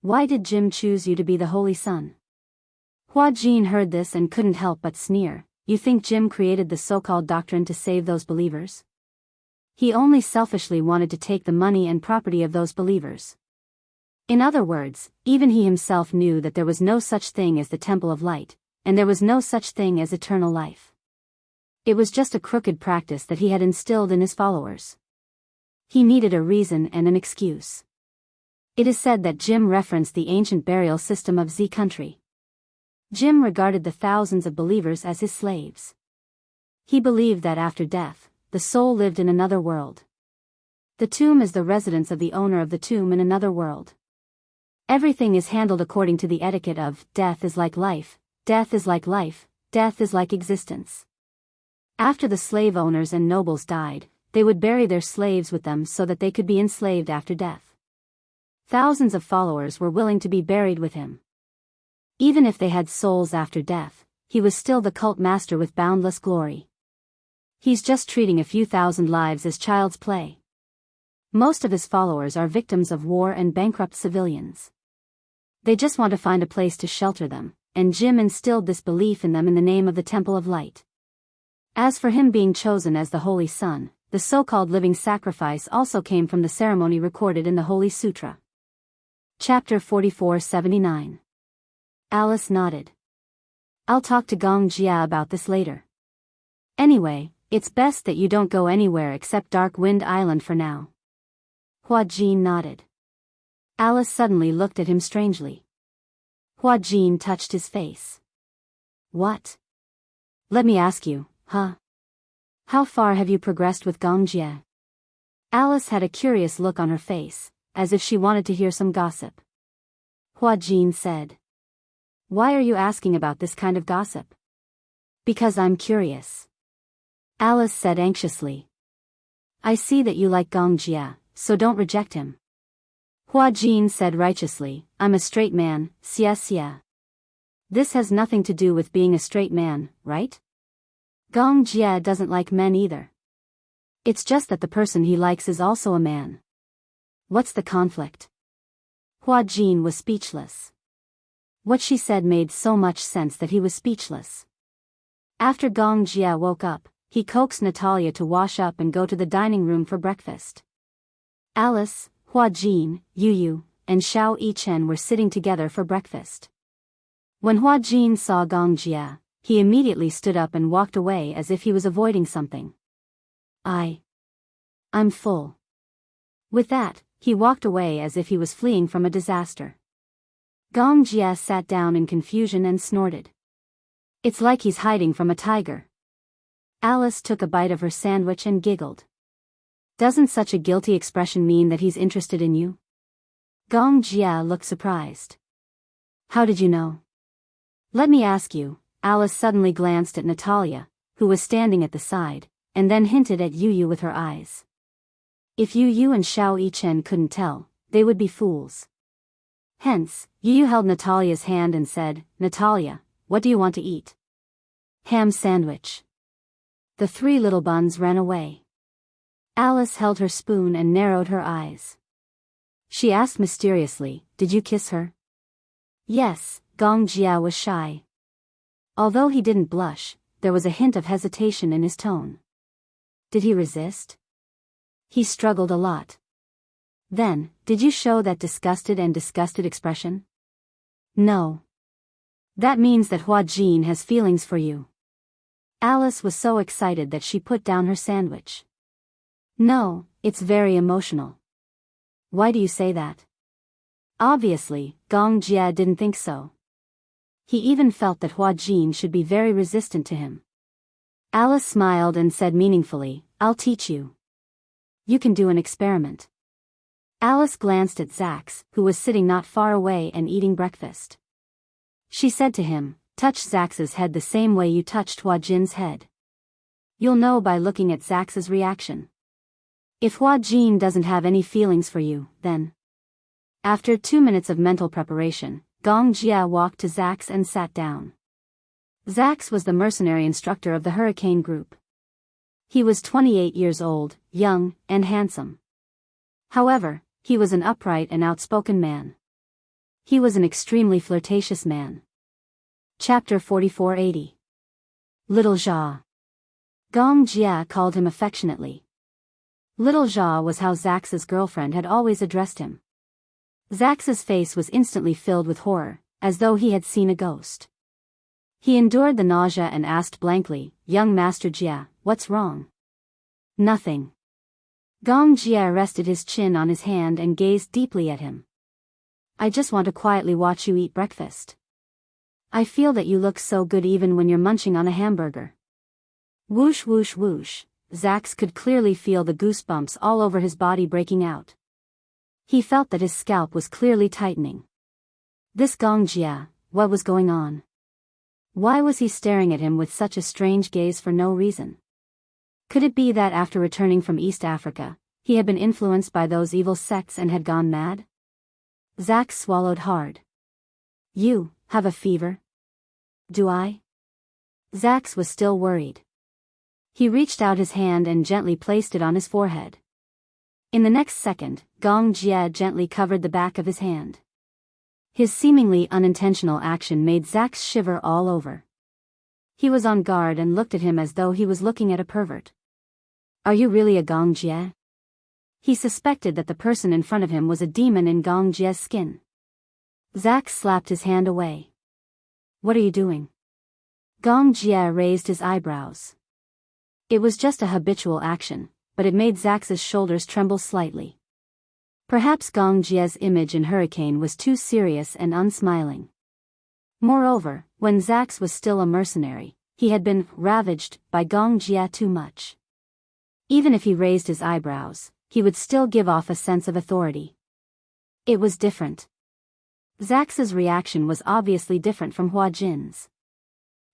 Why did Jim choose you to be the Holy Son? Hua Jin heard this and couldn't help but sneer. You think Jim created the so-called doctrine to save those believers? He only selfishly wanted to take the money and property of those believers. In other words, even he himself knew that there was no such thing as the Temple of Light, and there was no such thing as eternal life. It was just a crooked practice that he had instilled in his followers. He needed a reason and an excuse. It is said that Jim referenced the ancient burial system of Z country. Jim regarded the thousands of believers as his slaves. He believed that after death, the soul lived in another world. The tomb is the residence of the owner of the tomb in another world. Everything is handled according to the etiquette of, death is like life, death is like life, death is like existence. After the slave owners and nobles died, they would bury their slaves with them so that they could be enslaved after death. Thousands of followers were willing to be buried with him. Even if they had souls after death, he was still the cult master with boundless glory. He's just treating a few thousand lives as child's play. Most of his followers are victims of war and bankrupt civilians. They just want to find a place to shelter them, and Jim instilled this belief in them in the name of the Temple of Light. As for him being chosen as the Holy Son, the so-called living sacrifice also came from the ceremony recorded in the Holy Sutra. Chapter 4479. Alice nodded. I'll talk to Gong Jia about this later. Anyway, it's best that you don't go anywhere except Dark Wind Island for now. Hua Jin nodded. Alice suddenly looked at him strangely. Hua Jin touched his face. What? Let me ask you, huh? How far have you progressed with Gong Jia? Alice had a curious look on her face, as if she wanted to hear some gossip. Hua Jin said. Why are you asking about this kind of gossip? Because I'm curious. Alice said anxiously. I see that you like Gong Jia, so don't reject him. Hua Jin said righteously, I'm a straight man, xia. This has nothing to do with being a straight man, right? Gong Jia doesn't like men either. It's just that the person he likes is also a man. What's the conflict? Hua Jin was speechless. What she said made so much sense that he was speechless. After Gong Jia woke up, he coaxed Natalia to wash up and go to the dining room for breakfast. Alice, Hua Jin, Yu, and Xiao Yichen were sitting together for breakfast. When Hua Jin saw Gong Jia, he immediately stood up and walked away as if he was avoiding something. I'm full. With that, he walked away as if he was fleeing from a disaster. Gong Jia sat down in confusion and snorted. It's like he's hiding from a tiger. Alice took a bite of her sandwich and giggled. Doesn't such a guilty expression mean that he's interested in you? Gong Jia looked surprised. How did you know? Let me ask you. Alice suddenly glanced at Natalia, who was standing at the side, and then hinted at Yu Yu with her eyes. If Yu Yu and Xiao Yichen couldn't tell, they would be fools. Hence, Yu Yu held Natalia's hand and said, Natalia, what do you want to eat? Ham sandwich. The three little buns ran away. Alice held her spoon and narrowed her eyes. She asked mysteriously, did you kiss her? Yes, Gong Jia was shy. Although he didn't blush, there was a hint of hesitation in his tone. Did he resist? He struggled a lot. Then, did you show that disgusted expression? No. That means that Hua Jin has feelings for you. Alice was so excited that she put down her sandwich. No, it's very emotional. Why do you say that? Obviously, Gong Jia didn't think so. He even felt that Hua Jin should be very resistant to him. Alice smiled and said meaningfully, I'll teach you. You can do an experiment. Alice glanced at Zax, who was sitting not far away and eating breakfast. She said to him, touch Zax's head the same way you touched Hua Jin's head. You'll know by looking at Zax's reaction. If Hua Jin doesn't have any feelings for you, then... After 2 minutes of mental preparation, Gong Jia walked to Zax and sat down. Zax was the mercenary instructor of the Hurricane Group. He was 28 years old, young, and handsome. However, he was an upright and outspoken man. He was an extremely flirtatious man. Chapter 4480. Little Jia. Gong Jia called him affectionately. Little Jia was how Zax's girlfriend had always addressed him. Zax's face was instantly filled with horror, as though he had seen a ghost. He endured the nausea and asked blankly, Young Master Jia, what's wrong? Nothing. Gong Jia rested his chin on his hand and gazed deeply at him. I just want to quietly watch you eat breakfast. I feel that you look so good even when you're munching on a hamburger. Whoosh whoosh whoosh, Zax could clearly feel the goosebumps all over his body breaking out. He felt that his scalp was clearly tightening. This Gong Jia, what was going on? Why was he staring at him with such a strange gaze for no reason? Could it be that after returning from East Africa, he had been influenced by those evil sects and had gone mad? Zax swallowed hard. You have a fever? Do I? Zax was still worried. He reached out his hand and gently placed it on his forehead. In the next second, Gong Jia gently covered the back of his hand. His seemingly unintentional action made Zax shiver all over. He was on guard and looked at him as though he was looking at a pervert. Are you really a Gong Jia? He suspected that the person in front of him was a demon in Gong Jia's skin. Zax slapped his hand away. What are you doing? Gong Jia raised his eyebrows. It was just a habitual action, but it made Zax's shoulders tremble slightly. Perhaps Gong Jia's image in Hurricane was too serious and unsmiling. Moreover, when Zax was still a mercenary, he had been ravaged by Gong Jia too much. Even if he raised his eyebrows, he would still give off a sense of authority. It was different. Zax's reaction was obviously different from Hua Jin's.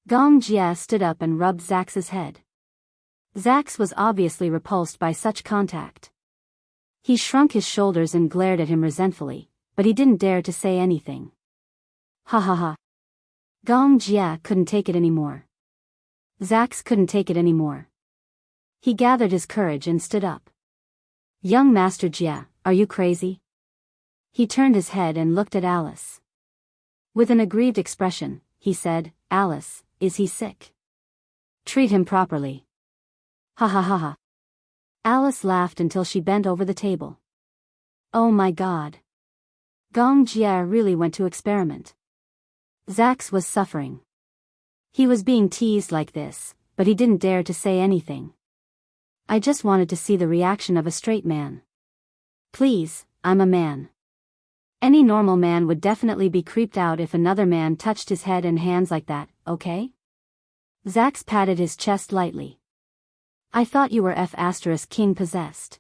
Gong Jia stood up and rubbed Zax's head. Zax was obviously repulsed by such contact. He shrunk his shoulders and glared at him resentfully, but he didn't dare to say anything. Ha ha ha. Gong Jia couldn't take it anymore. Zax couldn't take it anymore. He gathered his courage and stood up. Young Master Jia, are you crazy? He turned his head and looked at Alice. With an aggrieved expression, he said, Alice, is he sick? Treat him properly. Ha ha ha ha. Alice laughed until she bent over the table. Oh my God. Gong Jia really went to experiment. Zax was suffering. He was being teased like this, but he didn't dare to say anything. I just wanted to see the reaction of a straight man. Please, I'm a man. Any normal man would definitely be creeped out if another man touched his head and hands like that, okay? Zax patted his chest lightly. I thought you were F***king possessed.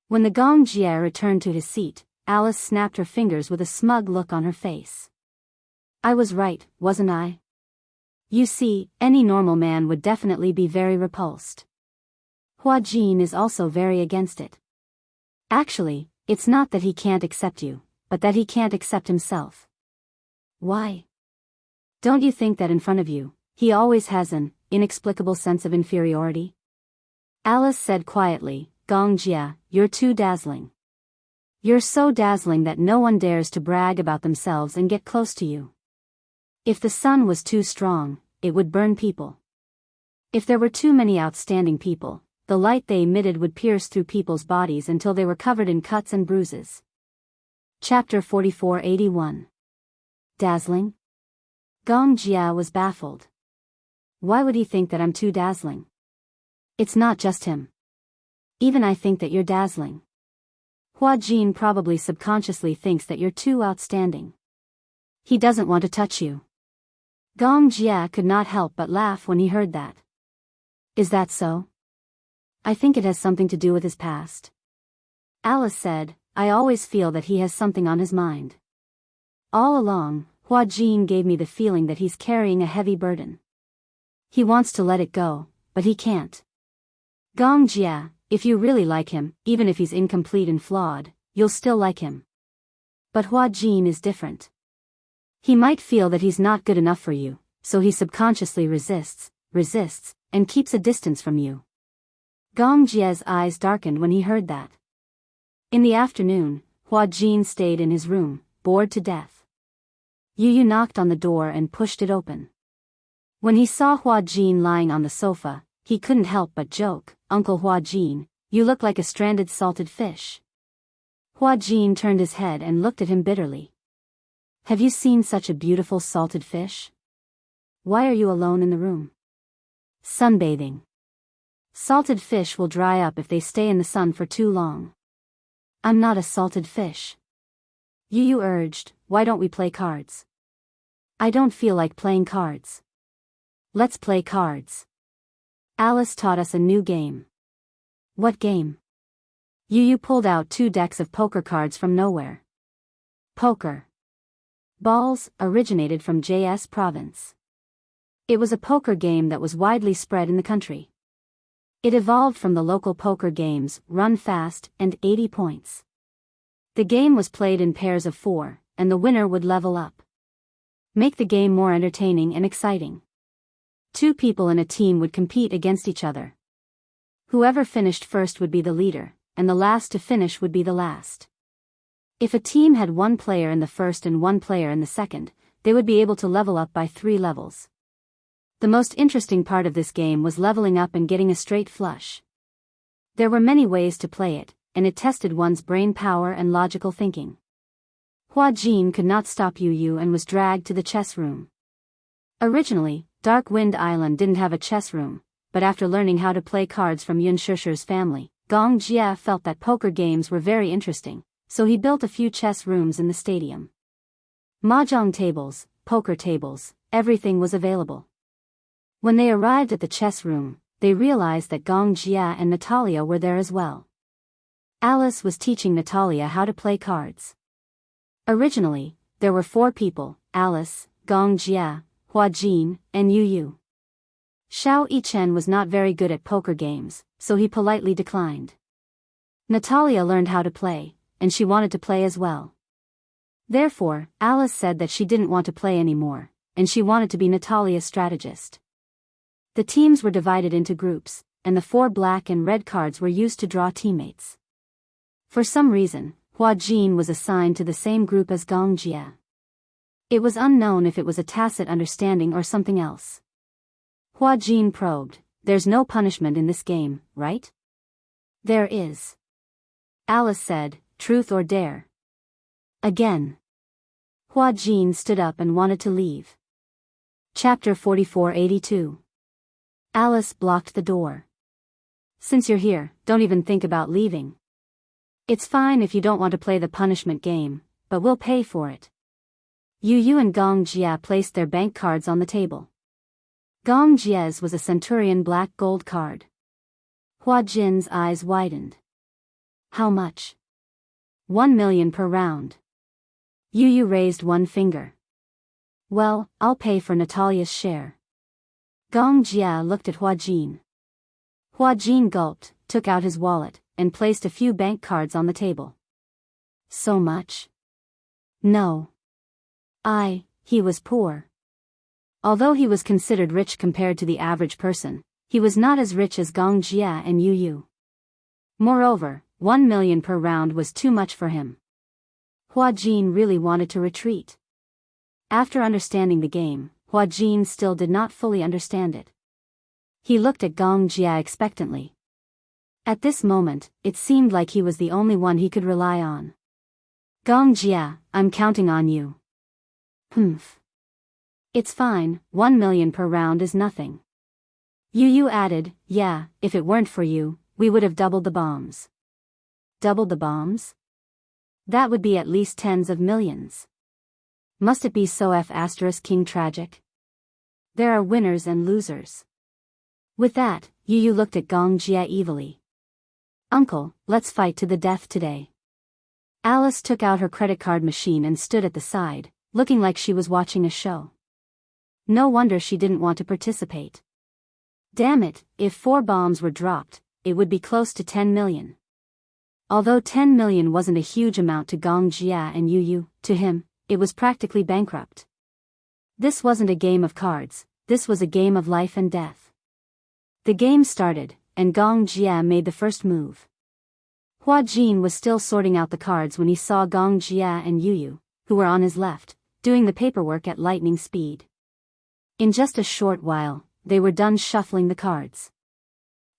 When the Gong Jie returned to his seat, Alice snapped her fingers with a smug look on her face. I was right, wasn't I? You see, any normal man would definitely be very repulsed. Hua Jin is also very against it. Actually, it's not that he can't accept you, but that he can't accept himself. Why? Don't you think that in front of you, he always has an inexplicable sense of inferiority? Alice said quietly, Gong Jie, you're too dazzling. You're so dazzling that no one dares to brag about themselves and get close to you. If the sun was too strong, it would burn people. If there were too many outstanding people, the light they emitted would pierce through people's bodies until they were covered in cuts and bruises. Chapter 4481. Dazzling? Gong Jie was baffled. Why would he think that I'm too dazzling? It's not just him. Even I think that you're dazzling. Hua Jin probably subconsciously thinks that you're too outstanding. He doesn't want to touch you. Gong Jie could not help but laugh when he heard that. Is that so? I think it has something to do with his past. Alice said, I always feel that he has something on his mind. All along, Hua Jin gave me the feeling that he's carrying a heavy burden. He wants to let it go, but he can't. Gong Jie, if you really like him, even if he's incomplete and flawed, you'll still like him. But Hua Jin is different. He might feel that he's not good enough for you, so he subconsciously resists, and keeps a distance from you. Gong Jie's eyes darkened when he heard that. In the afternoon, Hua Jin stayed in his room, bored to death. Yu knocked on the door and pushed it open. When he saw Hua Jin lying on the sofa, he couldn't help but joke, Uncle Hua Jin, you look like a stranded salted fish. Hua Jin turned his head and looked at him bitterly. Have you seen such a beautiful salted fish? Why are you alone in the room? Sunbathing. Salted fish will dry up if they stay in the sun for too long. I'm not a salted fish. Yu urged, why don't we play cards? I don't feel like playing cards. Let's play cards. Alice taught us a new game. What game? Yu pulled out 2 decks of poker cards from nowhere. Poker. Balls originated from JS province. It was a poker game that was widely spread in the country. It evolved from the local poker games, Run Fast, and 80 points. The game was played in pairs of 4, and the winner would level up. Make the game more entertaining and exciting. 2 people in a team would compete against each other. Whoever finished first would be the leader, and the last to finish would be the last. If a team had 1 player in the first and 1 player in the second, they would be able to level up by 3 levels. The most interesting part of this game was leveling up and getting a straight flush. There were many ways to play it, and it tested one's brain power and logical thinking. Hua Jin could not stop Yu and was dragged to the chess room. Originally, Dark Wind Island didn't have a chess room, but after learning how to play cards from Yun Shusher's family, Gong Jie felt that poker games were very interesting, so he built a few chess rooms in the stadium. Mahjong tables, poker tables, everything was available. When they arrived at the chess room, they realized that Gong Jie and Natalia were there as well. Alice was teaching Natalia how to play cards. Originally, there were 4 people, Alice, Gong Jie, Hua Jin, and Yu. Xiao Yichen was not very good at poker games, so he politely declined. Natalia learned how to play, and she wanted to play as well. Therefore, Alice said that she didn't want to play anymore, and she wanted to be Natalia's strategist. The teams were divided into groups, and the 4 black and red cards were used to draw teammates. For some reason, Hua Jin was assigned to the same group as Gong Jie. It was unknown if it was a tacit understanding or something else. Hua Jin probed, there's no punishment in this game, right? There is. Alice said, truth or dare. Again. Hua Jin stood up and wanted to leave. Chapter 4482. Alice blocked the door. Since you're here, don't even think about leaving. It's fine if you don't want to play the punishment game, but we'll pay for it. Yu Yu and Gong Jia placed their bank cards on the table. Gong Jia's was a centurion black gold card. Hua Jin's eyes widened. How much? 1 million per round. Yu Yu raised one finger. Well, I'll pay for Natalia's share. Gong Jia looked at Hua Jin. Hua Jin gulped, took out his wallet, and placed a few bank cards on the table. So much? No. He was poor. Although he was considered rich compared to the average person, he was not as rich as Gong Jia and Yu Yu. Moreover, 1 million per round was too much for him. Hua Jin really wanted to retreat. After understanding the game, Hua Jin still did not fully understand it. He looked at Gong Jia expectantly. At this moment, it seemed like he was the only one he could rely on. Gong Jia, I'm counting on you. Humph. It's fine, 1 million per round is nothing. Yu Yu added, yeah, if it weren't for you, we would have doubled the bombs. Doubled the bombs? That would be at least tens of millions. Must it be so *King tragic? There are winners and losers. With that, Yu Yu looked at Gong Jia evilly. Uncle, let's fight to the death today. Alice took out her credit card machine and stood at the side, looking like she was watching a show. No wonder she didn't want to participate. Damn it, if 4 bombs were dropped, it would be close to 10 million. Although 10 million wasn't a huge amount to Gong Jia and Yu Yu, to him, it was practically bankrupt. This wasn't a game of cards, this was a game of life and death. The game started, and Gong Jia made the first move. Hua Jin was still sorting out the cards when he saw Gong Jia and Yu Yu, who were on his left, doing the paperwork at lightning speed. In just a short while, they were done shuffling the cards.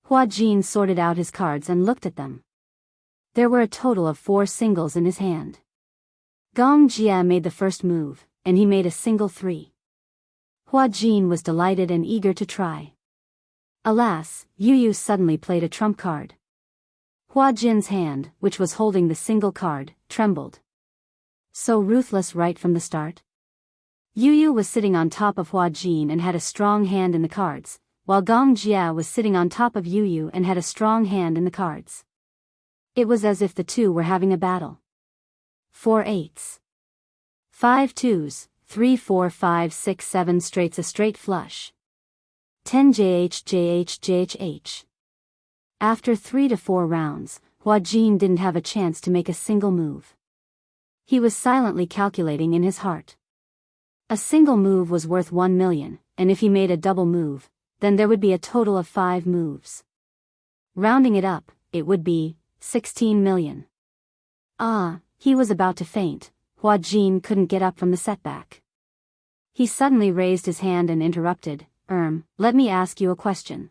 Hua Jin sorted out his cards and looked at them. There were a total of 4 singles in his hand. Gong Jia made the first move, and he made a single 3. Hua Jin was delighted and eager to try. Alas, Yu Yu suddenly played a trump card. Hua Jin's hand, which was holding the single card, trembled. So ruthless right from the start. Yu Yu was sitting on top of Hua Jin and had a strong hand in the cards, while Gong Jia was sitting on top of Yu Yu and had a strong hand in the cards. It was as if the two were having a battle. 4 8s. 5 2s, 3 4 5 6 7 straights, a straight flush. 10 JH. After 3 to 4 rounds, Hua Jin didn't have a chance to make a single move. He was silently calculating in his heart. A single move was worth 1 million, and if he made a double move, then there would be a total of 5 moves. Rounding it up, it would be 16 million. He was about to faint. Hua Jin couldn't get up from the setback. He suddenly raised his hand and interrupted, let me ask you a question.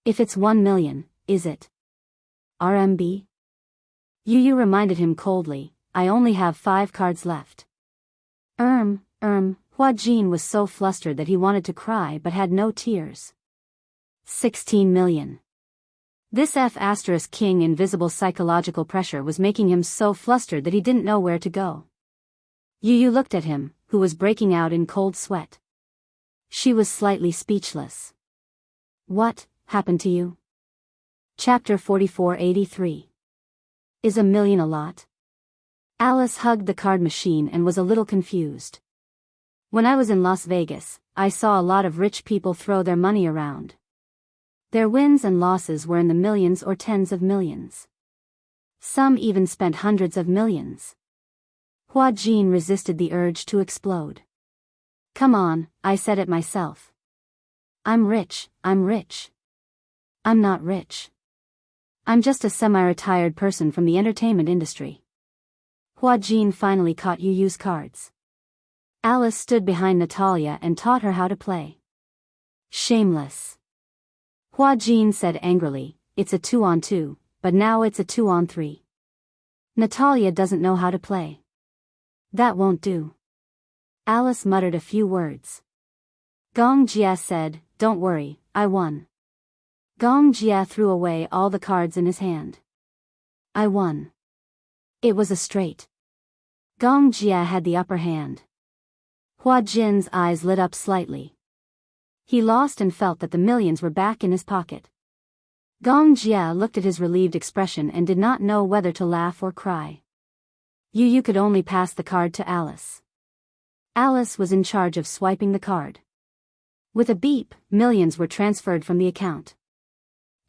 If it's 1 million, is it RMB? Yu Yu reminded him coldly, I only have 5 cards left. Hua Jin was so flustered that he wanted to cry but had no tears. 16 million. This *King invisible psychological pressure was making him so flustered that he didn't know where to go. Yu Yu looked at him, who was breaking out in cold sweat. She was slightly speechless. What happened to you? Chapter 4483. Is a million a lot? Alice hugged the card machine and was a little confused. When I was in Las Vegas, I saw a lot of rich people throw their money around. Their wins and losses were in the millions or tens of millions. Some even spent hundreds of millions. Hua Jin resisted the urge to explode. Come on, I said it myself. I'm rich. I'm not rich. I'm just a semi-retired person from the entertainment industry. Hua Jin finally caught Yu Yu's cards. Alice stood behind Natalia and taught her how to play. Shameless. Hua Jin said angrily, it's a 2-on-2, but now it's a 2-on-3. Natalia doesn't know how to play. That won't do. Alice muttered a few words. Gong Jia said, don't worry, I won. Gong Jia threw away all the cards in his hand. I won. It was a straight. Gong Jia had the upper hand. Hua Jin's eyes lit up slightly. He lost and felt that the millions were back in his pocket. Gong Jia looked at his relieved expression and did not know whether to laugh or cry. Yu could only pass the card to Alice. Alice was in charge of swiping the card. With a beep, millions were transferred from the account.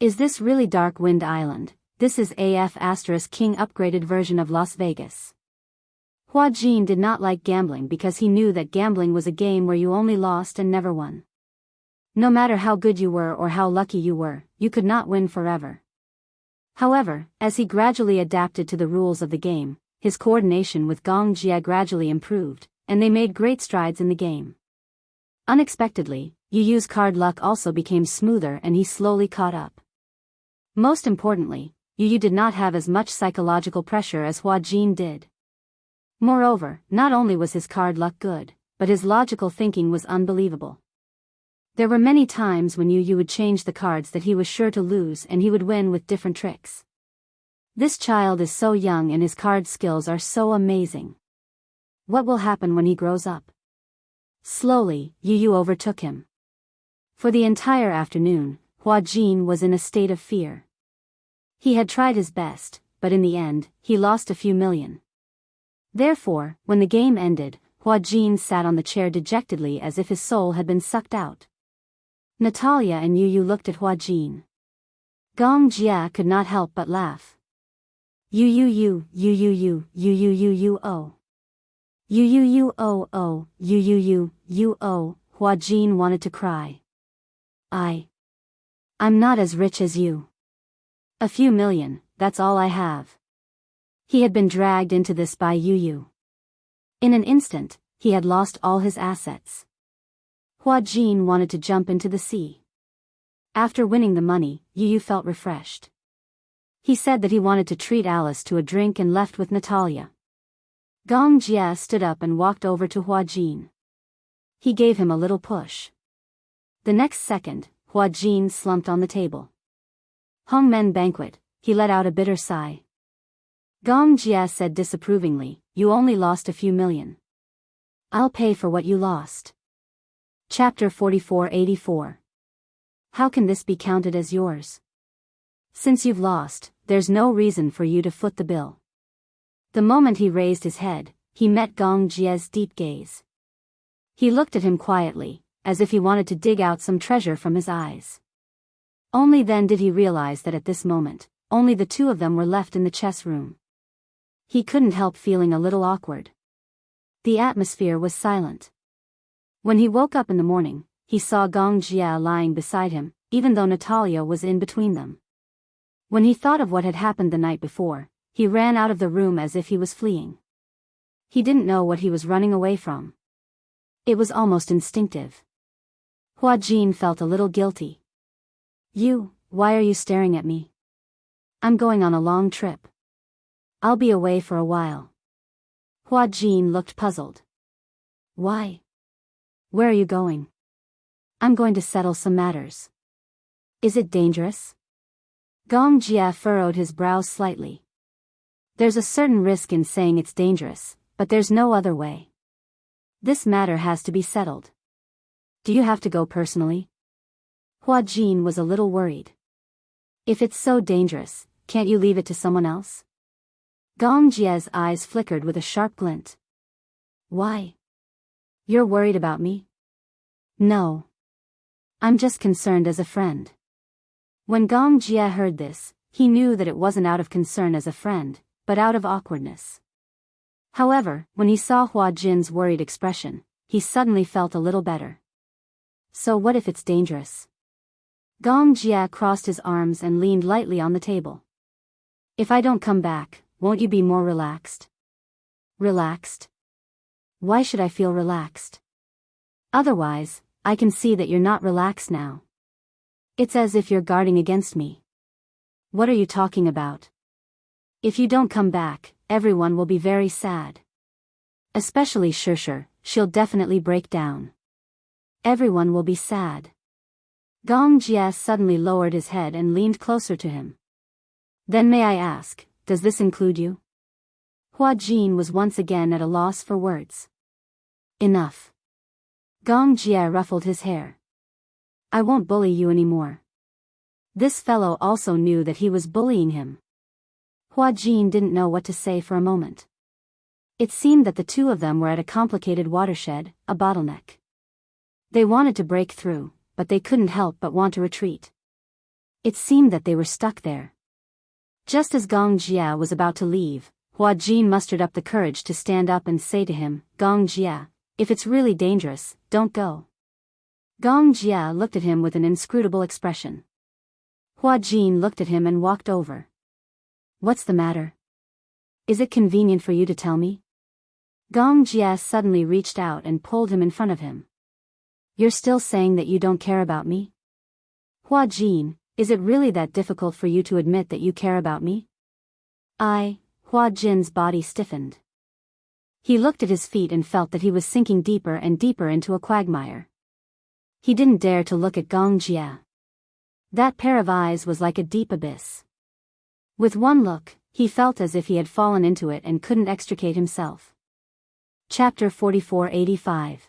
Is this really Dark Wind Island? This is AF * King upgraded version of Las Vegas. Hua Jin did not like gambling because he knew that gambling was a game where you only lost and never won. No matter how good you were or how lucky you were, you could not win forever. However, as he gradually adapted to the rules of the game, his coordination with Gong Jia gradually improved, and they made great strides in the game. Unexpectedly, Yu's card luck also became smoother and he slowly caught up. Most importantly, Yu did not have as much psychological pressure as Hua Jin did. Moreover, not only was his card luck good, but his logical thinking was unbelievable. There were many times when Yu would change the cards that he was sure to lose and he would win with different tricks. This child is so young and his card skills are so amazing. What will happen when he grows up? Slowly, Yu overtook him. For the entire afternoon, Hua Jin was in a state of fear. He had tried his best, but in the end, he lost a few million. Therefore, when the game ended, Hua Jin sat on the chair dejectedly as if his soul had been sucked out. Natalia and Yu looked at Hua Jin. Gong Jia could not help but laugh. You oh. Hua Jin wanted to cry. I'm not as rich as you. A few million, that's all I have. He had been dragged into this by Yu. In an instant, he had lost all his assets. Hua Jin wanted to jump into the sea. After winning the money, Yu felt refreshed. He said that he wanted to treat Alice to a drink and left with Natalia. Gong Jia stood up and walked over to Hua Jin. He gave him a little push. The next second, Hua Jin slumped on the table. Hongmen banquet, he let out a bitter sigh. Gong Jia said disapprovingly, you only lost a few million. I'll pay for what you lost. Chapter 4484. How can this be counted as yours? Since you've lost, there's no reason for you to foot the bill. The moment he raised his head, he met Gong Jia's deep gaze. He looked at him quietly, as if he wanted to dig out some treasure from his eyes. Only then did he realize that at this moment, only the two of them were left in the chess room. He couldn't help feeling a little awkward. The atmosphere was silent. When he woke up in the morning, he saw Gong Jia lying beside him, even though Natalia was in between them. When he thought of what had happened the night before, he ran out of the room as if he was fleeing. He didn't know what he was running away from. It was almost instinctive. Hua Jin felt a little guilty. Why are you staring at me? I'm going on a long trip. I'll be away for a while. Hua Jin looked puzzled. Why? Where are you going? I'm going to settle some matters. Is it dangerous? Gong Jia furrowed his brows slightly. There's a certain risk in saying it's dangerous, but there's no other way. This matter has to be settled. Do you have to go personally? Hua Jin was a little worried. If it's so dangerous, can't you leave it to someone else? Gong Jia's eyes flickered with a sharp glint. Why? You're worried about me? No. I'm just concerned as a friend. When Gong Jia heard this, he knew that it wasn't out of concern as a friend, but out of awkwardness. However, when he saw Hua Jin's worried expression, he suddenly felt a little better. So what if it's dangerous? Gong Jia crossed his arms and leaned lightly on the table. If I don't come back, won't you be more relaxed? Relaxed? Why should I feel relaxed? Otherwise, I can see that you're not relaxed now. It's as if you're guarding against me. What are you talking about? If you don't come back, everyone will be very sad. Especially Shishir, she'll definitely break down. Everyone will be sad. Gong Jia suddenly lowered his head and leaned closer to him. Then may I ask, does this include you? Hua Jin was once again at a loss for words. Enough. Gong Jie ruffled his hair. I won't bully you anymore. This fellow also knew that he was bullying him. Hua Jin didn't know what to say for a moment. It seemed that the two of them were at a complicated watershed, a bottleneck. They wanted to break through, but they couldn't help but want to retreat. It seemed that they were stuck there. Just as Gong Jie was about to leave, Hua Jin mustered up the courage to stand up and say to him, Gong Jie, if it's really dangerous, don't go. Gong Jie looked at him with an inscrutable expression. Hua Jin looked at him and walked over. What's the matter? Is it convenient for you to tell me? Gong Jie suddenly reached out and pulled him in front of him. You're still saying that you don't care about me? Hua Jin, is it really that difficult for you to admit that you care about me? Hua Jin's body stiffened. He looked at his feet and felt that he was sinking deeper and deeper into a quagmire. He didn't dare to look at Gong Jie. That pair of eyes was like a deep abyss. With one look, he felt as if he had fallen into it and couldn't extricate himself. Chapter 4485.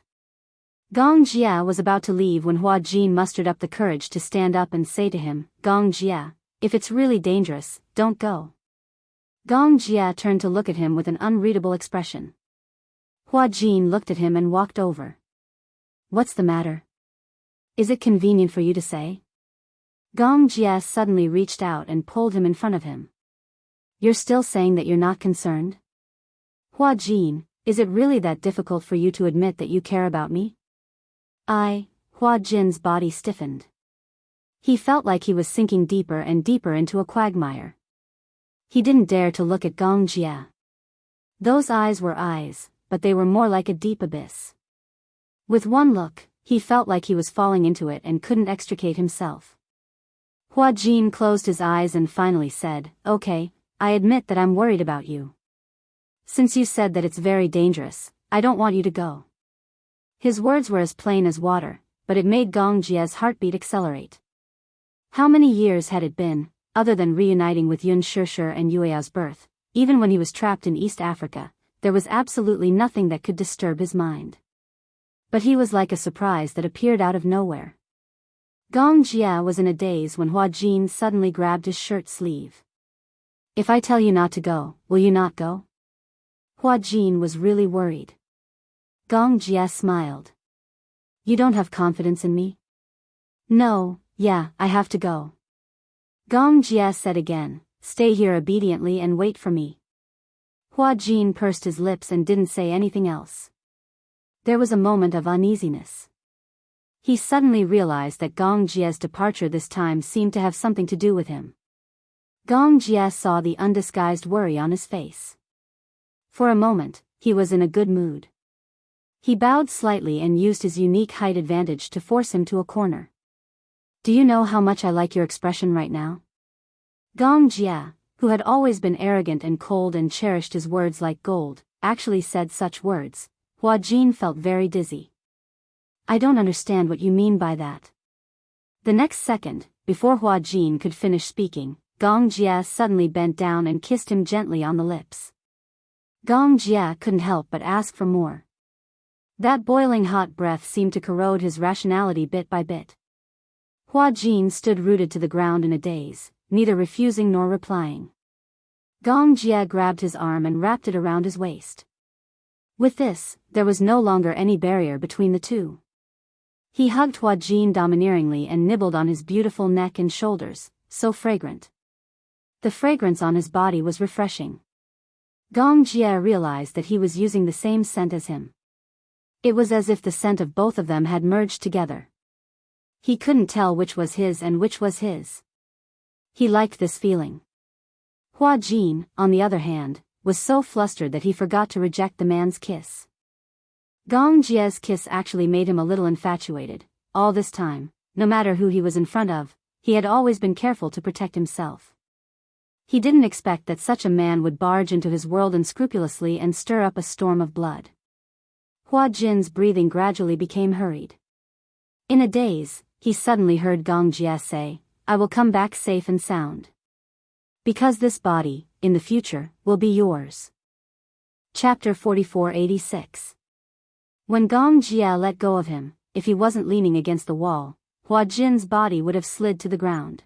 Gong Jie was about to leave when Hua Jin mustered up the courage to stand up and say to him, Gong Jie, if it's really dangerous, don't go. Gong Jie turned to look at him with an unreadable expression. Hua Jin looked at him and walked over. What's the matter? Is it convenient for you to say? Gong Jie suddenly reached out and pulled him in front of him. You're still saying that you're not concerned? Hua Jin, is it really that difficult for you to admit that you care about me? Hua Jin's body stiffened. He felt like he was sinking deeper and deeper into a quagmire. He didn't dare to look at Gong Jie. Those eyes were eyes, but they were more like a deep abyss. With one look, he felt like he was falling into it and couldn't extricate himself. Hua Jin closed his eyes and finally said, Okay, I admit that I'm worried about you. Since you said that it's very dangerous, I don't want you to go. His words were as plain as water, but it made Gong Jie's heartbeat accelerate. How many years had it been, other than reuniting with Yun Shishir and Yueao's birth? Even when he was trapped in East Africa, there was absolutely nothing that could disturb his mind. But he was like a surprise that appeared out of nowhere. Gong Jie was in a daze when Hua Jin suddenly grabbed his shirt sleeve. If I tell you not to go, will you not go? Hua Jin was really worried. Gong Jie smiled. You don't have confidence in me? No, yeah, I have to go. Gong Jie said again, stay here obediently and wait for me. Hua Jin pursed his lips and didn't say anything else. There was a moment of uneasiness. He suddenly realized that Gong Jie's departure this time seemed to have something to do with him. Gong Jie saw the undisguised worry on his face. For a moment, he was in a good mood. He bowed slightly and used his unique height advantage to force him to a corner. Do you know how much I like your expression right now? Gong Jie, who had always been arrogant and cold and cherished his words like gold, actually said such words. Hua Jin felt very dizzy. I don't understand what you mean by that. The next second, before Hua Jin could finish speaking, Gong Jie suddenly bent down and kissed him gently on the lips. Gong Jie couldn't help but ask for more. That boiling hot breath seemed to corrode his rationality bit by bit. Hua Jin stood rooted to the ground in a daze, neither refusing nor replying. Gong Jie grabbed his arm and wrapped it around his waist. With this, there was no longer any barrier between the two. He hugged Hua Jin domineeringly and nibbled on his beautiful neck and shoulders, so fragrant. The fragrance on his body was refreshing. Gong Jie realized that he was using the same scent as him. It was as if the scent of both of them had merged together. He couldn't tell which was his and which was his. He liked this feeling. Hua Jin, on the other hand, was so flustered that he forgot to reject the man's kiss. Gong Jie's kiss actually made him a little infatuated. All this time, no matter who he was in front of, he had always been careful to protect himself. He didn't expect that such a man would barge into his world unscrupulously and stir up a storm of blood. Hua Jin's breathing gradually became hurried. In a daze, he suddenly heard Gong Jie say, I will come back safe and sound. Because this body, in the future, will be yours. Chapter 4486. When Gong Jia let go of him, if he wasn't leaning against the wall, Hua Jin's body would have slid to the ground.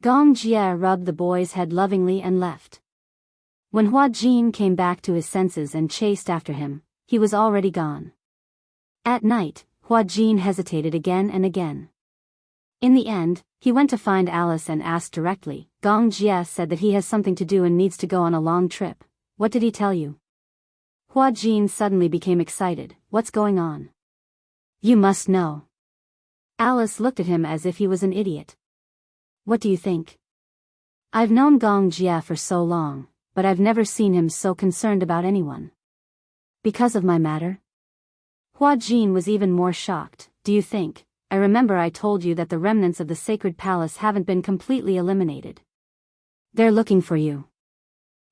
Gong Jia rubbed the boy's head lovingly and left. When Hua Jin came back to his senses and chased after him, he was already gone. At night, Hua Jin hesitated again and again. In the end, he went to find Alice and asked directly. Gong Jia said that he has something to do and needs to go on a long trip. What did he tell you? Hua Jin suddenly became excited. What's going on? You must know. Alice looked at him as if he was an idiot. What do you think? I've known Gong Jia for so long, but I've never seen him so concerned about anyone. Because of my matter? Hua Jin was even more shocked. Do you think? I remember I told you that the remnants of the sacred palace haven't been completely eliminated. They're looking for you.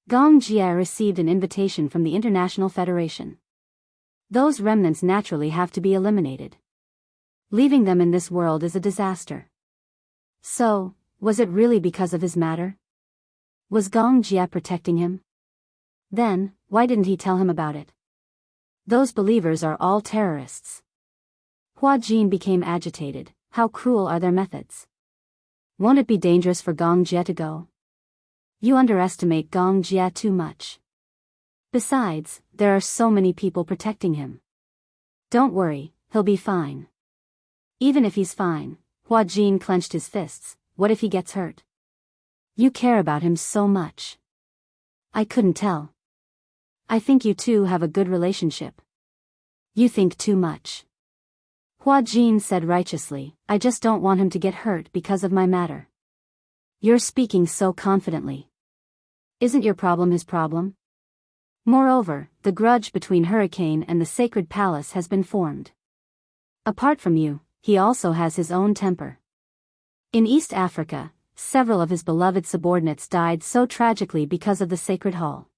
Gong Jia received an invitation from the International Federation. Those remnants naturally have to be eliminated. Leaving them in this world is a disaster. So, was it really because of his matter? Was Gong Jia protecting him? Then, why didn't he tell him about it? Those believers are all terrorists. Hua Jin became agitated. How cruel are their methods? Won't it be dangerous for Gong Jia to go? You underestimate Gong Jia too much. Besides, there are so many people protecting him. Don't worry, he'll be fine. Even if he's fine, Hua Jin clenched his fists. What if he gets hurt? You care about him so much. I couldn't tell. I think you two have a good relationship. You think too much. Hua Jin said righteously, I just don't want him to get hurt because of my matter. You're speaking so confidently. Isn't your problem his problem? Moreover, the grudge between Hurricane and the Sacred Palace has been formed. Apart from you, he also has his own temper. In East Africa, several of his beloved subordinates died so tragically because of the Sacred Hall.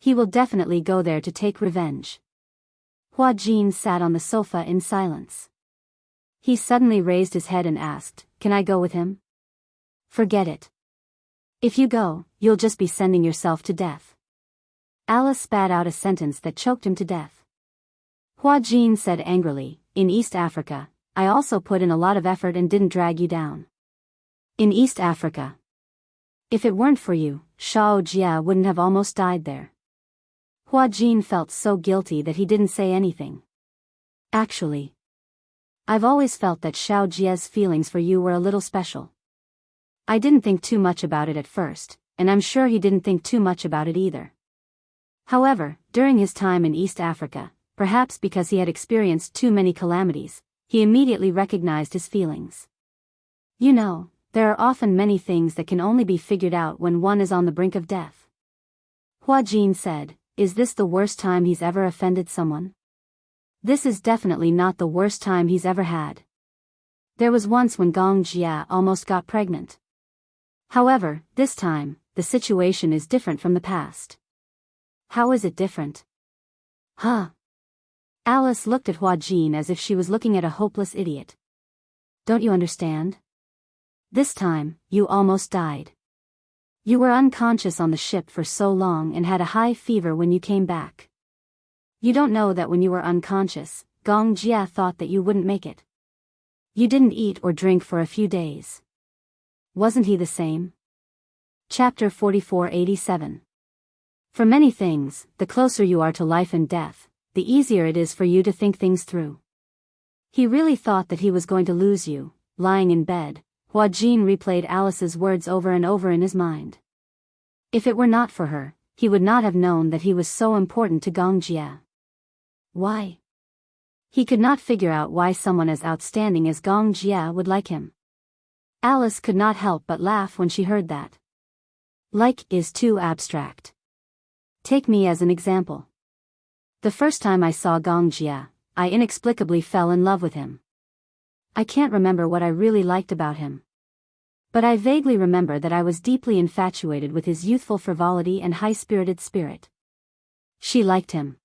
He will definitely go there to take revenge. Hua Jin sat on the sofa in silence. He suddenly raised his head and asked, Can I go with him? Forget it. If you go, you'll just be sending yourself to death. Alice spat out a sentence that choked him to death. Hua Jin said angrily, In East Africa, I also put in a lot of effort and didn't drag you down. In East Africa. If it weren't for you, Shao Jia wouldn't have almost died there. Hua Jin felt so guilty that he didn't say anything. Actually, I've always felt that Shao Jia's feelings for you were a little special. I didn't think too much about it at first, and I'm sure he didn't think too much about it either. However, during his time in East Africa, perhaps because he had experienced too many calamities, he immediately recognized his feelings. You know, there are often many things that can only be figured out when one is on the brink of death. Hua Jin said, Is this the worst time he's ever offended someone? This is definitely not the worst time he's ever had. There was once when Gong Jia almost got pregnant. However, this time, the situation is different from the past. How is it different? Huh? Alice looked at Hua Jin as if she was looking at a hopeless idiot. Don't you understand? This time, you almost died. You were unconscious on the ship for so long and had a high fever when you came back. You don't know that when you were unconscious, Gong Jia thought that you wouldn't make it. You didn't eat or drink for a few days. Wasn't he the same? Chapter 4487. For many things, the closer you are to life and death, the easier it is for you to think things through. He really thought that he was going to lose you. Lying in bed, Hua Jin replayed Alice's words over and over in his mind. If it were not for her, he would not have known that he was so important to Gong Jia. Why? He could not figure out why someone as outstanding as Gong Jia would like him. Alice could not help but laugh when she heard that. Like is too abstract. Take me as an example. The first time I saw Gong Jia, I inexplicably fell in love with him. I can't remember what I really liked about him. But I vaguely remember that I was deeply infatuated with his youthful frivolity and high-spirited spirit. She liked him.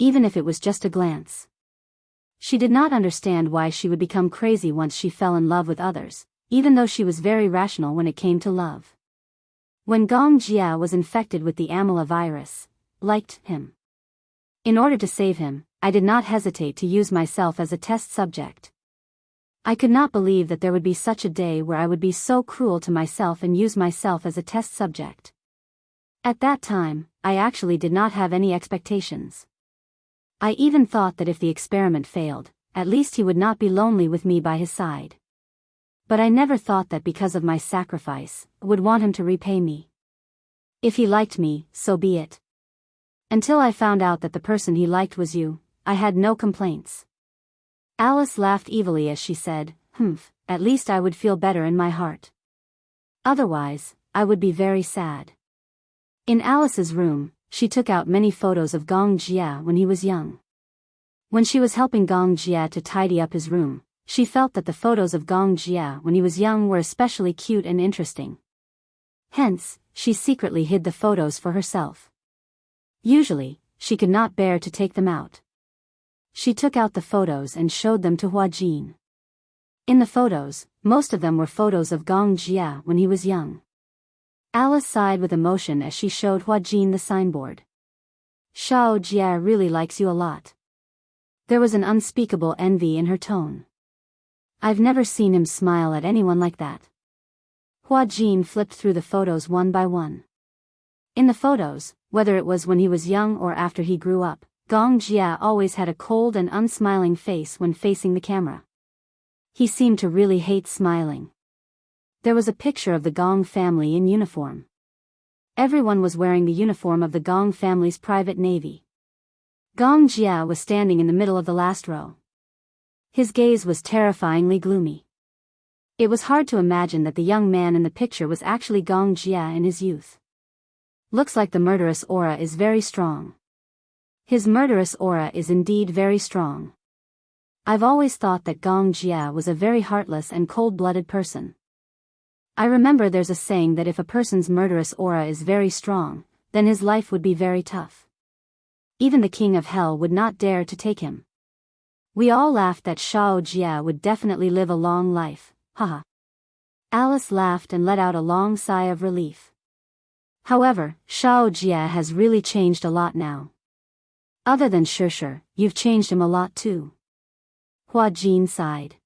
Even if it was just a glance. She did not understand why she would become crazy once she fell in love with others, even though she was very rational when it came to love. When Gong Jia was infected with the Amala virus, liked him. In order to save him, I did not hesitate to use myself as a test subject. I could not believe that there would be such a day where I would be so cruel to myself and use myself as a test subject. At that time, I actually did not have any expectations. I even thought that if the experiment failed, at least he would not be lonely with me by his side. But I never thought that because of my sacrifice, I would want him to repay me. If he liked me, so be it. Until I found out that the person he liked was you, I had no complaints. Alice laughed evilly as she said, at least I would feel better in my heart. Otherwise, I would be very sad. In Alice's room, she took out many photos of Gong Jia when he was young. When she was helping Gong Jia to tidy up his room, she felt that the photos of Gong Jia when he was young were especially cute and interesting. Hence, she secretly hid the photos for herself. Usually, she could not bear to take them out. She took out the photos and showed them to Huajin. In the photos, most of them were photos of Gong Jia when he was young. Alice sighed with emotion as she showed Huajin the signboard. Shao Jia really likes you a lot. There was an unspeakable envy in her tone. I've never seen him smile at anyone like that. Huajin flipped through the photos one by one. In the photos, whether it was when he was young or after he grew up, Gong Jia always had a cold and unsmiling face when facing the camera. He seemed to really hate smiling. There was a picture of the Gong family in uniform. Everyone was wearing the uniform of the Gong family's private navy. Gong Jia was standing in the middle of the last row. His gaze was terrifyingly gloomy. It was hard to imagine that the young man in the picture was actually Gong Jia in his youth. Looks like the murderous aura is very strong. His murderous aura is indeed very strong. I've always thought that Gong Jia was a very heartless and cold-blooded person. I remember there's a saying that if a person's murderous aura is very strong, then his life would be very tough. Even the king of hell would not dare to take him. We all laughed that Shao Jia would definitely live a long life, haha. Alice laughed and let out a long sigh of relief. However, Shao Jia has really changed a lot now. Other than Shishir, you've changed him a lot too. Huajin sighed.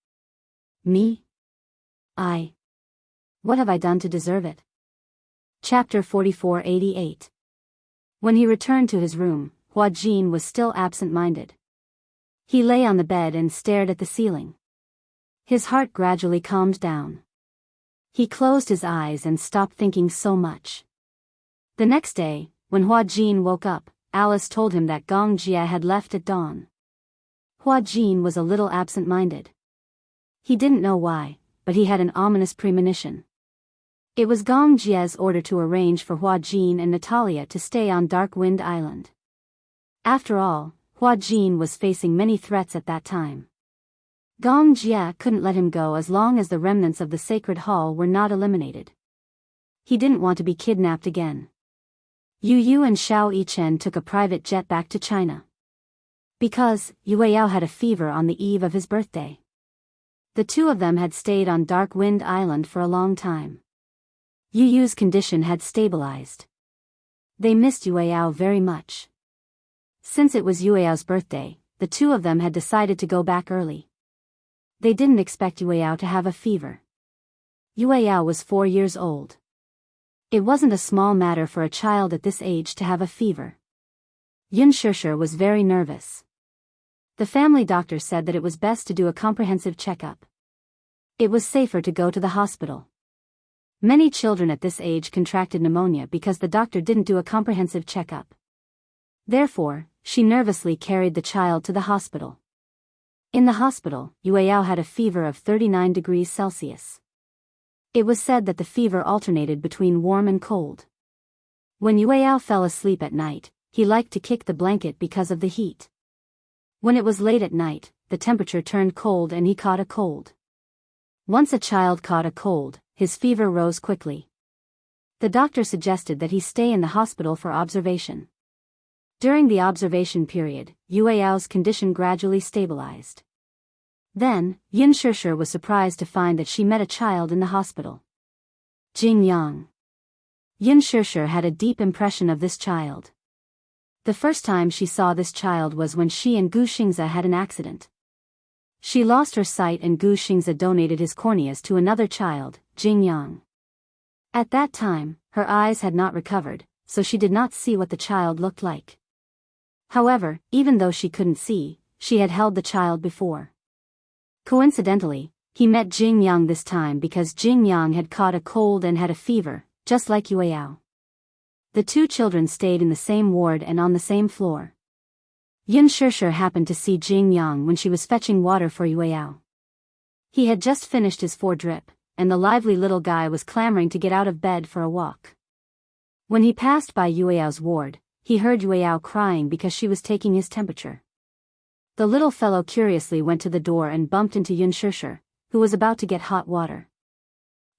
Me? What have I done to deserve it? Chapter 4488. When he returned to his room, Huajin was still absent-minded. He lay on the bed and stared at the ceiling. His heart gradually calmed down. He closed his eyes and stopped thinking so much. The next day, when Huajin woke up, Alice told him that Gong Jia had left at dawn. Huajin was a little absent-minded. He didn't know why, but he had an ominous premonition. It was Gong Jia's order to arrange for Huajin and Natalia to stay on Dark Wind Island. After all, Huajin was facing many threats at that time. Gong Jia couldn't let him go as long as the remnants of the Sacred Hall were not eliminated. He didn't want to be kidnapped again. Yu Yu and Xiao Yichen took a private jet back to China. Because Yue Yao had a fever on the eve of his birthday. The two of them had stayed on Dark Wind Island for a long time. Yu Yu's condition had stabilized. They missed Yue Yao very much. Since it was Yue Yao's birthday, the two of them had decided to go back early. They didn't expect Yue Yao to have a fever. Yue Yao was 4 years old. It wasn't a small matter for a child at this age to have a fever. Yun Shishir was very nervous. The family doctor said that it was best to do a comprehensive checkup. It was safer to go to the hospital. Many children at this age contracted pneumonia because the doctor didn't do a comprehensive checkup. Therefore, she nervously carried the child to the hospital. In the hospital, Yue Yao had a fever of 39 degrees Celsius. It was said that the fever alternated between warm and cold. When Yue Yao fell asleep at night, he liked to kick the blanket because of the heat. When it was late at night, the temperature turned cold and he caught a cold. Once a child caught a cold, his fever rose quickly. The doctor suggested that he stay in the hospital for observation. During the observation period, Yue Yao's condition gradually stabilized. Then, Yin Shishir was surprised to find that she met a child in the hospital. Jing Yang. Yin Shishir had a deep impression of this child. The first time she saw this child was when she and Gu Xingze had an accident. She lost her sight and Gu Xingze donated his corneas to another child, Jing Yang. At that time, her eyes had not recovered, so she did not see what the child looked like. However, even though she couldn't see, she had held the child before. Coincidentally, he met Jing Yang this time because Jing Yang had caught a cold and had a fever, just like Yueyao. The two children stayed in the same ward and on the same floor. Yun Shishir happened to see Jing Yang when she was fetching water for Yueyao. He had just finished his 4-drip, and the lively little guy was clamoring to get out of bed for a walk. When he passed by Yueyao's ward, he heard Yueyao crying because she was taking his temperature. The little fellow curiously went to the door and bumped into Yun Shishir, who was about to get hot water.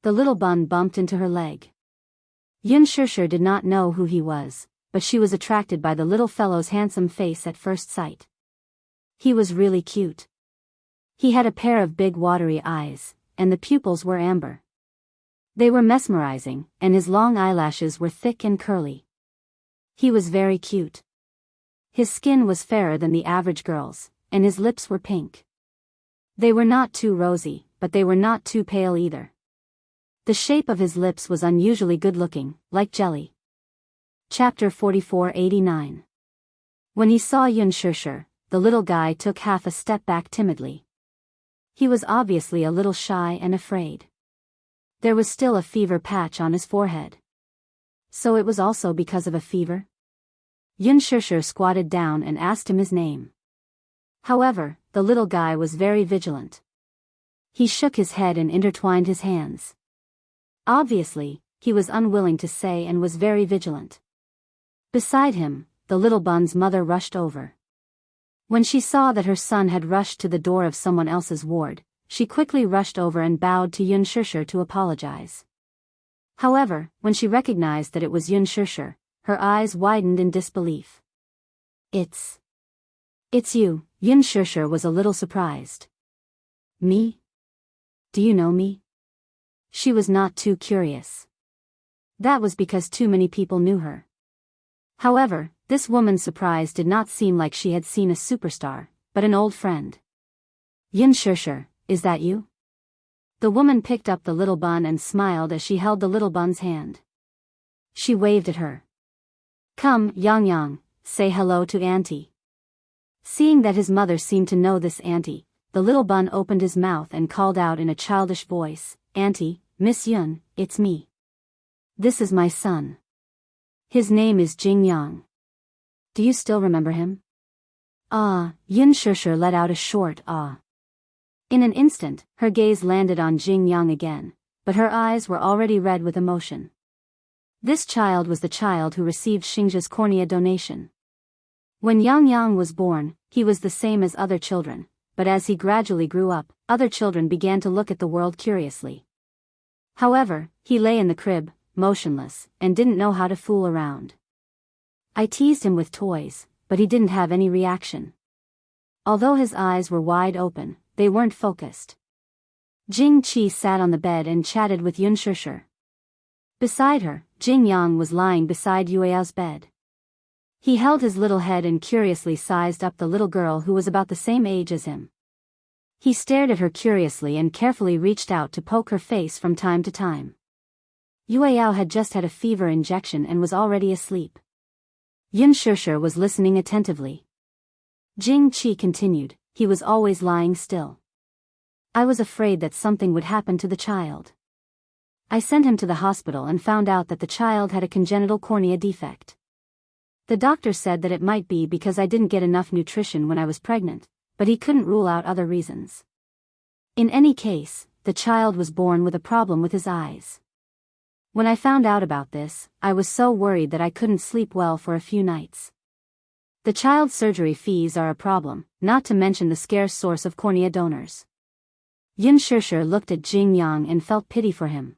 The little bun bumped into her leg. Yun Shishir did not know who he was, but she was attracted by the little fellow's handsome face at first sight. He was really cute. He had a pair of big watery eyes, and the pupils were amber. They were mesmerizing, and his long eyelashes were thick and curly. He was very cute. His skin was fairer than the average girl's, and his lips were pink. They were not too rosy, but they were not too pale either. The shape of his lips was unusually good-looking, like jelly. Chapter 4489. When he saw Yun Shishir, the little guy took half a step back timidly. He was obviously a little shy and afraid. There was still a fever patch on his forehead. So it was also because of a fever? Yun Shishir squatted down and asked him his name. However, the little guy was very vigilant. He shook his head and intertwined his hands. Obviously, he was unwilling to say and was very vigilant. Beside him, the little bun's mother rushed over. When she saw that her son had rushed to the door of someone else's ward, she quickly rushed over and bowed to Yun Shishir to apologize. However, when she recognized that it was Yun Shishir, her eyes widened in disbelief. It's you," Yun Shishir was a little surprised. "Me? Do you know me?" She was not too curious. That was because too many people knew her. However, this woman's surprise did not seem like she had seen a superstar, but an old friend. "Yun Shishir, is that you?" The woman picked up the little bun and smiled as she held the little bun's hand. She waved at her. "Come, Yang Yang, say hello to Auntie." Seeing that his mother seemed to know this auntie, the little bun opened his mouth and called out in a childish voice, "Auntie, Miss Yun, it's me. This is my son. His name is Jing Yang. Do you still remember him?" "Ah," Yun Shishir let out a short "ah." In an instant, her gaze landed on Jing Yang again, but her eyes were already red with emotion. This child was the child who received Xingzhe's cornea donation. When Yang Yang was born, he was the same as other children, but as he gradually grew up, other children began to look at the world curiously. However, he lay in the crib, motionless, and didn't know how to fool around. I teased him with toys, but he didn't have any reaction. Although his eyes were wide open, they weren't focused. Jing Qi sat on the bed and chatted with Yun Shishir. Beside her, Jing Yang was lying beside Yueyao's bed. He held his little head and curiously sized up the little girl who was about the same age as him. He stared at her curiously and carefully reached out to poke her face from time to time. Yueyao had just had a fever injection and was already asleep. Yun Shishir was listening attentively. Jing Qi continued, "He was always lying still. I was afraid that something would happen to the child. I sent him to the hospital and found out that the child had a congenital cornea defect. The doctor said that it might be because I didn't get enough nutrition when I was pregnant, but he couldn't rule out other reasons. In any case, the child was born with a problem with his eyes. When I found out about this, I was so worried that I couldn't sleep well for a few nights. The child's surgery fees are a problem, not to mention the scarce source of cornea donors." Yun Shishir looked at Jing Yang and felt pity for him.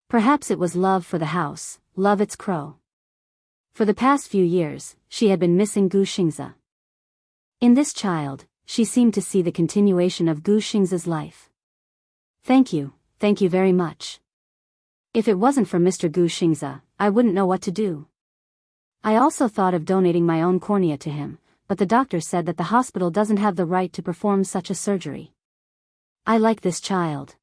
Perhaps it was love for the house, love its crow. For the past few years, she had been missing Gu Xingze. In this child, she seemed to see the continuation of Gu Xingze's life. Thank you very much. If it wasn't for Mr. Gu Xingze, I wouldn't know what to do. I also thought of donating my own cornea to him, but the doctor said that the hospital doesn't have the right to perform such a surgery. I like this child.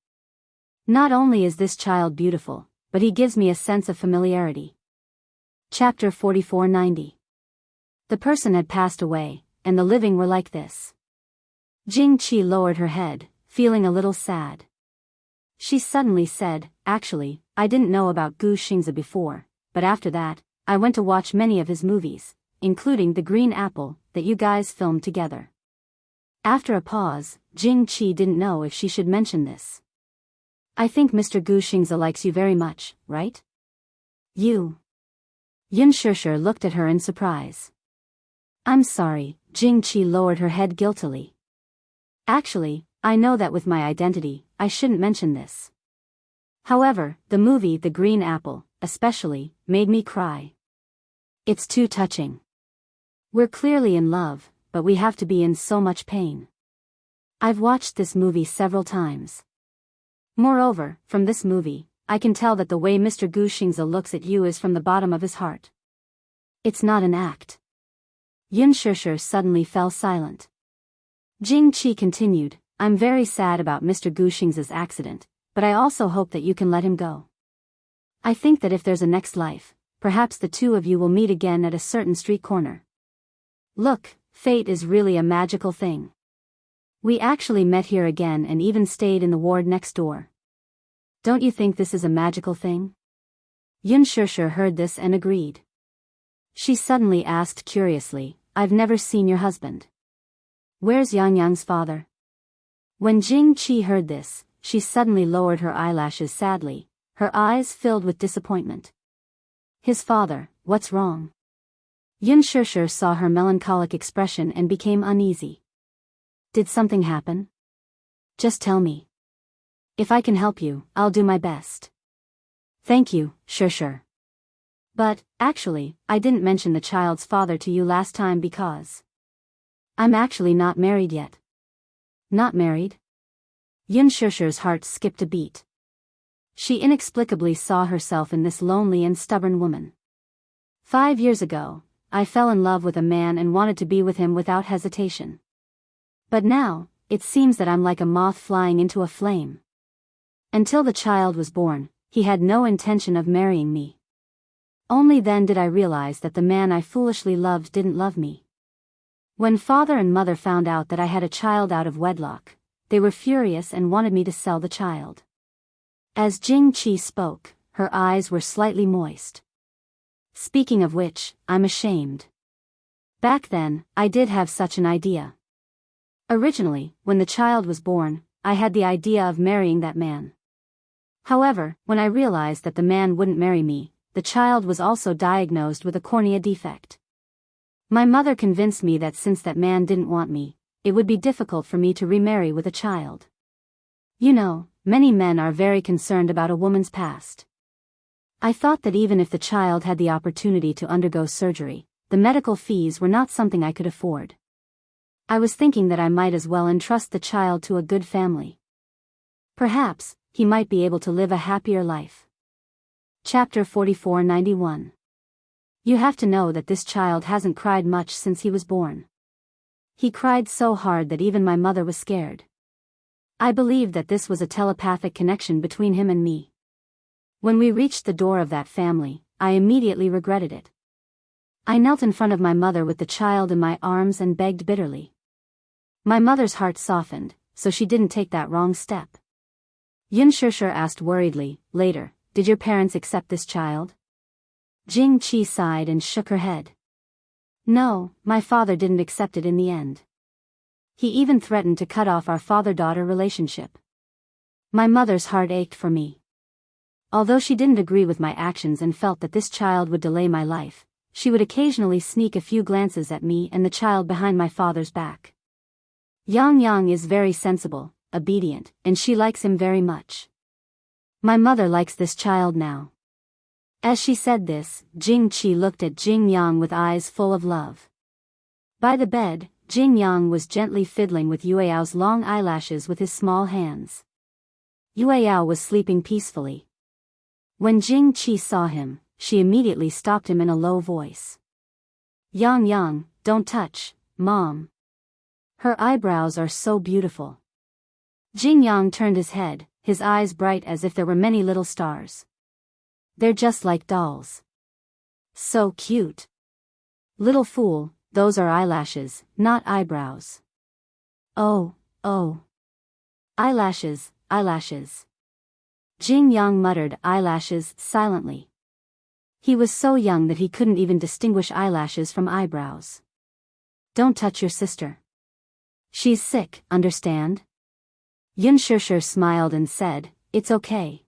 Not only is this child beautiful, but he gives me a sense of familiarity. Chapter 4490. The person had passed away, and the living were like this. Jing-Chi lowered her head, feeling a little sad. She suddenly said, "Actually, I didn't know about Gu Xingzi before, but after that, I went to watch many of his movies, including The Green Apple, that you guys filmed together." After a pause, Jing-Chi didn't know if she should mention this. "I think Mr. Gu Xingzi likes you very much, right?" "You?" Yin Shishir looked at her in surprise. "I'm sorry," Jing-Chi lowered her head guiltily. "Actually, I know that with my identity, I shouldn't mention this. However, the movie The Green Apple, especially, made me cry. It's too touching. We're clearly in love, but we have to be in so much pain. I've watched this movie several times. Moreover, from this movie, I can tell that the way Mr. Gu Xingzi looks at you is from the bottom of his heart. It's not an act." Yin Shishir suddenly fell silent. Jing-Chi continued, "I'm very sad about Mr. Gu Xingzi's accident, but I also hope that you can let him go. I think that if there's a next life, perhaps the two of you will meet again at a certain street corner. Look, fate is really a magical thing. We actually met here again and even stayed in the ward next door. Don't you think this is a magical thing?" Yin Shishir heard this and agreed. She suddenly asked curiously, "I've never seen your husband. Where's Yang Yang's father?" When Jing-Chi heard this, she suddenly lowered her eyelashes sadly, her eyes filled with disappointment. "His father, what's wrong?" Yin Shishir saw her melancholic expression and became uneasy. "Did something happen? Just tell me. If I can help you, I'll do my best." "Thank you, Shishir. But, actually, I didn't mention the child's father to you last time because I'm actually not married yet." "Not married?" Yin Shishir's heart skipped a beat. She inexplicably saw herself in this lonely and stubborn woman. 5 years ago, I fell in love with a man and wanted to be with him without hesitation. But now, it seems that I'm like a moth flying into a flame. Until the child was born, he had no intention of marrying me. Only then did I realize that the man I foolishly loved didn't love me. When father and mother found out that I had a child out of wedlock, they were furious and wanted me to sell the child." As Jing-Chi spoke, her eyes were slightly moist. "Speaking of which, I'm ashamed. Back then, I did have such an idea. Originally, when the child was born, I had the idea of marrying that man. However, when I realized that the man wouldn't marry me, the child was also diagnosed with a cornea defect. My mother convinced me that since that man didn't want me, it would be difficult for me to remarry with a child. You know, many men are very concerned about a woman's past. I thought that even if the child had the opportunity to undergo surgery, the medical fees were not something I could afford. I was thinking that I might as well entrust the child to a good family. Perhaps, he might be able to live a happier life." Chapter 4491. You have to know that this child hasn't cried much since he was born. He cried so hard that even my mother was scared. I believed that this was a telepathic connection between him and me. When we reached the door of that family, I immediately regretted it. I knelt in front of my mother with the child in my arms and begged bitterly. My mother's heart softened, so she didn't take that wrong step. Yin Shishir asked worriedly, later, "Did your parents accept this child?" Jing-Chi sighed and shook her head. "No, my father didn't accept it in the end. He even threatened to cut off our father-daughter relationship. My mother's heart ached for me. Although she didn't agree with my actions and felt that this child would delay my life, she would occasionally sneak a few glances at me and the child behind my father's back. Yang Yang is very sensible, obedient, and she likes him very much. My mother likes this child now." As she said this, Jing-Chi looked at Jing Yang with eyes full of love. By the bed, Jing Yang was gently fiddling with Yueyao's long eyelashes with his small hands. Yueyao was sleeping peacefully. When Jing-Chi saw him, she immediately stopped him in a low voice. Yang Yang, don't touch, Mom. Her eyebrows are so beautiful. Jing Yang turned his head, his eyes bright as if there were many little stars. They're just like dolls. So cute. Little fool, those are eyelashes, not eyebrows. Oh, oh. Eyelashes, eyelashes. Jing Yang muttered eyelashes silently. He was so young that he couldn't even distinguish eyelashes from eyebrows. Don't touch your sister. She's sick, understand? Yun Shishir smiled and said, it's okay.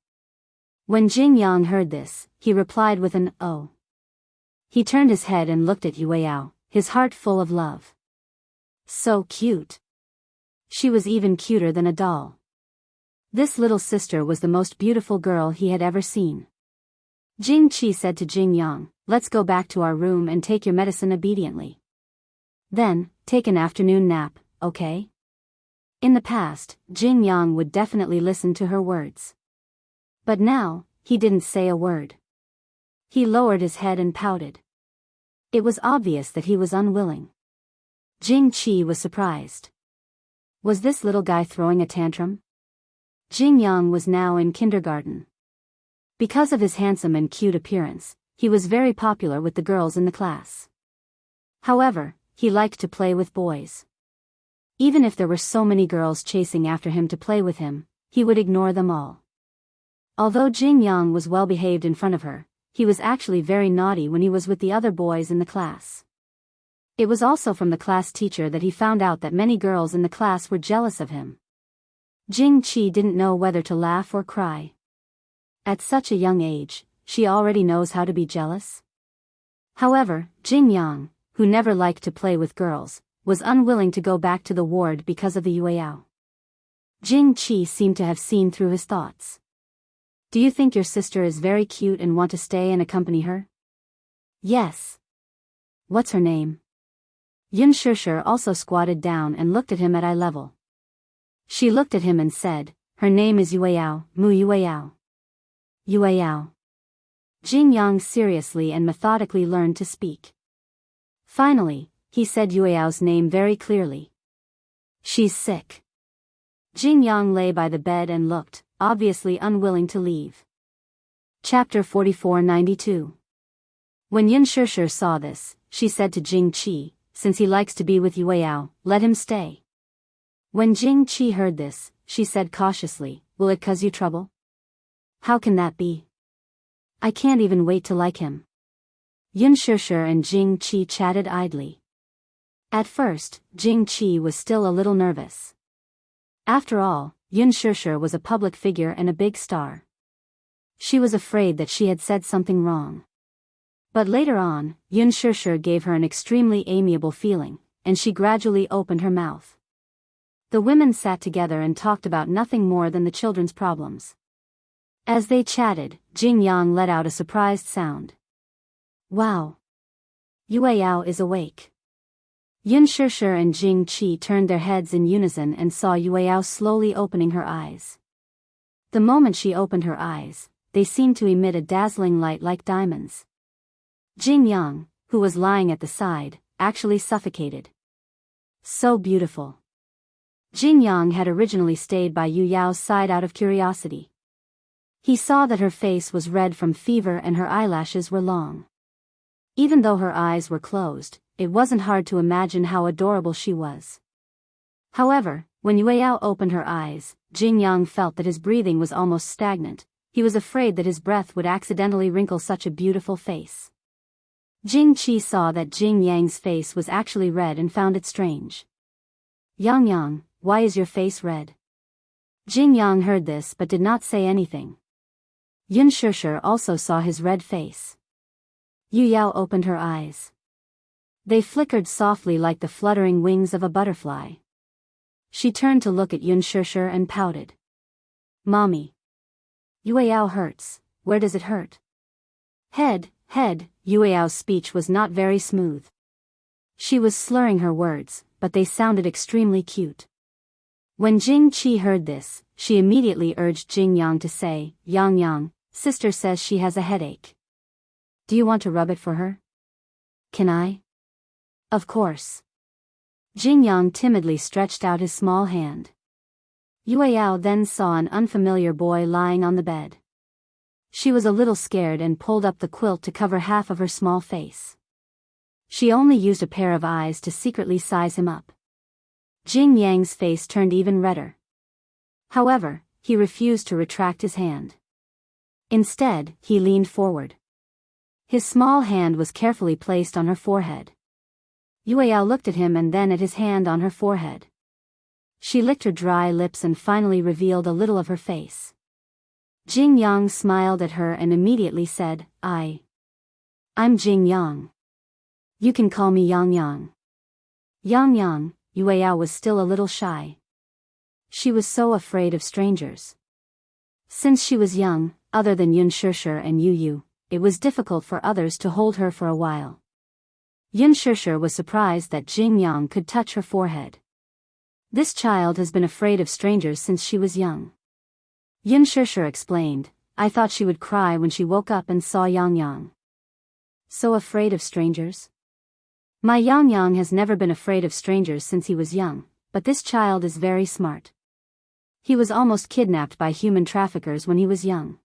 When Jing Yang heard this, he replied with an oh. He turned his head and looked at Yueyao, his heart full of love. So cute. She was even cuter than a doll. This little sister was the most beautiful girl he had ever seen. Jing Qi said to Jing Yang, let's go back to our room and take your medicine obediently. Then, take an afternoon nap, okay? In the past, Jing Yang would definitely listen to her words. But now, he didn't say a word. He lowered his head and pouted. It was obvious that he was unwilling. Jing Qi was surprised. Was this little guy throwing a tantrum? Jing Yang was now in kindergarten. Because of his handsome and cute appearance, he was very popular with the girls in the class. However, he liked to play with boys. Even if there were so many girls chasing after him to play with him, he would ignore them all. Although Jing Yang was well behaved in front of her, he was actually very naughty when he was with the other boys in the class. It was also from the class teacher that he found out that many girls in the class were jealous of him. Jing Qi didn't know whether to laugh or cry. At such a young age, she already knows how to be jealous. However, Jing Yang, who never liked to play with girls, was unwilling to go back to the ward because of the Yueyao. Jing Qi seemed to have seen through his thoughts. Do you think your sister is very cute and want to stay and accompany her? Yes. What's her name? Yun Shishir also squatted down and looked at him at eye level. She looked at him and said, her name is Yueyao, Mu Yueyao. Yueyao. Jing Yang seriously and methodically learned to speak. Finally, he said Yueyao's name very clearly. She's sick. Jing Yang lay by the bed and looked, obviously unwilling to leave. Chapter 4492. When Yun Shishir saw this, she said to Jing Qi, since he likes to be with Yueyao, let him stay. When Jing Qi heard this, she said cautiously, will it cause you trouble? How can that be? I can't even wait to like him. Yun Shishir and Jing Qi chatted idly. At first, Jing Qi was still a little nervous. After all, Yun Shishir was a public figure and a big star. She was afraid that she had said something wrong. But later on, Yun Shishir gave her an extremely amiable feeling, and she gradually opened her mouth. The women sat together and talked about nothing more than the children's problems. As they chatted, Jing Yang let out a surprised sound. Wow! Yueyao is awake. Yun Shishir and Jing Qi turned their heads in unison and saw Yueyao slowly opening her eyes. The moment she opened her eyes, they seemed to emit a dazzling light like diamonds. Jing Yang, who was lying at the side, actually suffocated. So beautiful. Jing Yang had originally stayed by Yueyao's side out of curiosity. He saw that her face was red from fever and her eyelashes were long. Even though her eyes were closed, it wasn't hard to imagine how adorable she was. However, when Yueyao opened her eyes, Jing Yang felt that his breathing was almost stagnant. He was afraid that his breath would accidentally wrinkle such a beautiful face. Jing Qi saw that Jing Yang's face was actually red and found it strange. Yang Yang, why is your face red? Jing Yang heard this but did not say anything. Yun Shishir also saw his red face. Yueyao opened her eyes. They flickered softly like the fluttering wings of a butterfly. She turned to look at Yun Shishir and pouted. Mommy. Yueyao hurts. Where does it hurt? Head. Yueyao's speech was not very smooth. She was slurring her words, but they sounded extremely cute. When Jing Qi heard this, she immediately urged Jing Yang to say, Yang Yang, sister says she has a headache. Do you want to rub it for her? Can I? Of course. Jing Yang timidly stretched out his small hand. Yueyao then saw an unfamiliar boy lying on the bed. She was a little scared and pulled up the quilt to cover half of her small face. She only used a pair of eyes to secretly size him up. Jing Yang's face turned even redder. However, he refused to retract his hand. Instead, he leaned forward. His small hand was carefully placed on her forehead. Yueyao looked at him and then at his hand on her forehead. She licked her dry lips and finally revealed a little of her face. Jing Yang smiled at her and immediately said, I'm Jing Yang. You can call me Yang Yang. Yang Yang, Yueyao was still a little shy. She was so afraid of strangers. Since she was young, other than Yun Shishir and Yu Yu, it was difficult for others to hold her for a while. Yun Shishir was surprised that Jing Yang could touch her forehead. This child has been afraid of strangers since she was young. Yun Shishir explained, I thought she would cry when she woke up and saw Yang Yang. So afraid of strangers? My Yang Yang has never been afraid of strangers since he was young, but this child is very smart. He was almost kidnapped by human traffickers when he was young.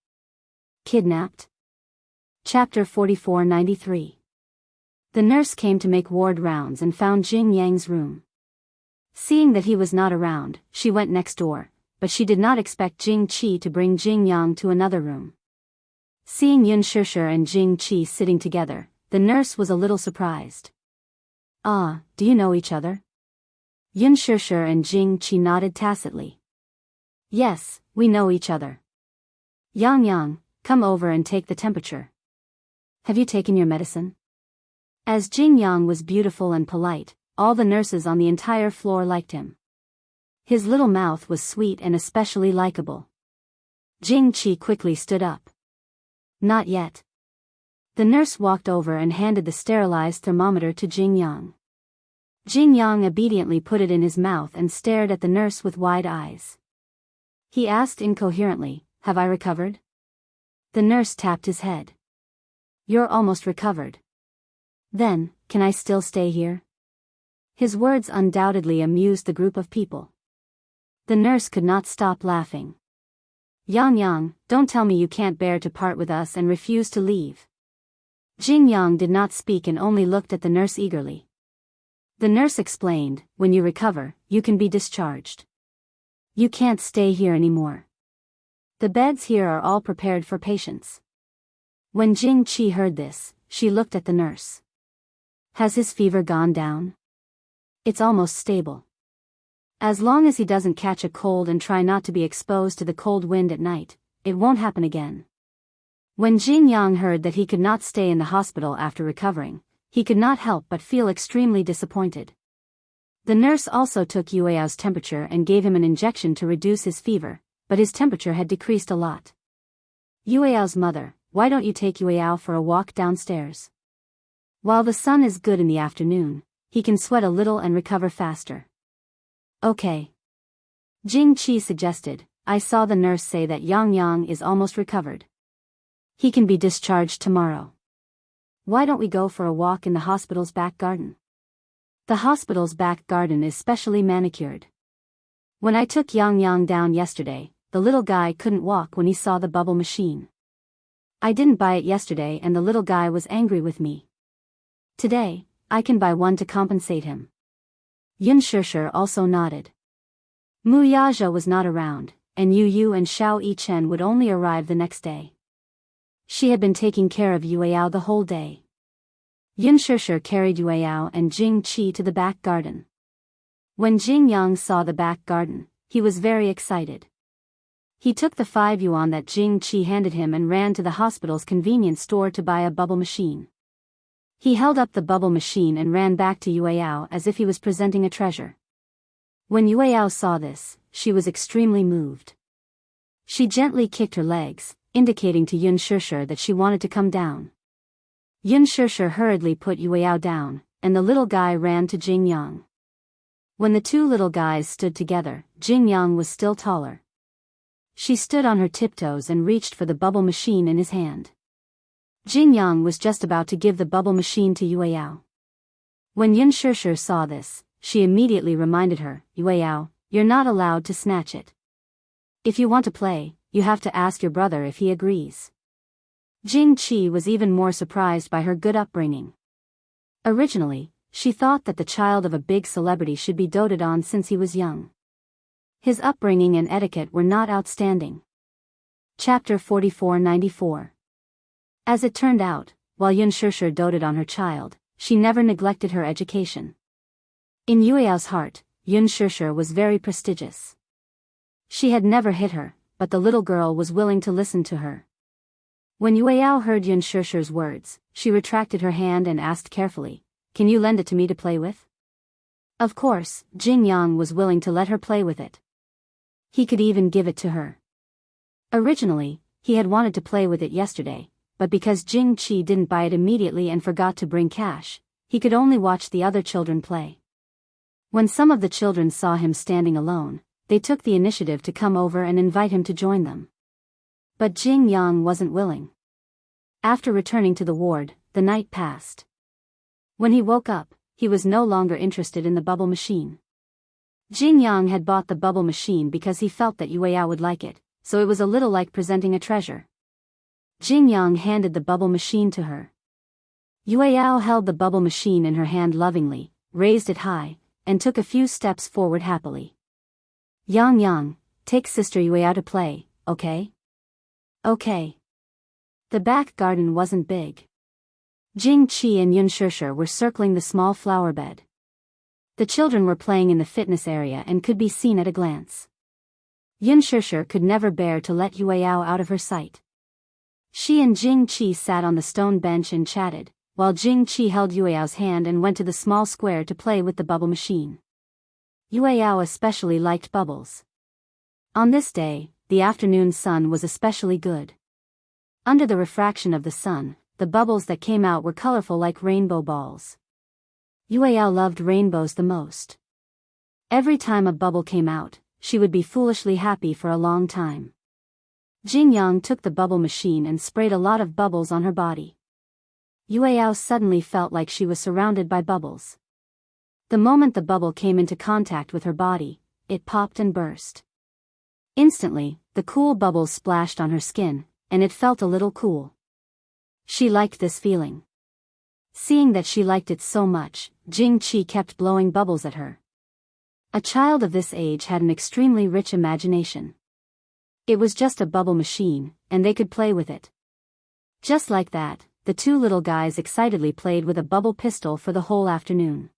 Kidnapped? Chapter 4493. The nurse came to make ward rounds and found Jing Yang's room. Seeing that he was not around, she went next door, but she did not expect Jing Qi to bring Jing Yang to another room. Seeing Yun Shishir and Jing Qi sitting together, the nurse was a little surprised. Do you know each other? Yun Shishir and Jing Qi nodded tacitly. Yes, we know each other. Yang Yang, come over and take the temperature. Have you taken your medicine? As Jing Yang was beautiful and polite, all the nurses on the entire floor liked him. His little mouth was sweet and especially likable. Jing Qi quickly stood up. Not yet. The nurse walked over and handed the sterilized thermometer to Jing Yang. Jing Yang obediently put it in his mouth and stared at the nurse with wide eyes. He asked incoherently, Have I recovered? The nurse tapped his head. You're almost recovered. Then, can I still stay here? His words undoubtedly amused the group of people. The nurse could not stop laughing. Yang Yang, don't tell me you can't bear to part with us and refuse to leave. Jing Yang did not speak and only looked at the nurse eagerly. The nurse explained, When you recover, you can be discharged. You can't stay here anymore. The beds here are all prepared for patients. When Jing Qi heard this, she looked at the nurse. Has his fever gone down? It's almost stable. As long as he doesn't catch a cold and try not to be exposed to the cold wind at night, it won't happen again. When Jing Yang heard that he could not stay in the hospital after recovering, he could not help but feel extremely disappointed. The nurse also took Yueyao's temperature and gave him an injection to reduce his fever, but his temperature had decreased a lot. Yueyao's mother, why don't you take Yueyao for a walk downstairs? While the sun is good in the afternoon, he can sweat a little and recover faster. Okay. Jing Qi suggested, I saw the nurse say that Yang Yang is almost recovered. He can be discharged tomorrow. Why don't we go for a walk in the hospital's back garden? The hospital's back garden is specially manicured. When I took Yang Yang down yesterday, the little guy couldn't walk when he saw the bubble machine. I didn't buy it yesterday and the little guy was angry with me. Today, I can buy one to compensate him. Yun Shishir also nodded. Mu Yaja was not around, and Yu Yu and Xiao Yichen would only arrive the next day. She had been taking care of Yueyao the whole day. Yun Shishir carried Yueyao and Jing Qi to the back garden. When Jing Yang saw the back garden, he was very excited. He took the 5 yuan that Jing Qi handed him and ran to the hospital's convenience store to buy a bubble machine. He held up the bubble machine and ran back to Yueyao as if he was presenting a treasure. When Yueyao saw this, she was extremely moved. She gently kicked her legs, indicating to Yun Shishir that she wanted to come down. Yun Shishir hurriedly put Yueyao down, and the little guy ran to Jing Yang. When the two little guys stood together, Jing Yang was still taller. She stood on her tiptoes and reached for the bubble machine in his hand. Jing Yang was just about to give the bubble machine to Yueyao. When Yun Shishir saw this, she immediately reminded her, Yueyao, you're not allowed to snatch it. If you want to play, you have to ask your brother if he agrees. Jing Qi was even more surprised by her good upbringing. Originally, she thought that the child of a big celebrity should be doted on since he was young. His upbringing and etiquette were not outstanding. Chapter 4494. As it turned out, while Yun Shishir doted on her child, she never neglected her education. In Yueyao's heart, Yun Shishir was very prestigious. She had never hit her, but the little girl was willing to listen to her. When Yueyao heard Yun Shishir's words, she retracted her hand and asked carefully, "Can you lend it to me to play with?" Of course, Jing Yang was willing to let her play with it. He could even give it to her. Originally, he had wanted to play with it yesterday, but because Jing Qi didn't buy it immediately and forgot to bring cash, he could only watch the other children play. When some of the children saw him standing alone, they took the initiative to come over and invite him to join them. But Jing Yang wasn't willing. After returning to the ward, the night passed. When he woke up, he was no longer interested in the bubble machine. Jing Yang had bought the bubble machine because he felt that Yueyao would like it, so it was a little like presenting a treasure. Jing Yang handed the bubble machine to her. Yueyao held the bubble machine in her hand lovingly, raised it high, and took a few steps forward happily. Yang, take Sister Yueyao to play, okay? Okay. The back garden wasn't big. Jing Qi and Yun Shishir were circling the small flower bed. The children were playing in the fitness area and could be seen at a glance. Yun Shishir could never bear to let Yueyao out of her sight. She and Jing Qi sat on the stone bench and chatted, while Jing Qi held Yueyao's hand and went to the small square to play with the bubble machine. Yueyao especially liked bubbles. On this day, the afternoon sun was especially good. Under the refraction of the sun, the bubbles that came out were colorful like rainbow balls. Yueyao loved rainbows the most. Every time a bubble came out, she would be foolishly happy for a long time. Jing Yang took the bubble machine and sprayed a lot of bubbles on her body. Yueyao suddenly felt like she was surrounded by bubbles. The moment the bubble came into contact with her body, it popped and burst. Instantly, the cool bubbles splashed on her skin, and it felt a little cool. She liked this feeling. Seeing that she liked it so much, Jing Qi kept blowing bubbles at her. A child of this age had an extremely rich imagination. It was just a bubble machine, and they could play with it. Just like that, the two little guys excitedly played with a bubble pistol for the whole afternoon.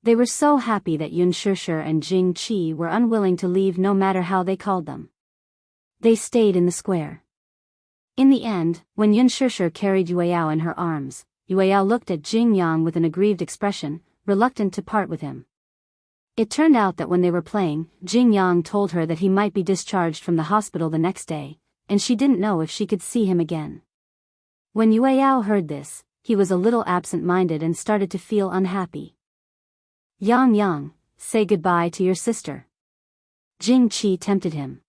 They were so happy that Yun Shishir and Jing Qi were unwilling to leave no matter how they called them. They stayed in the square. In the end, when Yun Shishir carried Yueyao in her arms, Yueyao looked at Jing Yang with an aggrieved expression, reluctant to part with him. It turned out that when they were playing, Jing Yang told her that he might be discharged from the hospital the next day, and she didn't know if she could see him again. When Yueyao heard this, he was a little absent-minded and started to feel unhappy. Yang, say goodbye to your sister. Jing Qi tempted him.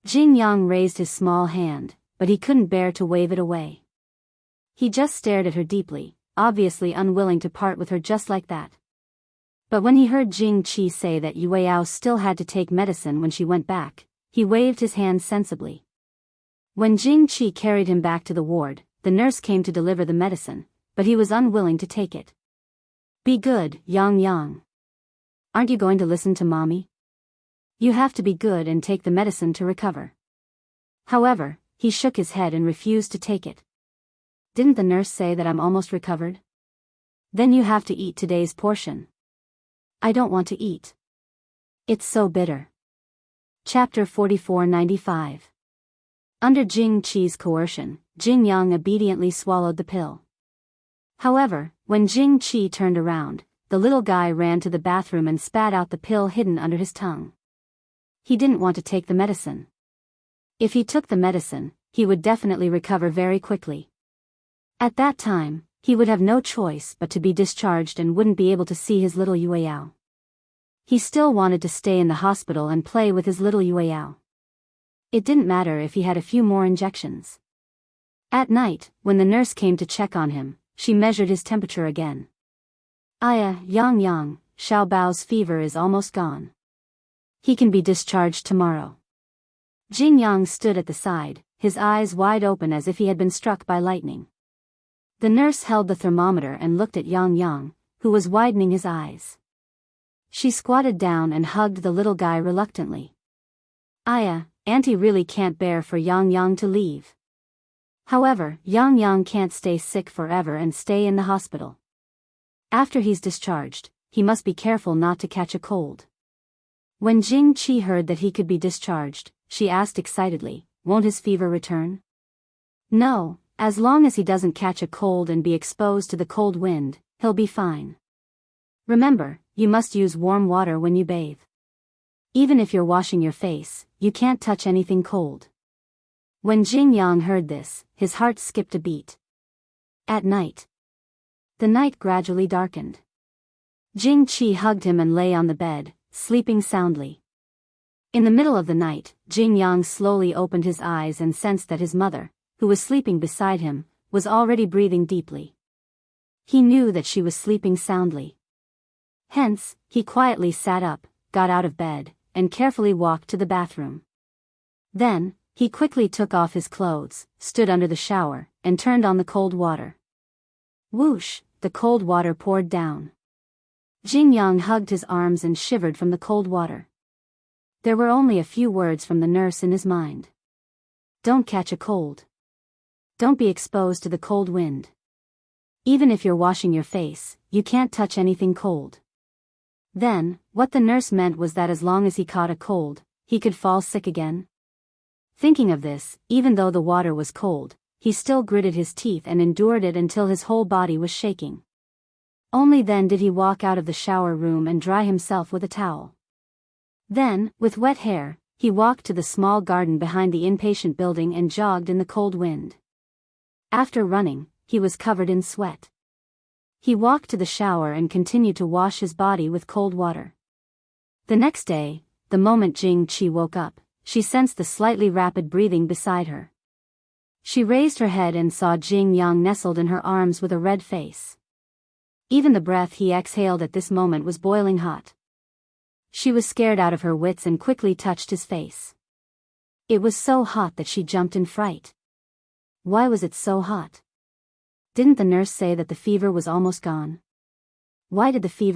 Jing Yang raised his small hand, but he couldn't bear to wave it away. He just stared at her deeply, obviously unwilling to part with her just like that. But when he heard Jing Qi say that Yueyao still had to take medicine when she went back, he waved his hand sensibly. When Jing Qi carried him back to the ward, the nurse came to deliver the medicine, but he was unwilling to take it. Be good, Yang. Aren't you going to listen to mommy? You have to be good and take the medicine to recover. However, he shook his head and refused to take it. Didn't the nurse say that I'm almost recovered? Then you have to eat today's portion. I don't want to eat. It's so bitter. Chapter 4495. Under Jing Qi's coercion, Jing Yang obediently swallowed the pill. However, when Jing Qi turned around, the little guy ran to the bathroom and spat out the pill hidden under his tongue. He didn't want to take the medicine. If he took the medicine, he would definitely recover very quickly. At that time, he would have no choice but to be discharged and wouldn't be able to see his little Yueyao. He still wanted to stay in the hospital and play with his little Yueyao. It didn't matter if he had a few more injections. At night, when the nurse came to check on him, she measured his temperature again. Aya, Yang Yang, Xiao Bao's fever is almost gone. He can be discharged tomorrow. Jing Yang stood at the side, his eyes wide open as if he had been struck by lightning. The nurse held the thermometer and looked at Yang Yang, who was widening his eyes. She squatted down and hugged the little guy reluctantly. Aya, Auntie really can't bear for Yang Yang to leave. However, Yang Yang can't stay sick forever and stay in the hospital. After he's discharged, he must be careful not to catch a cold. When Jing Qi heard that he could be discharged, she asked excitedly, "Won't his fever return?" "No, as long as he doesn't catch a cold and be exposed to the cold wind, he'll be fine. Remember, you must use warm water when you bathe. Even if you're washing your face, you can't touch anything cold." When Jing Yang heard this, his heart skipped a beat. At night. The night gradually darkened. Jing Qi hugged him and lay on the bed, sleeping soundly. In the middle of the night, Jing Yang slowly opened his eyes and sensed that his mother, who was sleeping beside him, was already breathing deeply. He knew that she was sleeping soundly. Hence, he quietly sat up, got out of bed, and carefully walked to the bathroom. Then, he quickly took off his clothes, stood under the shower, and turned on the cold water. Whoosh, the cold water poured down. Jing Yang hugged his arms and shivered from the cold water. There were only a few words from the nurse in his mind. Don't catch a cold. Don't be exposed to the cold wind. Even if you're washing your face, you can't touch anything cold. Then, what the nurse meant was that as long as he caught a cold, he could fall sick again. Thinking of this, even though the water was cold, he still gritted his teeth and endured it until his whole body was shaking. Only then did he walk out of the shower room and dry himself with a towel. Then, with wet hair, he walked to the small garden behind the inpatient building and jogged in the cold wind. After running, he was covered in sweat. He walked to the shower and continued to wash his body with cold water. The next day, the moment Jing Qi woke up, she sensed the slightly rapid breathing beside her. She raised her head and saw Jing Yang nestled in her arms with a red face. Even the breath he exhaled at this moment was boiling hot. She was scared out of her wits and quickly touched his face. It was so hot that she jumped in fright. Why was it so hot? Didn't the nurse say that the fever was almost gone? Why did the fever